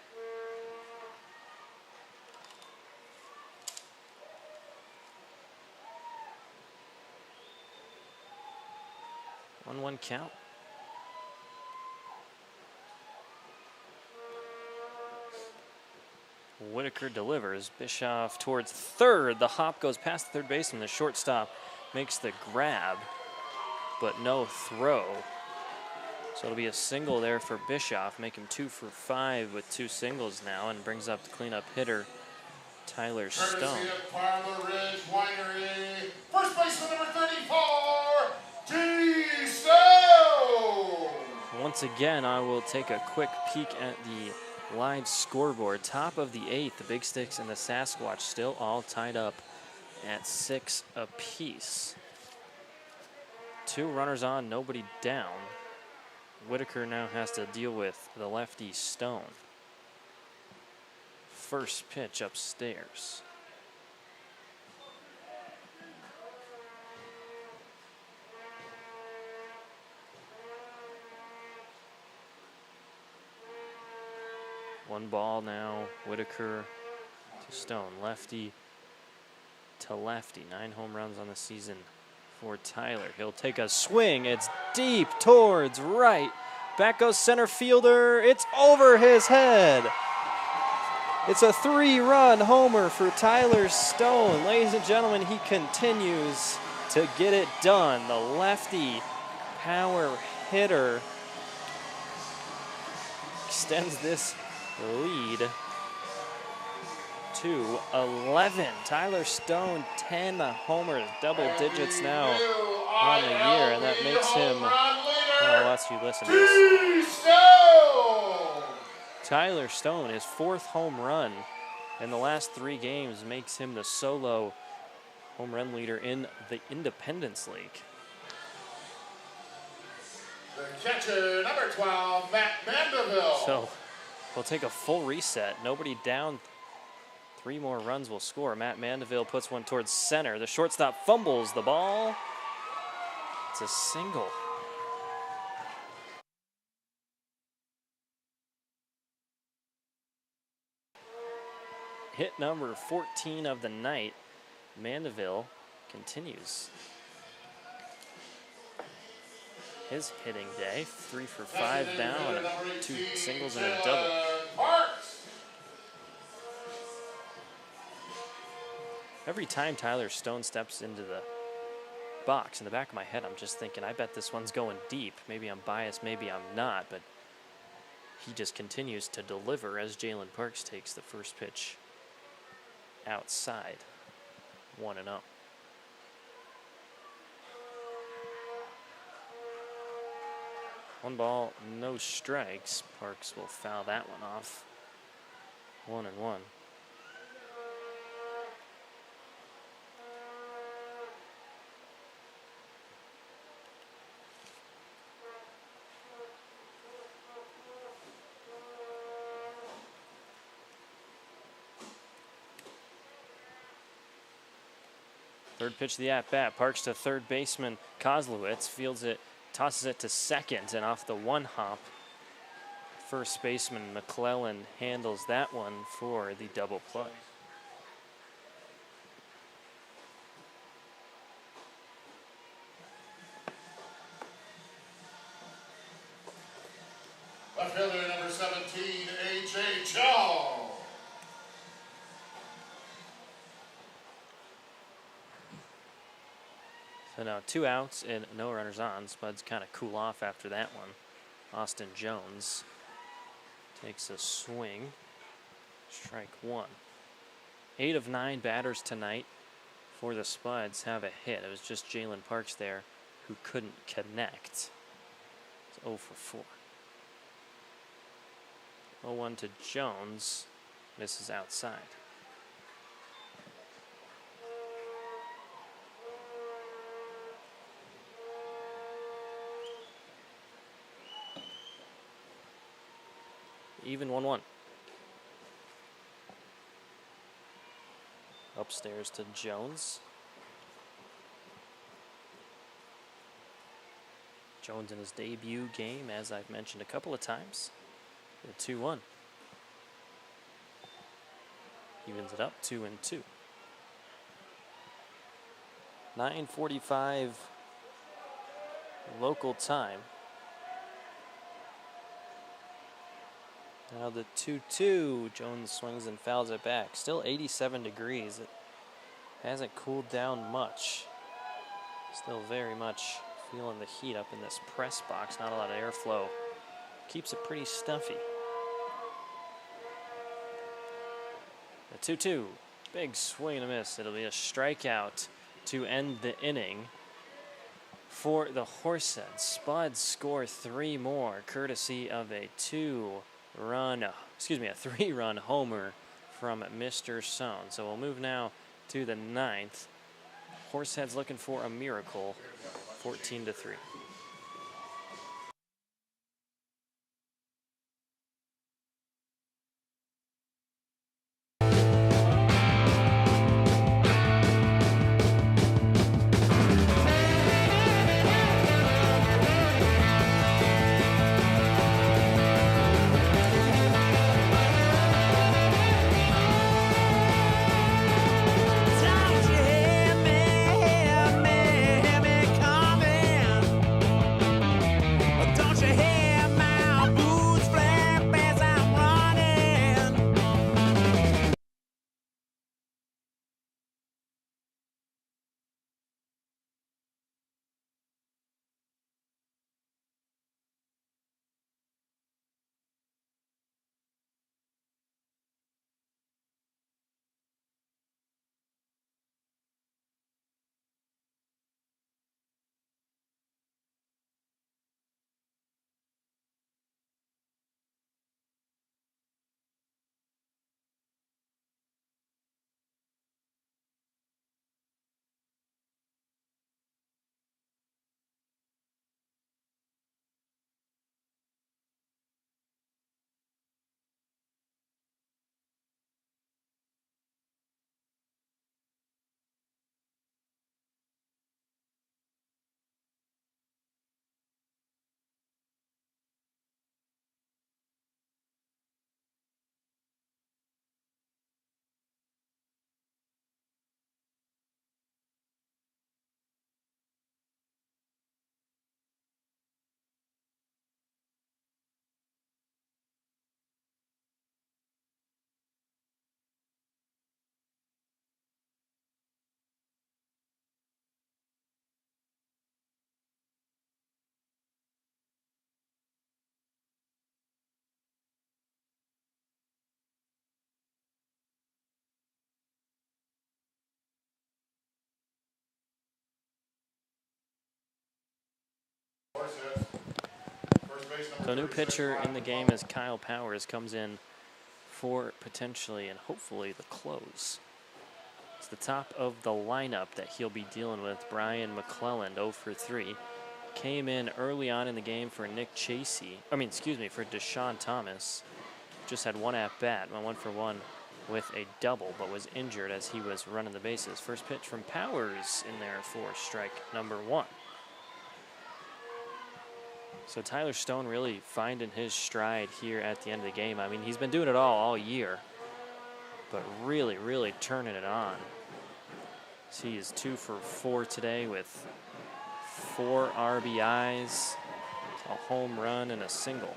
1-1 count. Whitaker delivers. Bischoff towards third. The hop goes past the third baseman. The shortstop makes the grab, but no throw. So it'll be a single there for Bischoff, make him 2 for 5 with 2 singles now, and brings up the cleanup hitter, Tyler Stone. Courtesy of Parma Ridge Winery, first baseman number 34, D. Stone. Once again, I will take a quick peek at the live scoreboard. Top of the 8th, the Big Sticks and the Sasquatch still all tied up at 6 apiece. 2 runners on, nobody down. Whitaker now has to deal with the lefty Stone. First pitch upstairs. One ball now, Whitaker to Stone. Lefty to lefty. 9 home runs on the season for Tyler. He'll take a swing. It's deep towards right. Back goes center fielder. It's over his head. It's a 3-run homer for Tyler Stone. Ladies and gentlemen, he continues to get it done. The lefty power hitter extends this lead to 11. Tyler Stone, 10 homers, double digits now on the year, and that makes him, I'll ask you to listen to this. Tyler Stone, his 4th home run in the last 3 games, makes him the solo home run leader in the Independence League. The catcher, number 12, Matt Mandeville. So we'll take a full reset. Nobody down. 3 more runs will score. Matt Mandeville puts one towards center. The shortstop fumbles the ball. It's a single. Hit number 14 of the night. Mandeville continues his hitting day. 3 for 5 now, and 2 singles and a double. Every time Tyler Stone steps into the box, in the back of my head, I'm just thinking, I bet this one's going deep. Maybe I'm biased, maybe I'm not, but he just continues to deliver as Jalen Parks takes the first pitch outside. 1-0. One ball, no strikes. Parks will foul that one off. 1-1. Third pitch of the at-bat. Parks to third baseman Kozlowitz. Fields it, tosses it to second, and off the 1 hop, first baseman McClellan handles that one for the double play. Left fielder, number 17, A.J. Chow. So now 2 outs and no runners on. Spuds kind of cool off after that one. Austin Jones takes a swing. Strike 1. 8 of 9 batters tonight for the Spuds have a hit. It was just Jalen Parks there who couldn't connect. It's 0 for 4. 0-1 to Jones. Misses outside. Even 1-1. Upstairs to Jones. Jones in his debut game, as I've mentioned a couple of times. 2-1. Evens it up, 2-2. 9:45 local time. Now the 2-2. Jones swings and fouls it back. Still 87 degrees. It hasn't cooled down much. Still very much feeling the heat up in this press box. Not a lot of airflow. Keeps it pretty stuffy. The 2-2. Big swing and a miss. It'll be a strikeout to end the inning for the Horseheads. Spuds score 3 more, courtesy of a 3-run homer from Mr. Sohn. So we'll move now to the 9th. Horseheads looking for a miracle, 14-3. So new pitcher in the game as Kyle Powers comes in for potentially and hopefully the close. It's the top of the lineup that he'll be dealing with. Brian McClelland, 0 for 3. Came in early on in the game for Nick Chasey. For Deshaun Thomas. Just had 1 at bat, went 1 for 1 with a double, but was injured as he was running the bases. First pitch from Powers in there for strike number 1. So Tyler Stone really finding his stride here at the end of the game. I mean, he's been doing it all year, but really, really turning it on. So he is 2 for 4 today with 4 RBIs, a home run, and a single.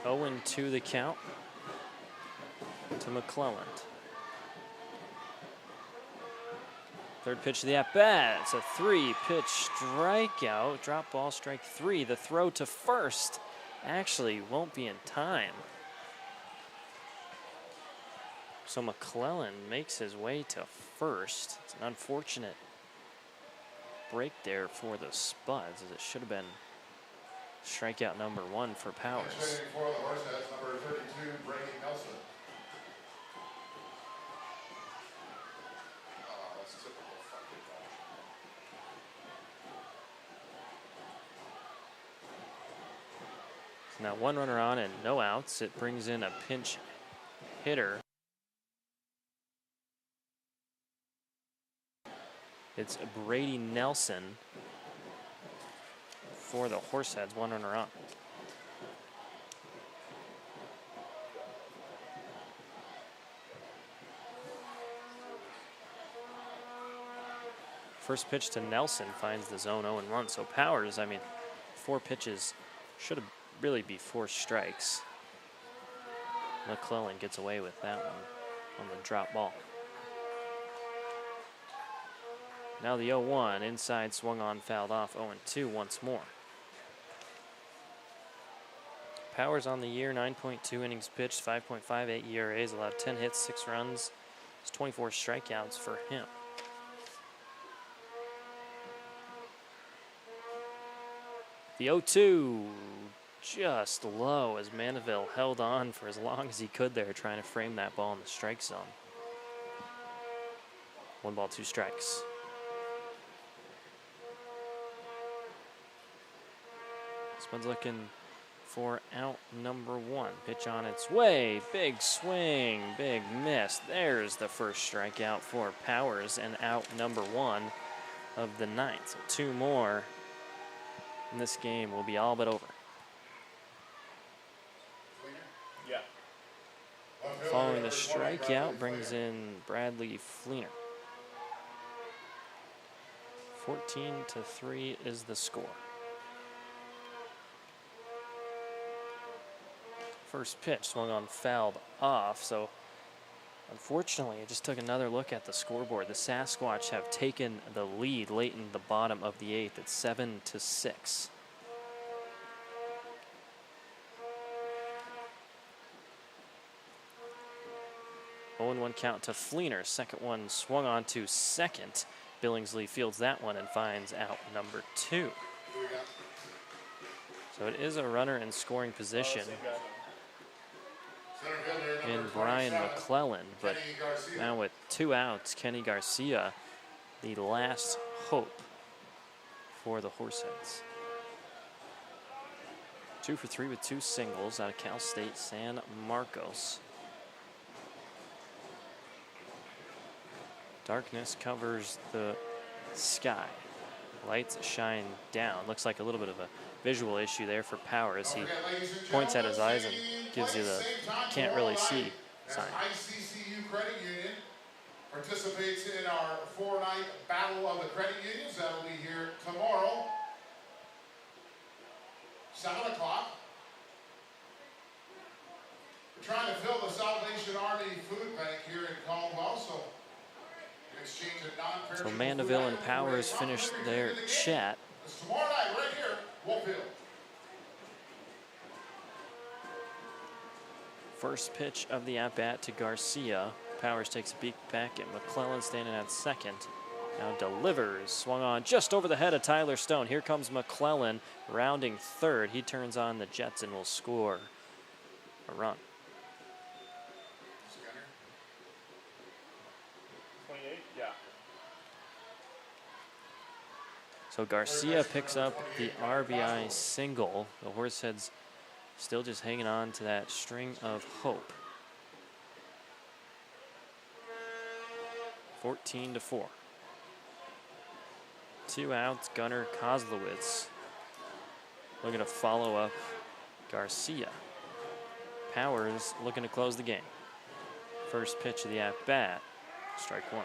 Oh, 0-2 the count to McClelland. Third pitch of the at-bat. It's a 3-pitch strikeout. Drop ball, strike 3. The throw to first actually won't be in time. So McClellan makes his way to first. It's an unfortunate break there for the Spuds, as it should have been strikeout number 1 for Powers. Hitting for the Horseheads, number 32, Brady Nelson. Oh, that's typical fucking ball. So now 1 runner on and no outs. It brings in a pinch hitter. It's Brady Nelson for the Horseheads, 1 runner on. First pitch to Nelson finds the zone 0-1. So Powers, I mean, 4 pitches should have really be 4 strikes. McClellan gets away with that one on the drop ball. Now the 0-1, inside, swung on, fouled off, 0-2 once more. Powers on the year, 9.2 innings pitched, 5.58 ERAs, allowed 10 hits, 6 runs. It's 24 strikeouts for him. The 0-2, just low as Mandeville held on for as long as he could there, trying to frame that ball in the strike zone. 1 ball, 2 strikes. Spuds looking for out number 1. Pitch on its way. Big swing, big miss. There's the first strikeout for Powers and out number 1 of the 9th. So 2 more, and this game will be all but over. Yeah. Following the strikeout brings in Bradley Fleener. 14-3 is the score. First pitch swung on, fouled off. So unfortunately, I just took another look at the scoreboard. The Sasquatch have taken the lead late in the bottom of the 8th. It's 7-6. Oh, 0-1 count to Fleener. Second one swung on to second. Billingsley fields that one and finds out number 2. So it is a runner in scoring position in Brian McClellan, but now with 2 outs, Kenny Garcia, the last hope for the Horseheads. 2 for 3 with 2 singles out of Cal State San Marcos. Darkness covers the sky. Lights shine down. Looks like a little bit of a visual issue there for Powers. He points at his eyes and gives you the can't really see sign. ICCU Credit Union participates in our 4-night Battle of the Credit Unions. That will be here tomorrow, 7 o'clock. We're trying to fill the Salvation Army food bank here in Caldwell, so in exchange of non-perishable So Mandeville and Powers finished their chat. It's tomorrow night right here, Wolfville. First pitch of the at-bat to Garcia. Powers takes a peek back at McClellan standing at second. Now delivers, swung on just over the head of Tyler Stone. Here comes McClellan rounding third. He turns on the Jets and will score a run. 28, yeah. So Garcia picks up the RBI single. The Horseheads still just hanging on to that string of hope. 14-4. 2 outs, Gunnar Kozlowitz looking to follow up Garcia. Powers looking to close the game. First pitch of the at-bat, strike 1.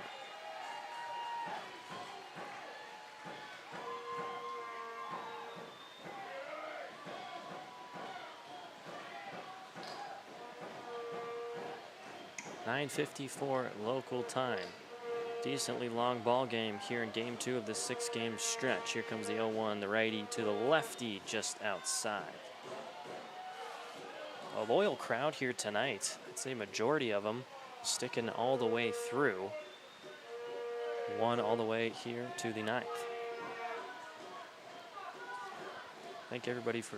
.954 local time. Decently long ball game here in game 2 of this 6-game stretch. Here comes the 0-1, the righty to the lefty just outside. A loyal crowd here tonight. I'd say majority of them sticking all the way through. One all the way here to the 9th. Thank everybody for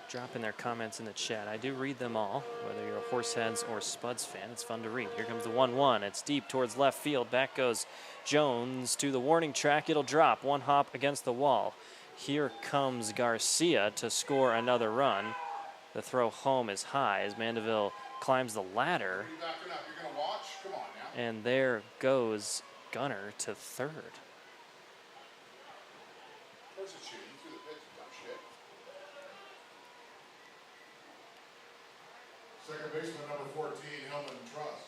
dropping their comments in the chat. I do read them all, whether you're a Horseheads or Spuds fan. It's fun to read. Here comes the 1-1. It's deep towards left field. Back goes Jones to the warning track. It'll drop. One hop against the wall. Here comes Garcia to score another run. The throw home is high as Mandeville climbs the ladder. You're gonna watch? Come on now. And there goes Gunner to third. Of course it's you. You threw the pitch, you dumb shit. Second baseman, number 14, Hillman Truss.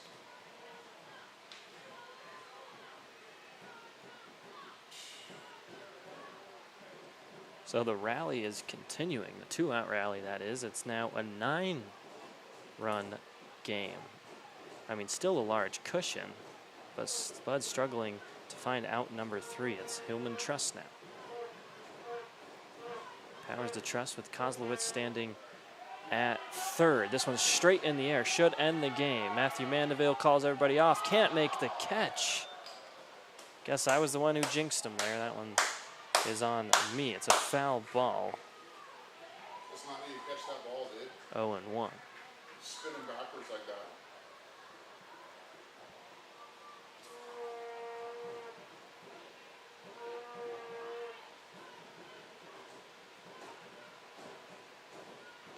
So the rally is continuing, the 2-out rally that is. It's now a 9-run game. I mean, still a large cushion, but Spuds struggling to find out number 3. It's Hillman Truss now. Powers to Truss with Kozlowitz standing at third. This one's straight in the air, should end the game. Matthew Mandeville calls everybody off, can't make the catch. Guess I was the one who jinxed him there. That one is on me. It's a foul ball. That's not me. You catch that ball, dude. 0-1. Spinning backwards like that.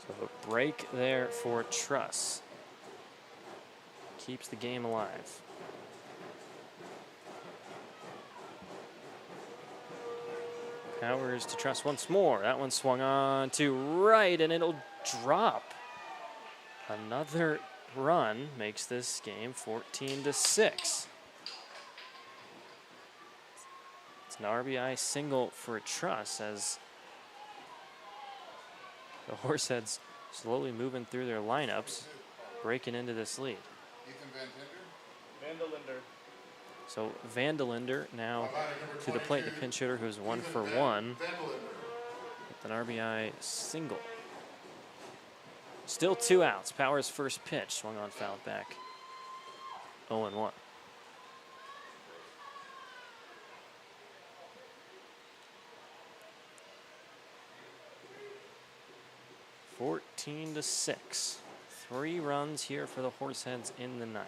So a break there for Truss. Keeps the game alive. Powers to Truss once more. That one swung on to right, and it'll drop. Another run makes this game 14-6. It's an RBI single for Truss as the Horseheads slowly moving through their lineups, breaking into this lead. Ethan Van Tinder. Vandalinder. So Vandalinder now to the plate, the pinch hitter who's 1 for 1 with an RBI single. Still 2 outs. Powers' first pitch swung on, fouled back. 0-1. (14-6). 3 runs here for the Horseheads in the 9th.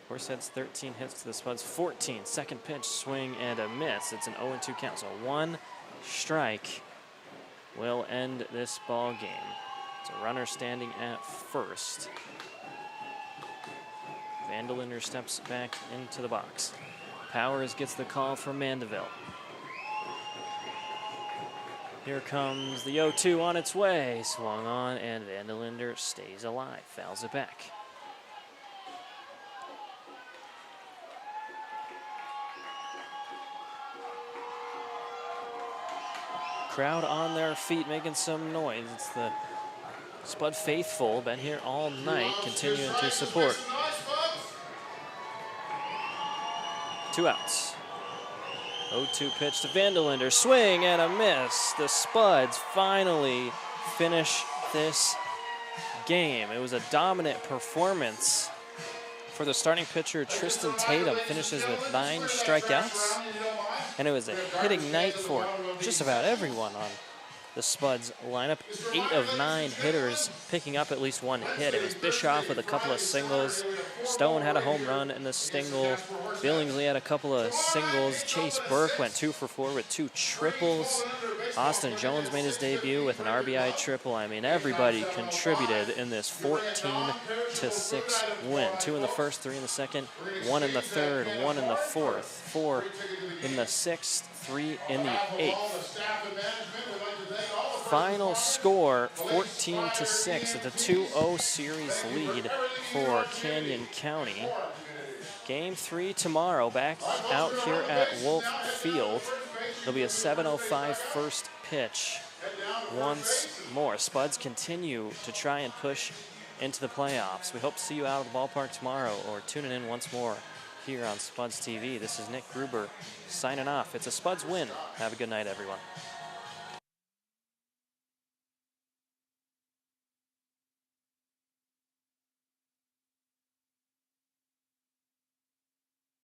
Horseheads 13 hits to the Spuds 14. Second pitch, swing and a miss. It's an 0-2 count. So 1 strike will end this ball game. It's a runner standing at first. Vandalinder steps back into the box. Powers gets the call from Mandeville. Here comes the 0-2 on its way. Swung on, and Vandalinder stays alive. Fouls it back. Crowd on their feet making some noise. It's the Spud faithful, been here all night, continuing to support. 2 outs. 0-2 pitch to Vandalinder, swing and a miss. The Spuds finally finish this game. It was a dominant performance for the starting pitcher. Tristan Tatum finishes with 9 strikeouts. And it was a hitting night for just about everyone on the Spuds lineup. 8 of 9 hitters picking up at least 1 hit. It was Bischoff with a couple of singles. Stone had a home run in the single. Billingsley had a couple of singles. Chase Burke went 2 for 4 with 2 triples. Austin Jones made his debut with an RBI triple. I mean, everybody contributed in this 14-6 win. 2 in the first, 3 in the second, 1 in the third, 1 in the fourth, 4 in the sixth, 3 in the 8th. Final score 14-6 at the 2-0 series lead for Canyon County. Game 3 tomorrow, back out here at Wolf Field. There'll be a 7:05 first pitch once more. Spuds continue to try and push into the playoffs. We hope to see you out of the ballpark tomorrow or tuning in once more here on Spuds TV. This is Nick Gruber signing off. It's a Spuds win. Have a good night, everyone.